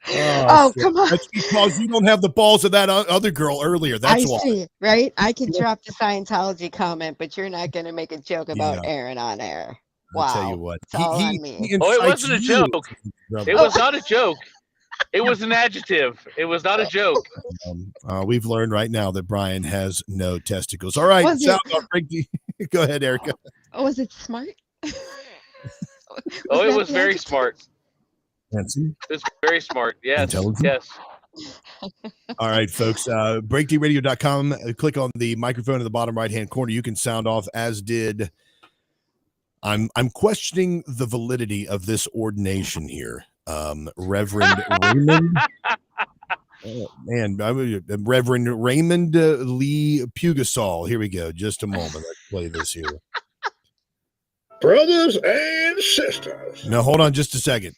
Oh, shit. come on. That's because you don't have the balls of that other girl earlier. That's I why. see, right? I can drop the Scientology comment, but you're not going to make a joke about Yeah. Aaron on air. I'll Wow. tell you what. It's all on me. Oh, it incites wasn't a you joke. into trouble. It was not a joke. It was an adjective. It was not a joke. We've learned right now that Brian has no testicles. All right, Was sound it- off, break. Go ahead, Erica. Oh, was it smart? Oh, it that was the very adjective? smart. Handsome. It was very smart. Yes. Intelligent? Yes. All right, folks. BreakDRadio.com. Click on the microphone in the bottom right-hand corner. You can sound off, as did. I'm questioning the validity of this ordination here. Reverend Raymond. Reverend Raymond Lee Pugasol. Here we go. Just a moment. Let's play this here. Brothers and sisters. Now, hold on just a second.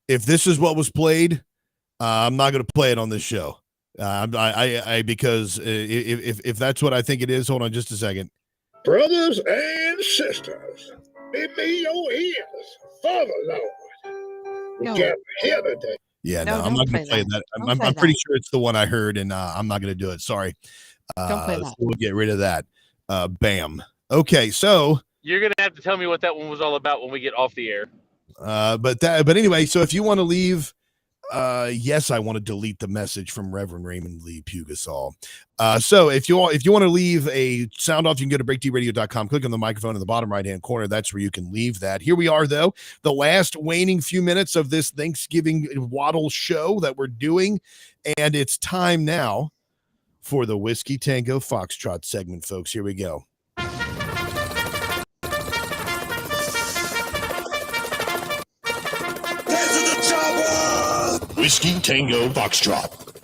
If this is what was played, I'm not going to play it on this show. Because if that's what I think it is, hold on just a second. Brothers and sisters, give me your ears for the Lord. We No. can't hear today. Yeah, No, no, I'm don't not going to play play that. Don't I'm play pretty that. sure it's the one I heard, and I'm not going to do it. Sorry. Don't play that. So we'll get rid of that. Bam. Okay, so. You're going to have to tell me what that one was all about when we get off the air. But anyway, so if you want to leave, yes, I want to delete the message from Reverend Raymond Lee Pugasol. So if you want to leave a sound off, you can go to breakdradio.com, click on the microphone in the bottom right-hand corner. That's where you can leave that. Here we are, though, the last waning few minutes of this Thanksgiving Waddle show that we're doing. And it's time now for the Whiskey Tango Foxtrot segment, folks. Here we go. Whiskey Tango Foxtrot.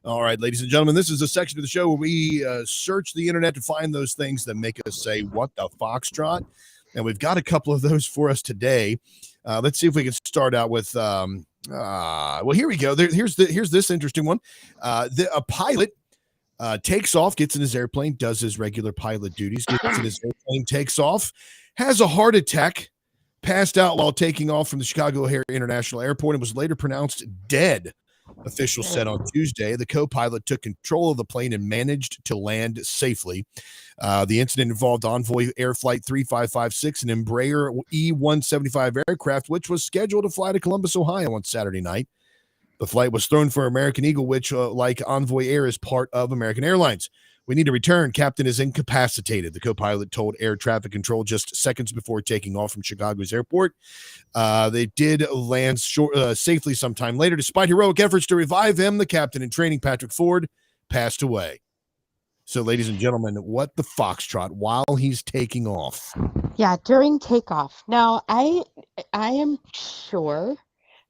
All right, ladies and gentlemen, this is a section of the show where we search the internet to find those things that make us say, what the foxtrot? And we've got a couple of those for us today. Let's see if we can start out with, well, here we go. Here's this interesting one. A pilot takes off, gets in his airplane, does his regular pilot duties, gets in his airplane, takes off, has a heart attack, passed out while taking off from the Chicago O'Hare International Airport, and was later pronounced dead. Officials said on Tuesday the co-pilot took control of the plane and managed to land safely. The incident involved Envoy Air Flight 3556, an Embraer E-175 aircraft, which was scheduled to fly to Columbus, Ohio on Saturday night. The flight was thrown for American Eagle, which, like Envoy Air, is part of American Airlines. We need to return. Captain is incapacitated, the co-pilot told air traffic control just seconds before taking off from Chicago's airport. They did land safely sometime later. Despite heroic efforts to revive him, the captain in training, Patrick Ford, passed away. So, ladies and gentlemen, what the foxtrot while he's taking off? Yeah, during takeoff. Now, I am sure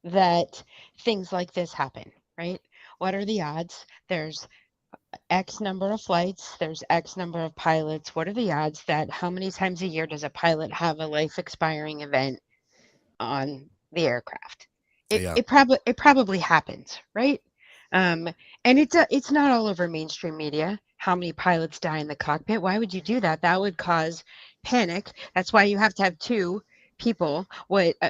that things like this happen, right? What are the odds? There's X number of flights, there's X number of pilots. What are the odds that how many times a year does a pilot have a life expiring event on the aircraft? It probably happens, right? And it's not all over mainstream media. How many pilots die in the cockpit? Why would you do that? That would cause panic. That's why you have to have two people.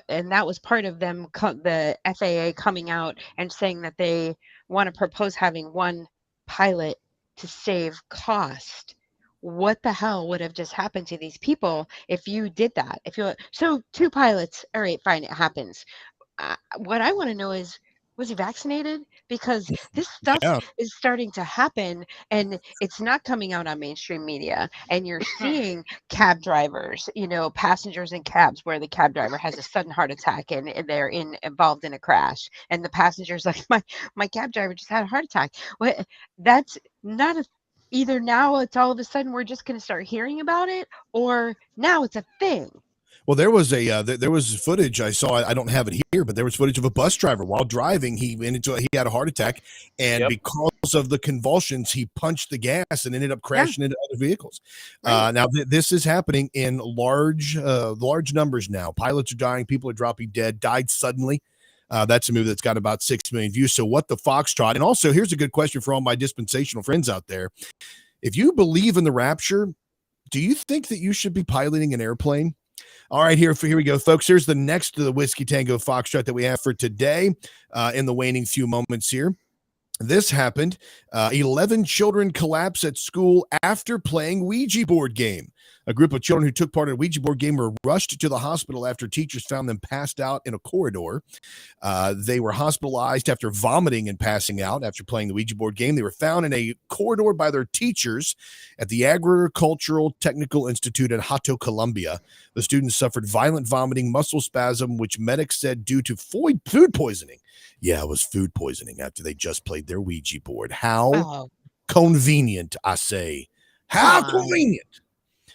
And that was part of them, the FAA coming out and saying that they want to propose having one pilot to save cost. What the hell would have just happened to these people if you did that? So two pilots, all right, fine, it happens. What I want to know is, was he vaccinated? Because this stuff is starting to happen and it's not coming out on mainstream media. And you're seeing cab drivers, passengers in cabs where the cab driver has a sudden heart attack and they're involved in a crash. And the passenger's like, my cab driver just had a heart attack. That's not either now it's all of a sudden we're just going to start hearing about it, or now it's a thing. Well, there was there was footage I saw. I don't have it here, but there was footage of a bus driver while driving. He had a heart attack, and because of the convulsions, he punched the gas and ended up crashing into other vehicles. Right. Now, this is happening in large numbers now. Pilots are dying. People are dropping dead. Died suddenly. That's a movie that's got about 6 million views. So, what the Foxtrot? And also, here's a good question for all my dispensational friends out there: if you believe in the rapture, do you think that you should be piloting an airplane? All right, here we go, folks. Here's the next to the Whiskey Tango Foxtrot that we have for today in the waning few moments here. This happened. 11 children collapse at school after playing Ouija board game. A group of children who took part in a Ouija board game were rushed to the hospital after teachers found them passed out in a corridor. They were hospitalized after vomiting and passing out after playing the Ouija board game. They were found in a corridor by their teachers at the Agricultural Technical Institute at Hato, Colombia. The students suffered violent vomiting, muscle spasm, which medics said due to food poisoning. Yeah, it was food poisoning after they just played their Ouija board. How convenient, I say. How convenient.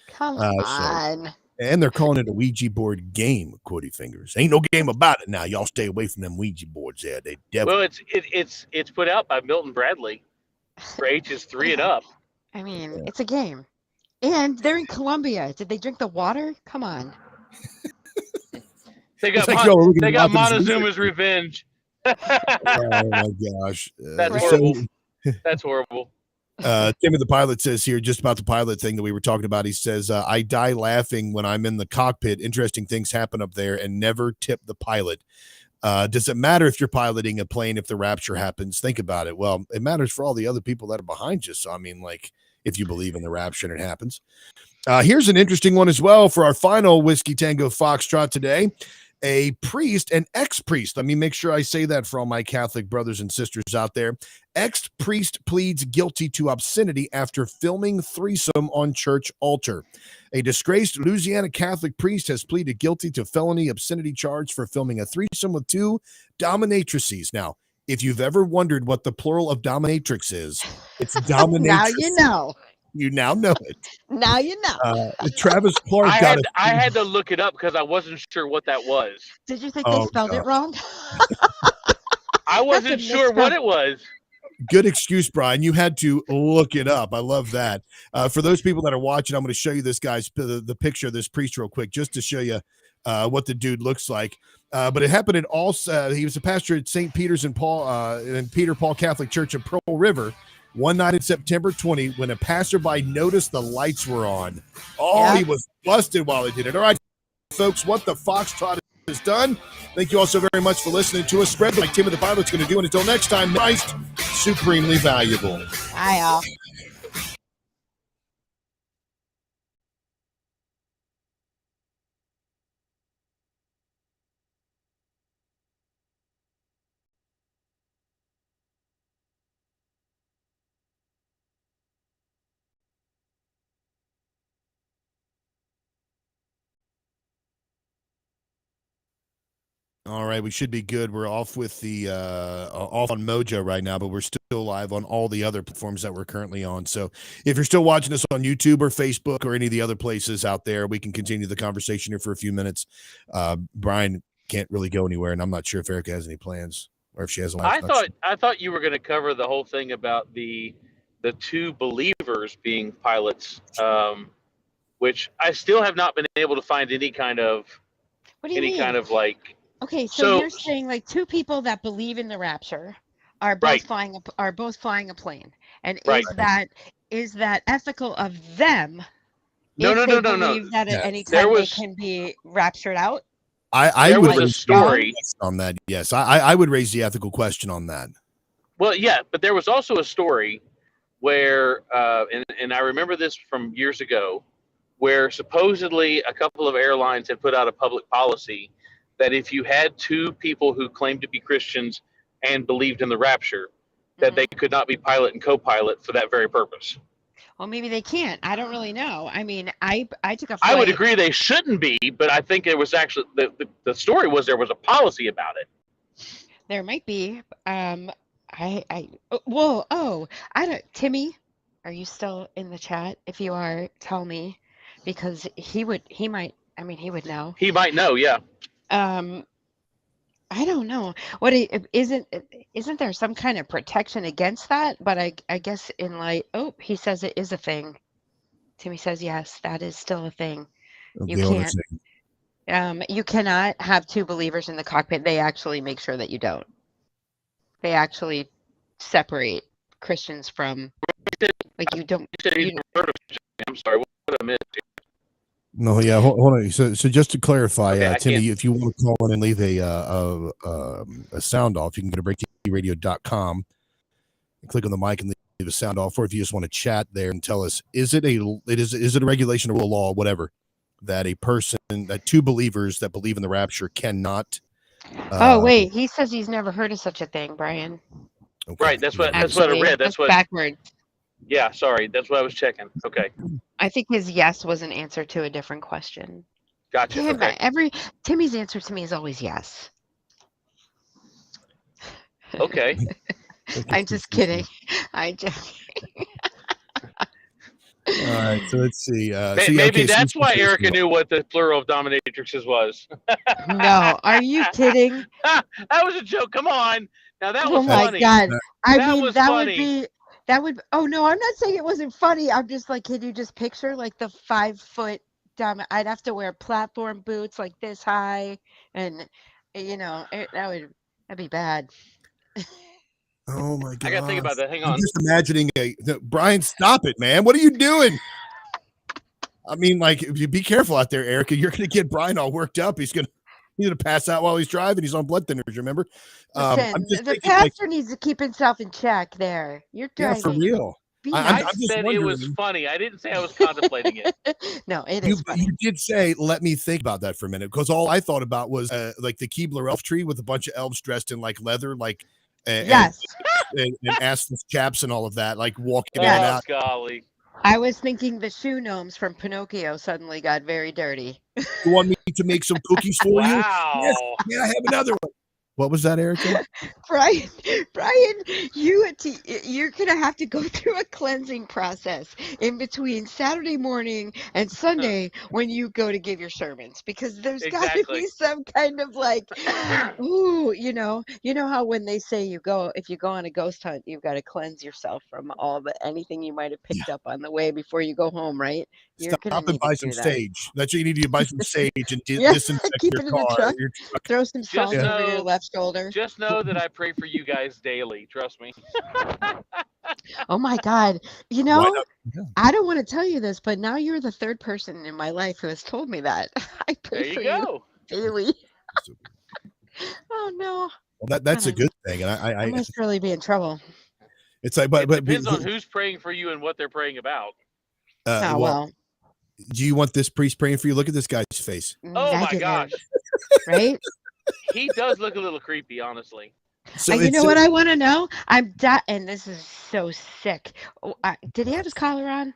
Come on. And they're calling it a Ouija board game, Quoty Fingers. Ain't no game about it now. Y'all stay away from them Ouija boards there. Well, it's put out by Milton Bradley for ages 3 and up. I mean, it's a game. And they're in Colombia. Did they drink the water? Come on. They got Montezuma's revenge. Oh my gosh. That's horrible. That's horrible. Timmy the pilot says here, just about the pilot thing that we were talking about, he says, I die laughing when I'm in the cockpit. Interesting things happen up there and never tip the pilot. Does it matter if you're piloting a plane if the rapture happens? Think about it. Well, it matters for all the other people that are behind you. So, I mean, like, if you believe in the rapture and it happens. Here's an interesting one as well for our final Whiskey Tango Foxtrot today. A priest, an ex-priest, let me make sure I say that for all my Catholic brothers and sisters out there. Ex-priest pleads guilty to obscenity after filming threesome on church altar. A disgraced Louisiana Catholic priest has pleaded guilty to felony obscenity charge for filming a threesome with 2 dominatrices. Now, if you've ever wondered what the plural of dominatrix is, it's dominatrix. Now you know. You now know it. Now you know. Travis Clark I had to look it up because I wasn't sure what that was. Did you think they spelled it wrong? I wasn't sure what it was. Good excuse, Brian. You had to look it up. I love that. For those people that are watching, I'm going to show you this guy's the picture of this priest real quick, just to show you what the dude looks like. But it happened at he was a pastor at St. Peter's and Peter Paul Catholic Church in Pearl River. One night in September 20, when a passerby noticed the lights were on. He was busted while he did it. All right, folks, what the Foxtrot has done. Thank you all so very much for listening to us. Spread like Tim of the Pilot's going to do. And until next time, Christ, supremely valuable. Bye, all. All right, we should be good. We're off with the off on Mojo right now, but we're still live on all the other platforms that we're currently on. So if you're still watching us on YouTube or Facebook or any of the other places out there, we can continue the conversation here for a few minutes. Brian can't really go anywhere, and I'm not sure if Erica has any plans or if she has. I thought you were going to cover the whole thing about the 2 believers being pilots, which I still have not been able to find any kind of like Okay, so So you're saying like two people that believe in the rapture are right, both flying a plane, and right. is that ethical of them No, if no, they no, no, no. believe that at Yes. any There time they was can be raptured out? I there would was a raise Like the ethical story. question on that. Yes, I would raise the ethical question on that. Well, yeah, but there was also a story where, and I remember this from years ago, where supposedly a couple of airlines had put out a public policy that if you had two people who claimed to be Christians and believed in the rapture, that they Mhm. could not be pilot and co-pilot for that very purpose. Well, maybe they can't. I don't really know. I mean, I took a I would flight. agree they shouldn't be, but I think it was actually the story was there was a policy about it. There might be. Whoa, oh, I don't. Timmy, are you still in the chat? If you are, tell me, because he might. I mean, he would know. He might know, yeah. Um, I don't know. Isn't there some kind of protection against that? But I guess in light. Oh, he says it is a thing. Timmy says yes, that is still a thing. You The owner can't. saying, You cannot have two believers in the cockpit. They actually make sure that you don't. They actually separate Christians from like you don't. He said he's You never heard of. I'm sorry, what did I miss? no, yeah, hold on. So just to clarify, Okay, I Timmy, can't. if you want to call in and leave a sound off, you can go to breaktradio.com and click on the mic and leave a sound off, or if you just want to chat there and tell us, is it a regulation or a law, whatever, that two believers that believe in the rapture cannot. Oh wait, he says he's never heard of such a thing, Brian. Okay. Right, that's what I Actually, read. That's what. backwards. Yeah, sorry, that's what I was checking. Okay, I think his yes was an answer to a different question. gotcha. Tim, Okay, Timmy's answer to me is always yes. okay. I'm just kidding. I just. All right, so let's see. Maybe that's why Erica knew what the plural of dominatrixes was. No, are you kidding? That was a joke. Come on, now that Oh was my funny. God. I That mean, was that would funny. be, oh no, I'm not saying it wasn't funny. I'm just like, can you just picture like the 5 foot I'd have to wear platform boots like this high and, that'd be bad. Oh my god! I gotta think about that. Hang I'm on. just imagining Brian. Stop it, man! What are you doing? I mean, like, you be careful out there, Erica. You're gonna get Brian all worked up. He's gonna pass out while he's driving. He's on blood thinners. Remember? Listen, I'm just the thinking, like, pastor needs to keep himself in check there. You're yeah, for driving. real. Be I'm I nice. just said it was wondering. funny. I didn't say I was contemplating it. No, it is funny. You did say, let me think about that for a minute, because all I thought about was like the Keebler elf tree with a bunch of elves dressed in like leather, like Yes. and assless chaps and all of that, like walking in Yes. and Oh out. golly. I was thinking the shoe gnomes from Pinocchio suddenly got very dirty. You want me to make some cookies for you? Yes. Wow. May I have another one? What was that, Erica? Brian, you're gonna have to go through a cleansing process in between Saturday morning and Sunday when you go to give your sermons, because there's got to Exactly. be some kind of like, ooh, how when they say if you go on a ghost hunt, you've got to cleanse yourself from anything you might have picked up on the way before you go home, right? You're gonna Stop and need to buy do some that. sage. That's what you need to do. Buy some sage and Yeah, disinfect keep your it in the car. truck. Your truck. Throw some salt Just over your know, left shoulder. just know that I pray for you guys daily. Trust me. Oh my God. Why not? Yeah. I don't want to tell you this, but now you're the third person in my life who has told me that. I pray There for you go. daily. Oh no. Well, that's a good thing, and I I must really be in trouble. it's like, It depends on who's praying for you and what they're praying about. Well, do you want this priest praying for you? Look at this guy's face. Oh my negative, gosh. right? He does look a little creepy, honestly. So You know what I want to know? And this is so sick. Did he have his collar on?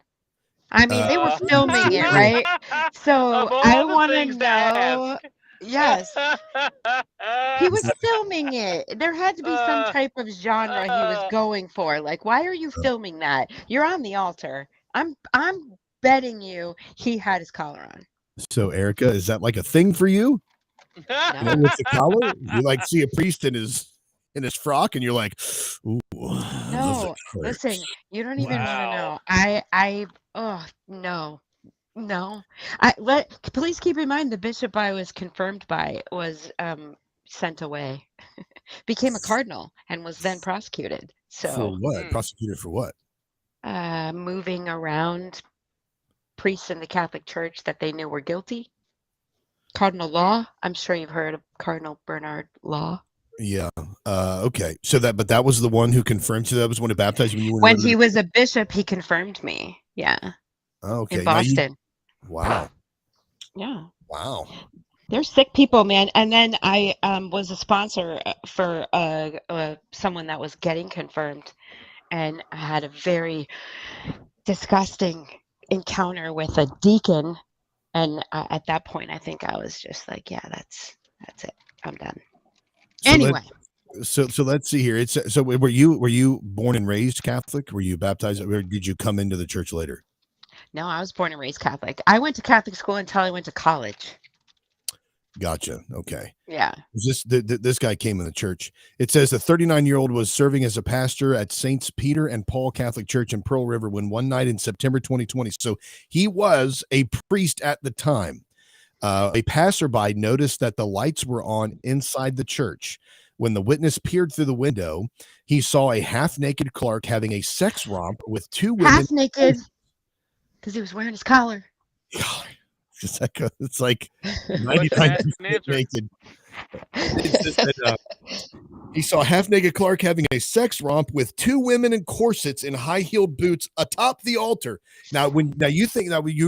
I mean, they were filming it, right? So Of all I the want to things to know. ask. Yes, he was filming it. There had to be some type of genre he was going for. Like, why are you filming that? You're on the altar. I'm betting you he had his collar on. So, Erica, is that like a thing for you? No. With the collar, you like see a priest in his frock, and you're like, ooh. No, listen, you don't even want to know. No. Please keep in mind the bishop I was confirmed by was sent away, became a cardinal, and was then prosecuted. For So what? Prosecuted for what? moving around priests in the Catholic Church that they knew were guilty. Cardinal Law. I'm sure you've heard of Cardinal Bernard Law. Yeah. Okay. So that was the one who confirmed you. That was one who baptized when you were When he was a bishop, he confirmed me. Yeah. Okay. In Boston. Wow. Yeah. Wow. They're sick people, man. And then I was a sponsor for someone that was getting confirmed, and I had a very disgusting encounter with a deacon. And at that point, I think I was just like, yeah, that's it. I'm done. So Anyway. So let's see here. So were you born and raised Catholic? Were you baptized, or did you come into the church later? No, I was born and raised Catholic. I went to Catholic school until I went to college. Gotcha. Okay. Yeah. This guy came in the church. It says the 39-year-old was serving as a pastor at Saints Peter and Paul Catholic Church in Pearl River when one night in September 2020. So he was a priest at the time. A passerby noticed that the lights were on inside the church. When the witness peered through the window, he saw a half-naked Clark having a sex romp with two women. Half-naked, because he was wearing his collar. God, it's like 99% naked. He saw half-naked Clark having a sex romp with two women in corsets in high-heeled boots atop the altar. Now you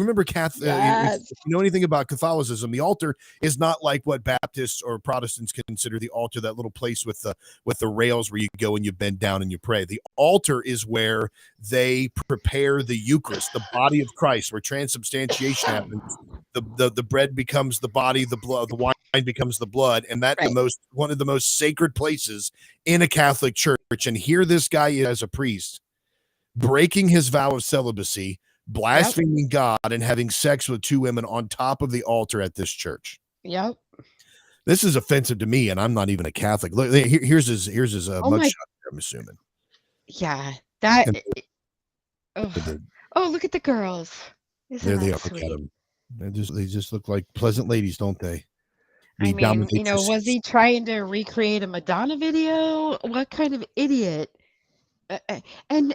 remember Yes. if you know anything about Catholicism, the altar is not like what Baptists or Protestants consider the altar, that little place with the rails where you go and you bend down and you pray. The altar is where they prepare the Eucharist, the body of Christ, where transubstantiation happens. The bread becomes the body, the blood, the wine becomes the blood, and that's right. One of the most sacred places in a Catholic church. And here this guy is as a priest, breaking his vow of celibacy, blaspheming God, and having sex with two women on top of the altar at this church. Yep. This is offensive to me, and I'm not even a Catholic. Look, here's his mugshot. I'm assuming. Yeah, that. Look at the girls. Isn't there they that are. sweet? Look at them. They just look like pleasant ladies, don't they? I mean, was he trying to recreate a Madonna video? What kind of idiot? And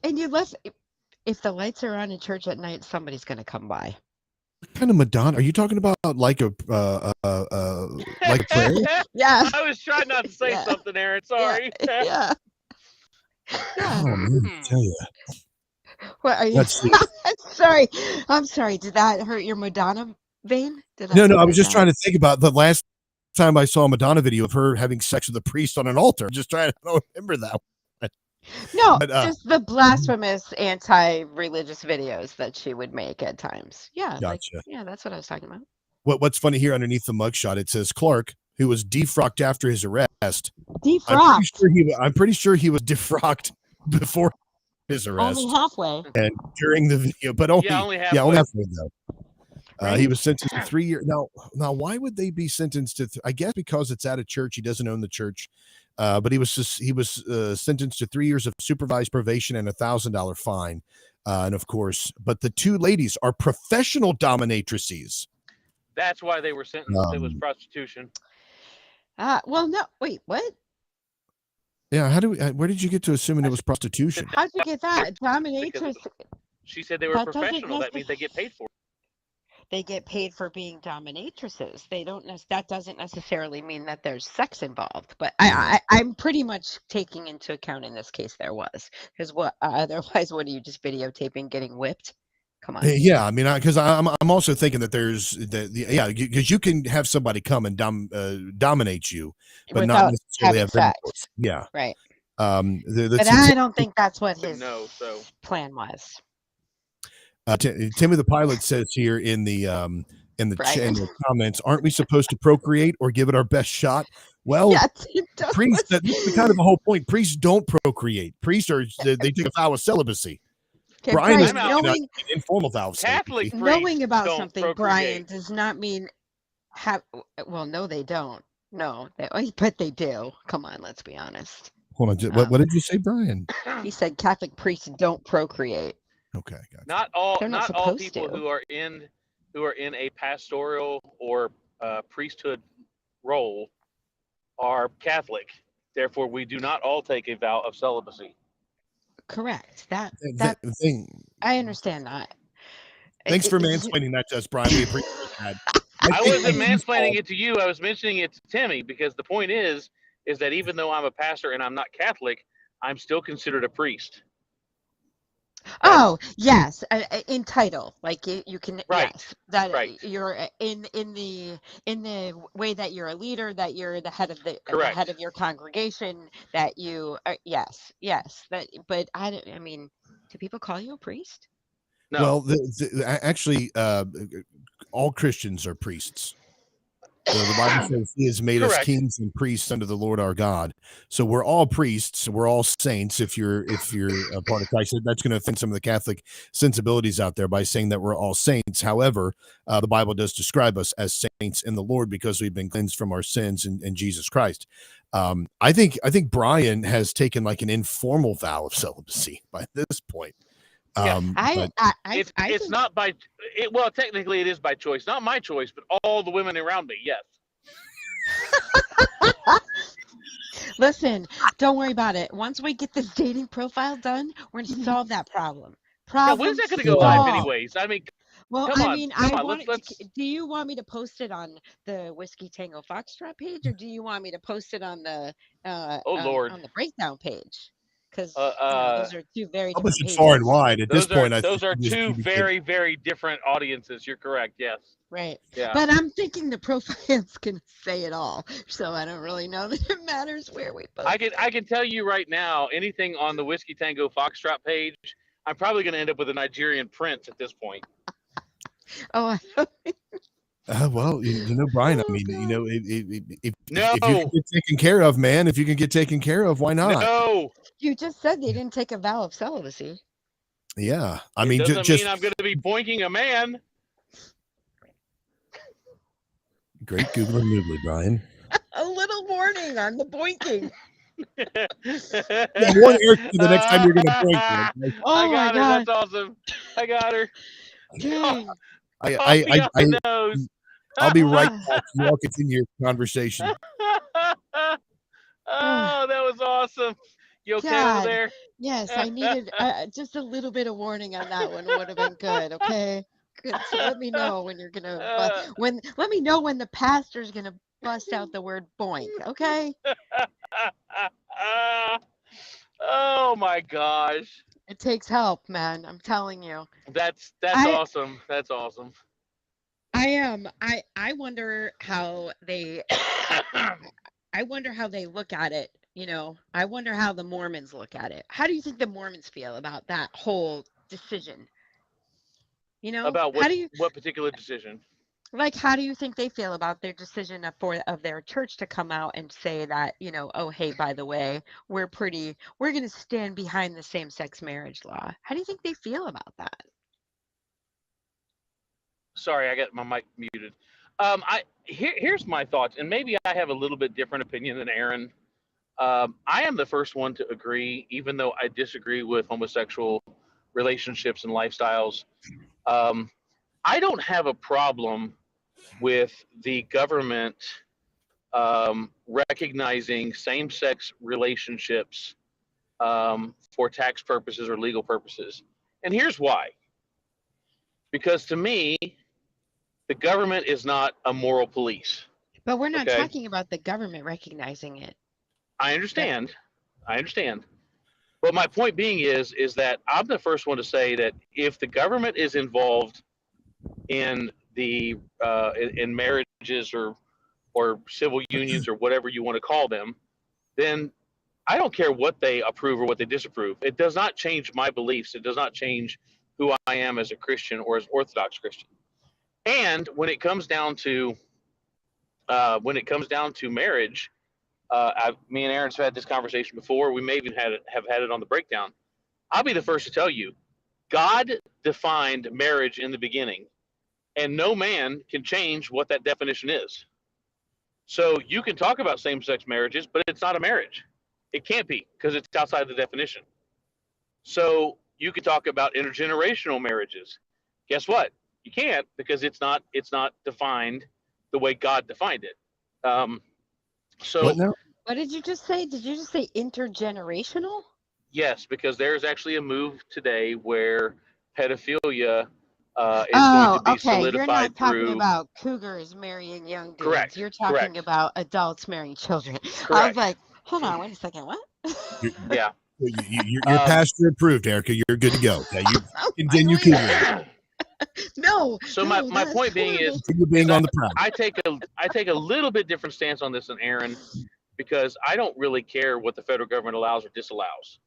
you left. If the lights are on in church at night, somebody's going to come by. What kind of Madonna are you talking about? Like a prayer? Yeah. I was trying not to say something, Aaron. Sorry. Yeah. Oh man, I tell you. What are you? Sorry. I'm sorry. Did that hurt your Madonna vein? No. I was just trying to think about the last time I saw a Madonna video of her having sex with a priest on an altar. Just trying to remember that one. No, just the blasphemous anti-religious videos that she would make at times. Yeah. Gotcha. That's what I was talking about. What's funny here underneath the mugshot, it says Clark, who was defrocked after his arrest. Defrocked? I'm pretty sure he was defrocked before his arrest. Only halfway. And during the video, but only halfway. Only halfway though. Right? He was sentenced to 3 years. Now, why would they be sentenced to? I guess because it's at a church. He doesn't own the church, but he was sentenced to 3 years of supervised probation and $1,000 fine. And of course, but the two ladies are professional dominatrices. That's why they were sentenced. It was prostitution. Well, no. Wait, what? Yeah, where did you get to assuming it was prostitution? How'd you get that? Dominatrix. She said they were professional. That means they get paid for it. They get paid for being dominatrices. They don't. That doesn't necessarily mean that there's sex involved. But I'm pretty much taking into account in this case there was, because otherwise what are you just videotaping getting whipped? Come on. Yeah, I mean, because I'm also thinking that because you can have somebody come and dominate you, but not necessarily have sex. Yeah, right. But I don't think that's what his plan was. Timmy the Pilot says here in the comments, aren't we supposed to procreate or give it our best shot? Well, priests, that's kind of the whole point. Priests don't procreate. Priests they take a vow of celibacy. Okay, Brian is knowing informal vows. Catholic knowing about something, procreate. Brian, does not mean have. Well, no, they don't. No, but they do. Come on, let's be honest. Hold on, what did you say, Brian? He said Catholic priests don't procreate. Okay, gotcha. Not all people who are in a pastoral or priesthood role are Catholic. Therefore, we do not all take a vow of celibacy. Correct. That Thing. I understand that. Thanks for mansplaining that to us, Brian. We appreciate that. I wasn't mansplaining it to you. I was mentioning it to Timmy because the point is that even though I'm a pastor and I'm not Catholic, I'm still considered a priest. Oh yes, in title, like you can Right. yes, that Right. you're in the way that you're a leader, that you're the head of the Correct. head of your congregation, that you yes that. But I mean, do people call you a priest? No. Well, actually, all Christians are priests. The Bible says He has made us Correct. kings and priests unto the Lord our God. So we're all priests. We're all saints. If you're a part of Christ, that's going to offend some of the Catholic sensibilities out there by saying that we're all saints. However, the Bible does describe us as saints in the Lord because we've been cleansed from our sins in Jesus Christ. I think Brian has taken like an informal vow of celibacy by this point. Yeah. It's think, not by it. Well, technically, it is by choice, not my choice, but all the women around me. Yes. Listen, don't worry about it. Once we get this dating profile done, we're going to solve that problem. Yeah, when's that going to go live, anyways? I mean, well, come I on, mean, come I on. want. Let's. Do you want me to post it on the Whiskey Tango Foxtrot page, or do you want me to post it on the Lord, on the breakdown page? Because those are two very publish different it far and pages. wide. At this point, those are two very, very different audiences. You're correct. Yes. Right. Yeah. But I'm thinking the profile's gonna say it all, so I don't really know that it matters where we post. I can tell you right now, anything on the Whiskey Tango Foxtrot page, I'm probably going to end up with a Nigerian prince at this point. Oh. Well, you know, Brian. I mean, if No. if you can get taken care of, man, if you can get taken care of, why not? No. You just said they didn't take a vow of celibacy. Yeah, I mean, doesn't just mean I'm going to be boinking a man. Great Google and Noodly, Brian. A little warning on the boinking. Yeah, warn Eric the next time you're going to boink. Okay? Oh I got her. God. That's awesome. I got her. Dang. I'll be right back. You all continue your conversation. Oh, that was awesome. You okay God. over there? Yes, I needed just a little bit of warning on that one. Would have been good. Okay. Good. So let me know when you're gonna let me know when the pastor's gonna bust out the word boink. Okay. Oh my gosh. It takes help, man. I'm telling you. That's awesome. That's awesome. I wonder how they I wonder how they look at it, you know. I wonder how the Mormons look at it. How do you think the Mormons feel about that whole decision? You know, about what particular decision? Like, how do you think they feel about their decision of their church to come out and say that, you know, oh, hey, by the way, we're going to stand behind the same-sex marriage law. How do you think they feel about that? Sorry, I got my mic muted. Here's my thoughts, and maybe I have a little bit different opinion than Aaron. I am the first one to agree, even though I disagree with homosexual relationships and lifestyles. I don't have a problem with the government recognizing same-sex relationships for tax purposes or legal purposes. And here's why. Because to me, the government is not a moral police. But we're not talking about the government recognizing it. I understand. But my point being is that I'm the first one to say that if the government is involved in the in marriages or civil unions or whatever you want to call them, then I don't care what they approve or what they disapprove. It does not change my beliefs. It does not change who I am as a Christian or as Orthodox Christian. And when it comes down to marriage, me and Aaron's had this conversation before. We may even have had it on the breakdown. I'll be the first to tell you, God defined marriage in the beginning, and no man can change what that definition is. So you can talk about same-sex marriages, but it's not a marriage. It can't be because it's outside the definition. So you could talk about intergenerational marriages. Guess what? You can't because it's not defined the way God defined it. So What now? What did you just say? Did you just say intergenerational? yes, because there's actually a move today where pedophilia is going Oh, to be okay. You're solidified not talking through. about cougars marrying young dudes. Correct. You're talking Correct. about adults marrying children. I was Correct. like, hold on, wait a second. What? You're, Yeah. you're pastor approved, Erica. You're good to go. Okay, you I'm like, continue wait a cougering. minute. No, So no, my that is point being horrible. is Continue being on the prowl. I take a little bit different stance on this than Aaron, because I don't really care what the federal government allows or disallows.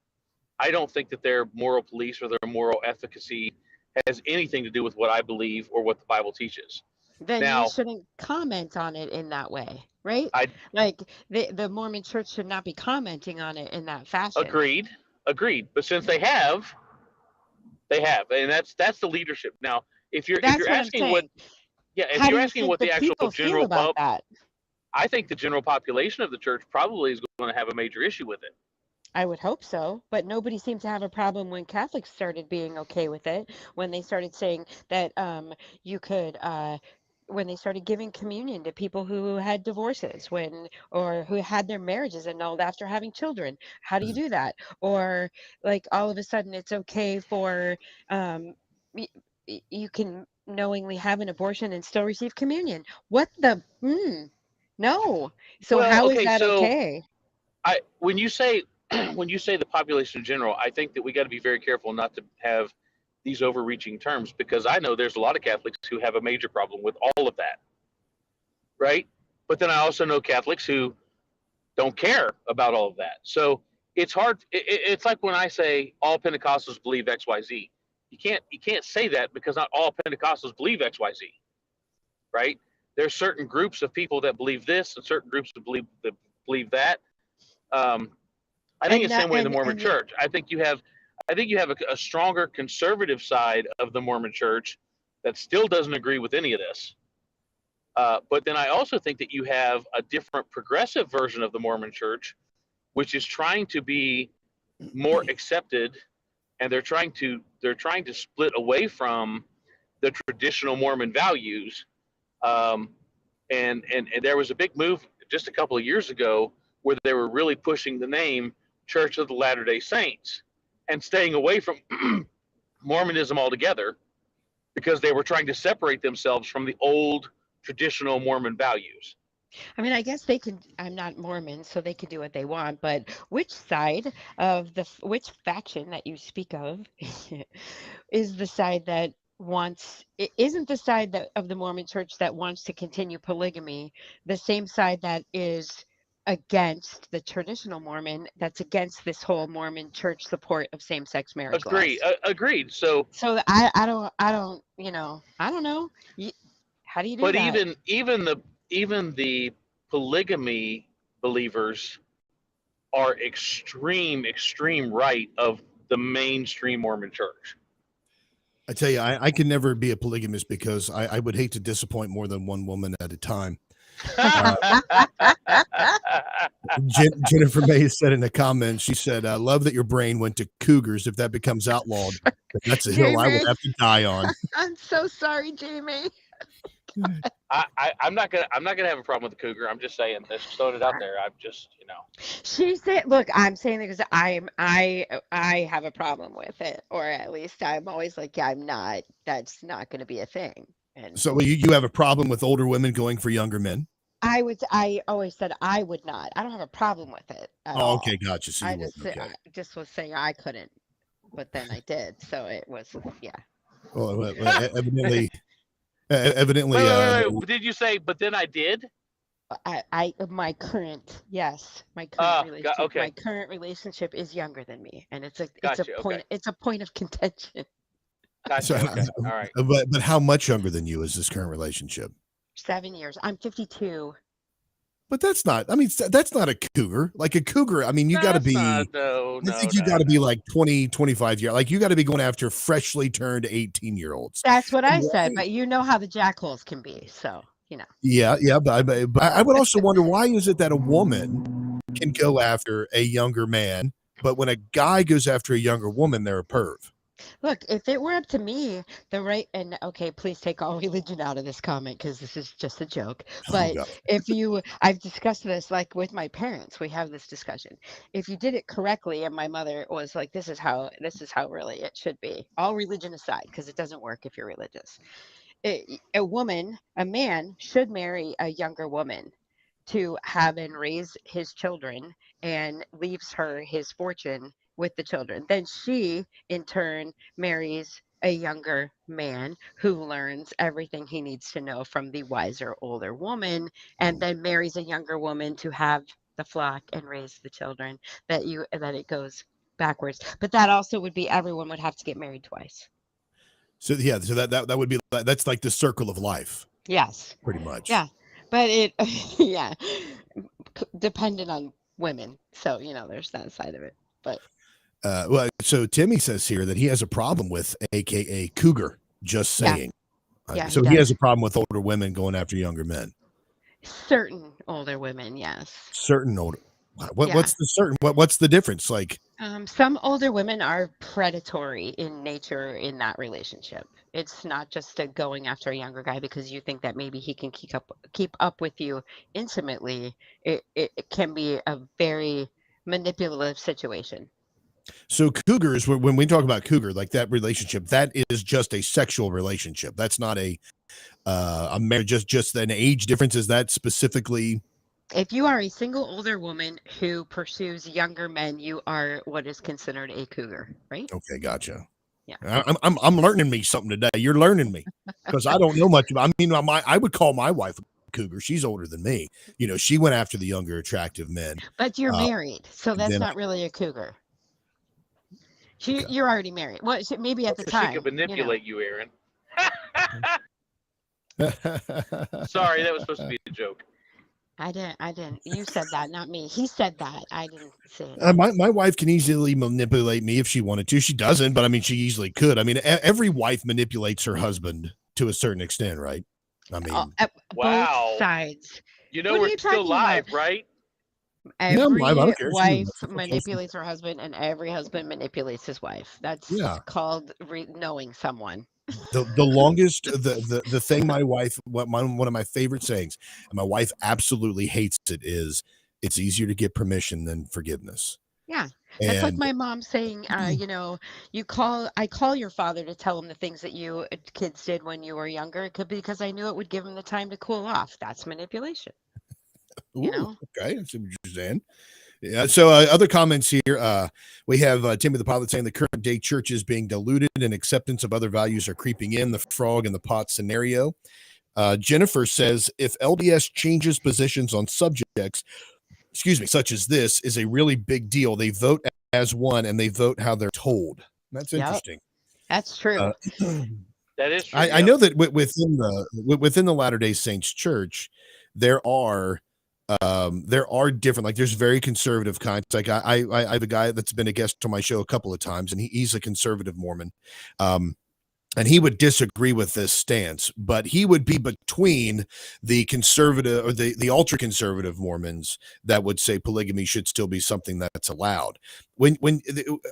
I don't think that their moral police or their moral efficacy has anything to do with what I believe or what the Bible teaches. Then you Now, shouldn't comment on it in that way, right? I Like the Mormon church should not be commenting on it in that fashion. agreed. But since they have, and that's the leadership. Now, if you're That's what I'm asking what, saying. yeah, if How do you're you asking think what the the actual people feel general about that? I think the general population of the church probably is going to have a major issue with it. I would hope so, but nobody seemed to have a problem when Catholics started being okay with it, when they started saying that you could when they started giving communion to people who had divorces or who had their marriages annulled after having children. How do you do that? Or like all of a sudden it's okay for um you can knowingly have an abortion and still receive communion. What the no. So Well, how is okay, that so okay? when you say when you say the population in general, I think that we got to be very careful not to have these overreaching terms, because I know there's a lot of Catholics who have a major problem with all of that, right? But then I also know Catholics who don't care about all of that. So it's hard. It's like when I say all Pentecostals believe X, Y, Z. You can't say that, because not all Pentecostals believe X, Y, Z, right? There's certain groups of people that believe this, and certain groups that believe that. I think And it's the that same way in the and Mormon and the Church. I think you have a stronger conservative side of the Mormon Church that still doesn't agree with any of this. But then I also think that you have a different progressive version of the Mormon Church, which is trying to be more accepted, and they're trying to split away from the traditional Mormon values. Um, and there was a big move just a couple of years ago where they were really pushing the name Church of the Latter-day Saints and staying away from Mormonism altogether, because they were trying to separate themselves from the old traditional Mormon values. I mean, I guess I'm not Mormon, so they can do what they want, but which side of which faction that you speak of is the side that isn't the side of the Mormon church that wants to continue polygamy the same side that is against the traditional Mormon, that's against this whole Mormon church support of same-sex marriage laws? Agreed. So I don't, I don't know. How do you do but that? even the polygamy believers are extreme right of the mainstream Mormon Church. I tell you, I can never be a polygamist because I would hate to disappoint more than one woman at a time. Jennifer May said in a comment, she said, I love that your brain went to cougars. If that becomes outlawed, that's a hill I would have to die on. I'm so sorry, Jamie. I'm not gonna have a problem with the cougar. I'm just saying, just throwing it out there. I'm just, She said, "Look, I'm saying it because I have a problem with it, or at least I'm always like, yeah, I'm not. That's not going to be a thing." And so you have a problem with older women going for younger men? I always said I would not. I don't have a problem with it at all. Okay, gotcha. So I just was saying I couldn't, but then I did. So it was, yeah. Well, evidently. Wait. Did you say? But then I did. My current relationship. Okay. My current relationship is younger than me, and it's a point. Okay. It's a point of contention. Gotcha. So, okay. All right. But how much younger than you is this current relationship? 7 years. I'm 52. But that's not a cougar. Like a cougar, I mean, you got to be, I think you got to be like 20, 25 years. Like you got to be going after freshly turned 18-year-olds. That's what I said, but you know how the jackholes can be. So, Yeah. But I would also wonder, why is it that a woman can go after a younger man, but when a guy goes after a younger woman, they're a perv? Look, if it were up to me, and okay, please take all religion out of this comment because this is just a joke. Oh But God. I've discussed this like with my parents. We have this discussion. If you did it correctly, and my mother was like, this is how really it should be. All religion aside, because it doesn't work if you're religious. A man should marry a younger woman to have and raise his children and leaves her his fortune with the children. Then she, in turn, marries a younger man who learns everything he needs to know from the wiser older woman, and then marries a younger woman to have the flock and raise the children. That it goes backwards. But that also would be everyone would have to get married twice. So yeah, so that would be, that's like the circle of life, Yes. pretty much. Yeah. But it, yeah, dependent on women. So, there's that side of it. But Well, so Timmy says here that he has a problem with AKA cougar. Just yeah, saying. yeah, So he he has does. a problem with older women going after younger men. Certain older women, yes. Certain older. Yeah. What's the certain? What's the difference? Like, Some older women are predatory in nature in that relationship. It's not just going after a younger guy because you think that maybe he can keep up with you intimately. It can be a very manipulative situation. so cougars. When we talk about cougar, like that relationship, that is just a sexual relationship. That's not a marriage. Just an age difference. Is that specifically? If you are a single older woman who pursues younger men, you are what is considered a cougar, right? Okay, gotcha. Yeah. I'm learning me something today. You're learning me because I don't know much about. I mean, I would call my wife a cougar. She's older than me. She went after the younger, attractive men. But you're married, so that's Then not really a cougar. Okay. You're already married. Well, maybe at the She time. could manipulate you, Aaron. Sorry, that was supposed to be a joke. I didn't. You said that, not me. He said that. I didn't say it. My wife can easily manipulate me if she wanted to. She doesn't, but I mean, she easily could. I mean, every wife manipulates her husband to a certain extent, right? I mean, Wow. Both sides. You know What are we're you still talking live, about? right? No, I'm live. I Every don't care. wife manipulates her husband, and every husband manipulates his wife. That's Yeah. called knowing someone. The longest the thing my wife one of my favorite sayings, and my wife absolutely hates it, is it's easier to get permission than forgiveness. Yeah, that's like And my mom saying, I call your father to tell him the things that you kids did when you were younger. It could be because I knew it would give him the time to cool off. That's manipulation. ooh, okay, that's what you're saying. Yeah. So other comments here. We have Timmy the Pilot saying the current day church is being diluted and acceptance of other values are creeping in. The frog in the pot scenario. Jennifer says if LDS changes positions on subjects, such as this, is a really big deal. They vote as one and they vote how they're told. That's Yep, interesting. that's true. That is true. I know that within the Latter-day Saints church, there are different, like there's very conservative kinds. Like I have a guy that's been a guest on my show a couple of times, and he's a conservative Mormon. And he would disagree with this stance, but he would be between the conservative or the ultra conservative Mormons that would say polygamy should still be something that's allowed. When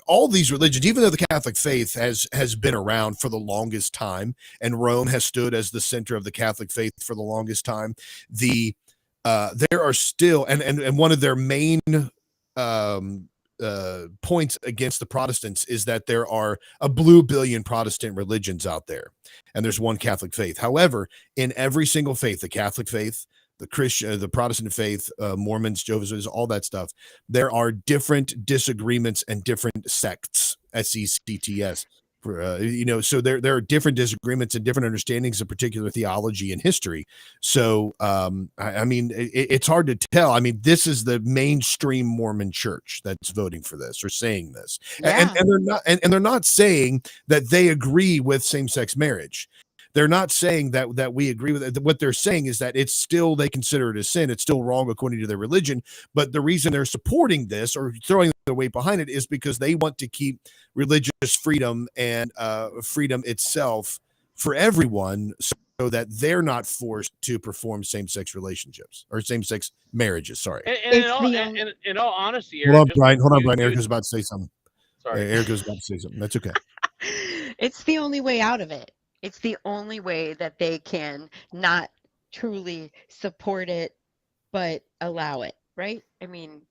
all these religions, even though the Catholic faith has been around for the longest time, and Rome has stood as the center of the Catholic faith for the longest time, there are still and one of their main points against the Protestants is that there are a blue billion Protestant religions out there, and there's one Catholic faith. However, in every single faith, the Catholic faith, the Christian, the Protestant faith, Mormons, Jehovah's Witnesses, all that stuff, there are different disagreements and different sects, sects. So there are different disagreements and different understandings of particular theology and history. So I mean, it's hard to tell. I mean, this is the mainstream Mormon church that's voting for this or saying this, Yeah. and they're not saying that they agree with same-sex marriage. They're not saying that we agree with it. What they're saying is that it's still, they consider it a sin. It's still wrong according to their religion. But the reason they're supporting this or throwing their weight behind it is because they want to keep religious freedom and freedom itself for everyone, so that they're not forced to perform same-sex relationships or same-sex marriages. Sorry. And in all honesty, Hold Aaron, on, Brian. Hold on, Brian. Erica's about to say something. Sorry. Erica's about to say something. That's okay. It's the only way out of it. It's the only way that they can not truly support it, but allow it, right? I mean,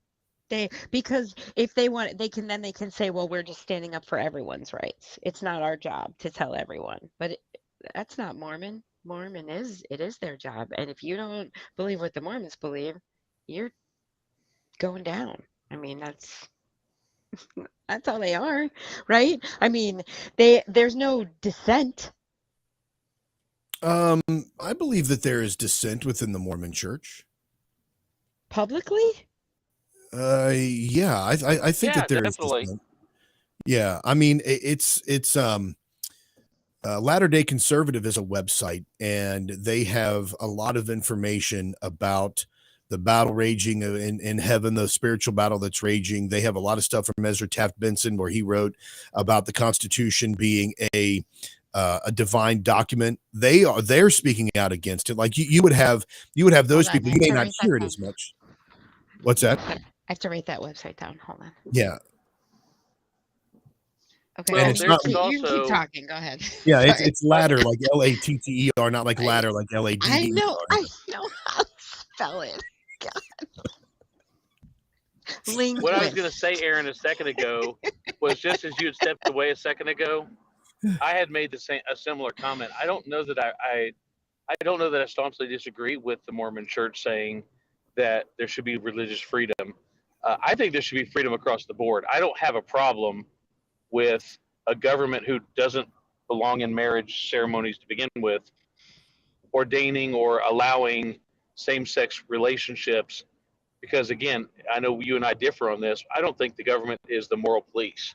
because if they want they can say, well, we're just standing up for everyone's rights. It's not our job to tell everyone. But that's not Mormon. It is their job. And if you don't believe what the Mormons believe, you're going down. I mean, that's all they are, right? I mean, there's no dissent. I believe that there is dissent within the Mormon Church. Publicly? Yeah, I think Yeah, that there is definitely. dissent. Yeah, I mean, it's Latter Day Conservative is a website, and they have a lot of information about the battle raging in heaven, the spiritual battle that's raging. They have a lot of stuff from Ezra Taft Benson, where he wrote about the Constitution being a divine document. They're speaking out against it. Like you would have those Hold on, people. I You have may to not write that hear it down. as much. What's that? I have to write that website down. Hold on. Yeah. Okay, Well, And I it's mean, not. there's you can keep also talking. Go ahead. Yeah, Sorry. it's ladder like Latter, not like I ladder like I LADDER. know how to spell it. what I was going to Linguist. say, Aaron, a second ago was just as you had stepped away a second ago, I had made a similar comment. I don't know that I don't know that I staunchly disagree with the Mormon Church saying that there should be religious freedom. I think there should be freedom across the board. I don't have a problem with a government who doesn't belong in marriage ceremonies to begin with, ordaining or allowing same-sex relationships. Because again, I know you and I differ on this. I don't think the government is the moral police,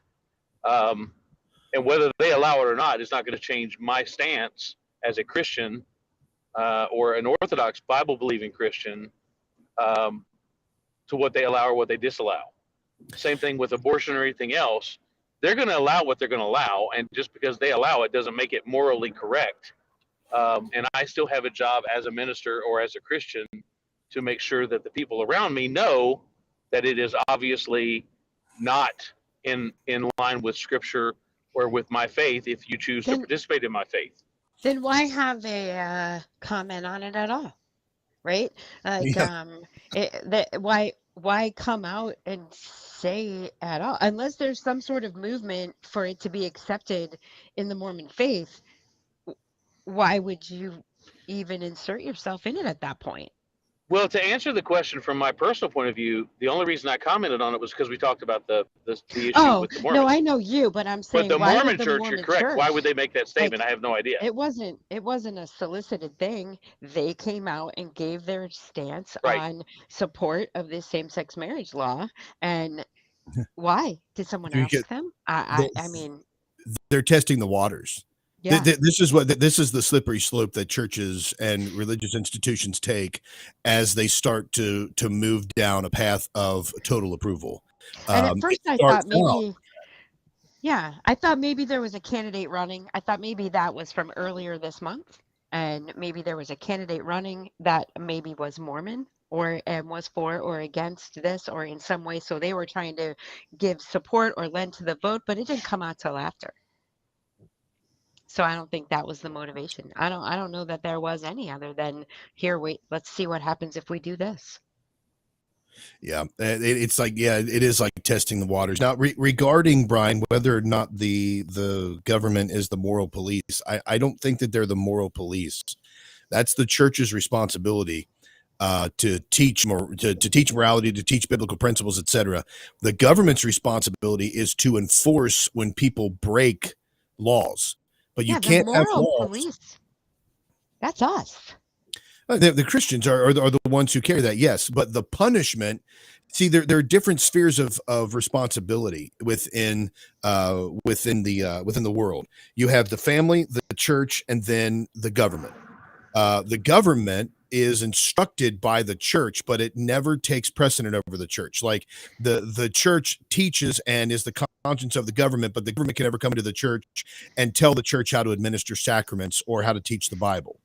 and whether they allow it or not is not going to change my stance as a Christian or an Orthodox Bible-believing Christian um, to what they allow or what they disallow. Same thing with abortion or anything else. They're going to allow what they're going to allow, and just because they allow it doesn't make it morally correct. And I still have a job as a minister or as a Christian to make sure that the people around me know that it is obviously not in line with Scripture or with my faith if you choose to Then participate in my faith. then why have a comment on it at all, right? Like Yeah. why come out and say at all unless there's some sort of movement for it to be accepted in the Mormon faith? Why would you even insert yourself in it at that point? Well, to answer the question from my personal point of view, the only reason I commented on it was because we talked about the issue Oh, with the no, Mormons. I know you, but I'm But saying the why would Mormon the Church, you're Mormon correct. Why would church, they make that statement? like, I have no idea. it wasn't a solicited thing. They came out and gave their stance Right. on support of this same-sex marriage law. And why? Did someone Because ask them? I mean, they're testing the waters. yeah. This is the slippery slope that churches and religious institutions take as they start to move down a path of total approval. And at It first I starts thought out. maybe, yeah, I thought maybe there was a candidate running. I thought maybe that was from earlier this month. And maybe there was a candidate running that maybe was Mormon or and was for or against this or in some way. So they were trying to give support or lend to the vote, but it didn't come out till after. So I don't think that was the motivation. I don't know that there was any other than here, wait, let's see what happens if we do this. Yeah, it's like, yeah, it is like testing the waters. Now, regarding Brian, whether or not the government is the moral police, I don't think that they're the moral police. That's the church's responsibility to teach to teach morality, to teach biblical principles, etc. The government's responsibility is to enforce when people break laws, but you Yeah, the can't have moral laws. police. That's us. The Christians are the ones who carry that, yes, but the punishment. See, there are different spheres of responsibility within the world. You have the family, the church, and then the government. The government is instructed by the church, but it never takes precedent over the church. Like the church teaches and is the conscience of the government, but the government can never come into the church and tell the church how to administer sacraments or how to teach the Bible.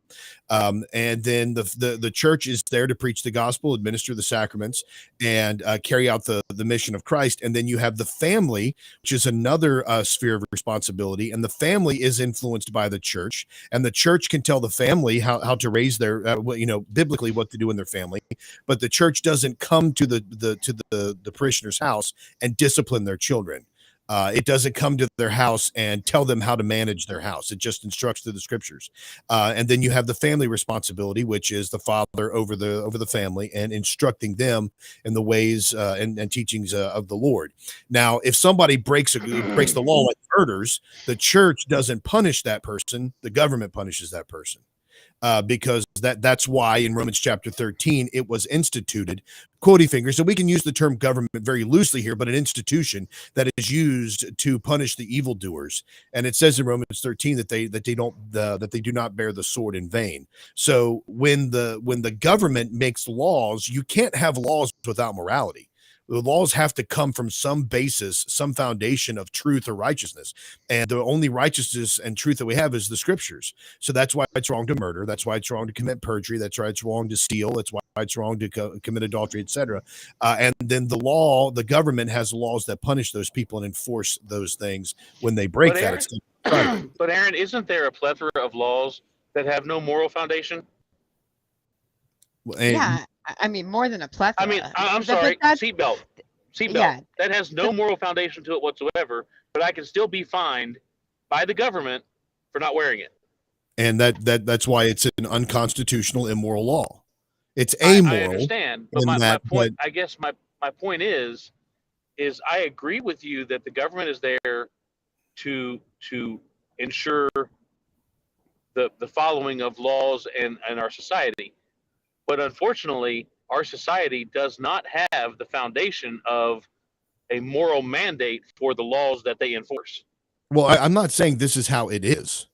And then the church is there to preach the gospel, administer the sacraments, and carry out the mission of Christ. And then you have the family, which is another sphere of responsibility. And the family is influenced by the church, and the church can tell the family how to raise their, biblically what to do in their family. But the church doesn't come to the parishioner's house and discipline their children. It doesn't come to their house and tell them how to manage their house. It just instructs through the scriptures. And then you have the family responsibility, which is the father over the family and instructing them in the ways and teachings of the Lord. Now, if somebody breaks the law, like murders, the church doesn't punish that person. The government punishes that person. Because that's why in Romans chapter 13 it was instituted, quoting fingers, and we can use the term government very loosely here, but an institution that is used to punish the evildoers. And it says in Romans 13 that they do not bear the sword in vain. So when the government makes laws, you can't have laws without morality. The laws have to come from some basis, some foundation of truth or righteousness. And the only righteousness and truth that we have is the scriptures. So that's why it's wrong to murder. That's why it's wrong to commit perjury. That's why it's wrong to steal. That's why it's wrong to commit adultery, etc. And then the government has laws that punish those people and enforce those things when they break that. But Aaron, isn't there a plethora of laws that have no moral foundation? Yeah. I mean, more than a plethora. I mean, I'm sorry, seatbelt. Yeah. That has no moral foundation to it whatsoever, but I can still be fined by the government for not wearing it. And that's why it's an unconstitutional, immoral law. It's amoral. I understand, but my point, I guess my point is I agree with you that the government is there to ensure the following of laws in our society. But unfortunately, our society does not have the foundation of a moral mandate for the laws that they enforce. Well, I'm not saying this is how it is.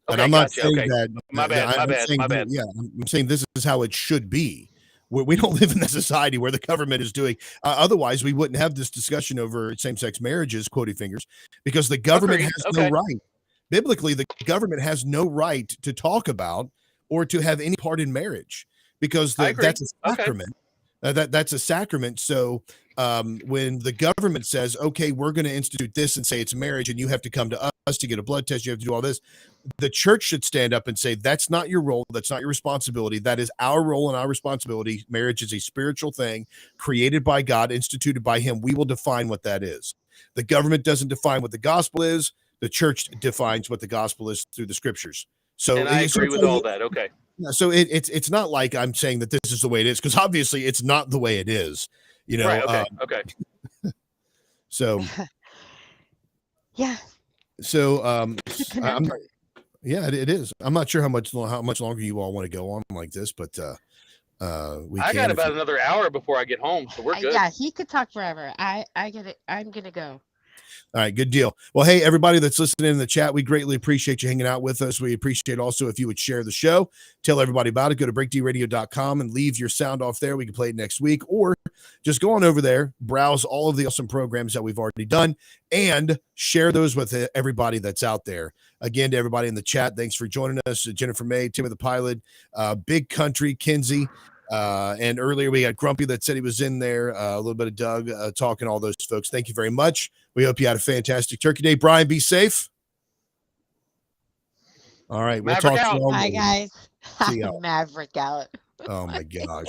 Okay, and I'm not gotcha. saying Okay. that. My bad. Yeah, I'm saying this is how it should be. We don't live in a society where the government is doing. Otherwise, we wouldn't have this discussion over same-sex marriages, quoting fingers, because the government has no right. Biblically, the government has no right to talk about or to have any part in marriage. Because that's a sacrament. Okay. That's a sacrament. So when the government says, okay, we're going to institute this and say it's marriage and you have to come to us to get a blood test, you have to do all this, the church should stand up and say, that's not your role. That's not your responsibility. That is our role and our responsibility. Marriage is a spiritual thing created by God, instituted by him. We will define what that is. The government doesn't define what the gospel is. The church defines what the gospel is through the scriptures. So and I agree with all that. Okay. So it's not like I'm saying that this is the way it is, because obviously it's not the way it is, Right, okay. Okay. So yeah. So it is. I'm not sure how much longer you all want to go on like this, but I got about another hour before I get home, so we're good. Yeah, he could talk forever. I get it. I'm gonna go. All right, good deal. Well, hey, everybody that's listening in the chat, we greatly appreciate you hanging out with us. We appreciate also if you would share the show, tell everybody about it. Go to breakdradio.com and leave your sound off there. We can play it next week, or just go on over there, browse all of the awesome programs that we've already done, and share those with everybody that's out there. Again, to everybody in the chat, thanks for joining us. Jennifer May, Tim of the Pilot, Big Country, Kinsey, and earlier we had Grumpy that said he was in there, a little bit of Doug talking, all those folks. Thank you very much. We hope you had a fantastic Turkey Day. Brian, be safe. All right. We'll talk to you all. Bye, guys. See ya. Maverick out. Oh, my gosh.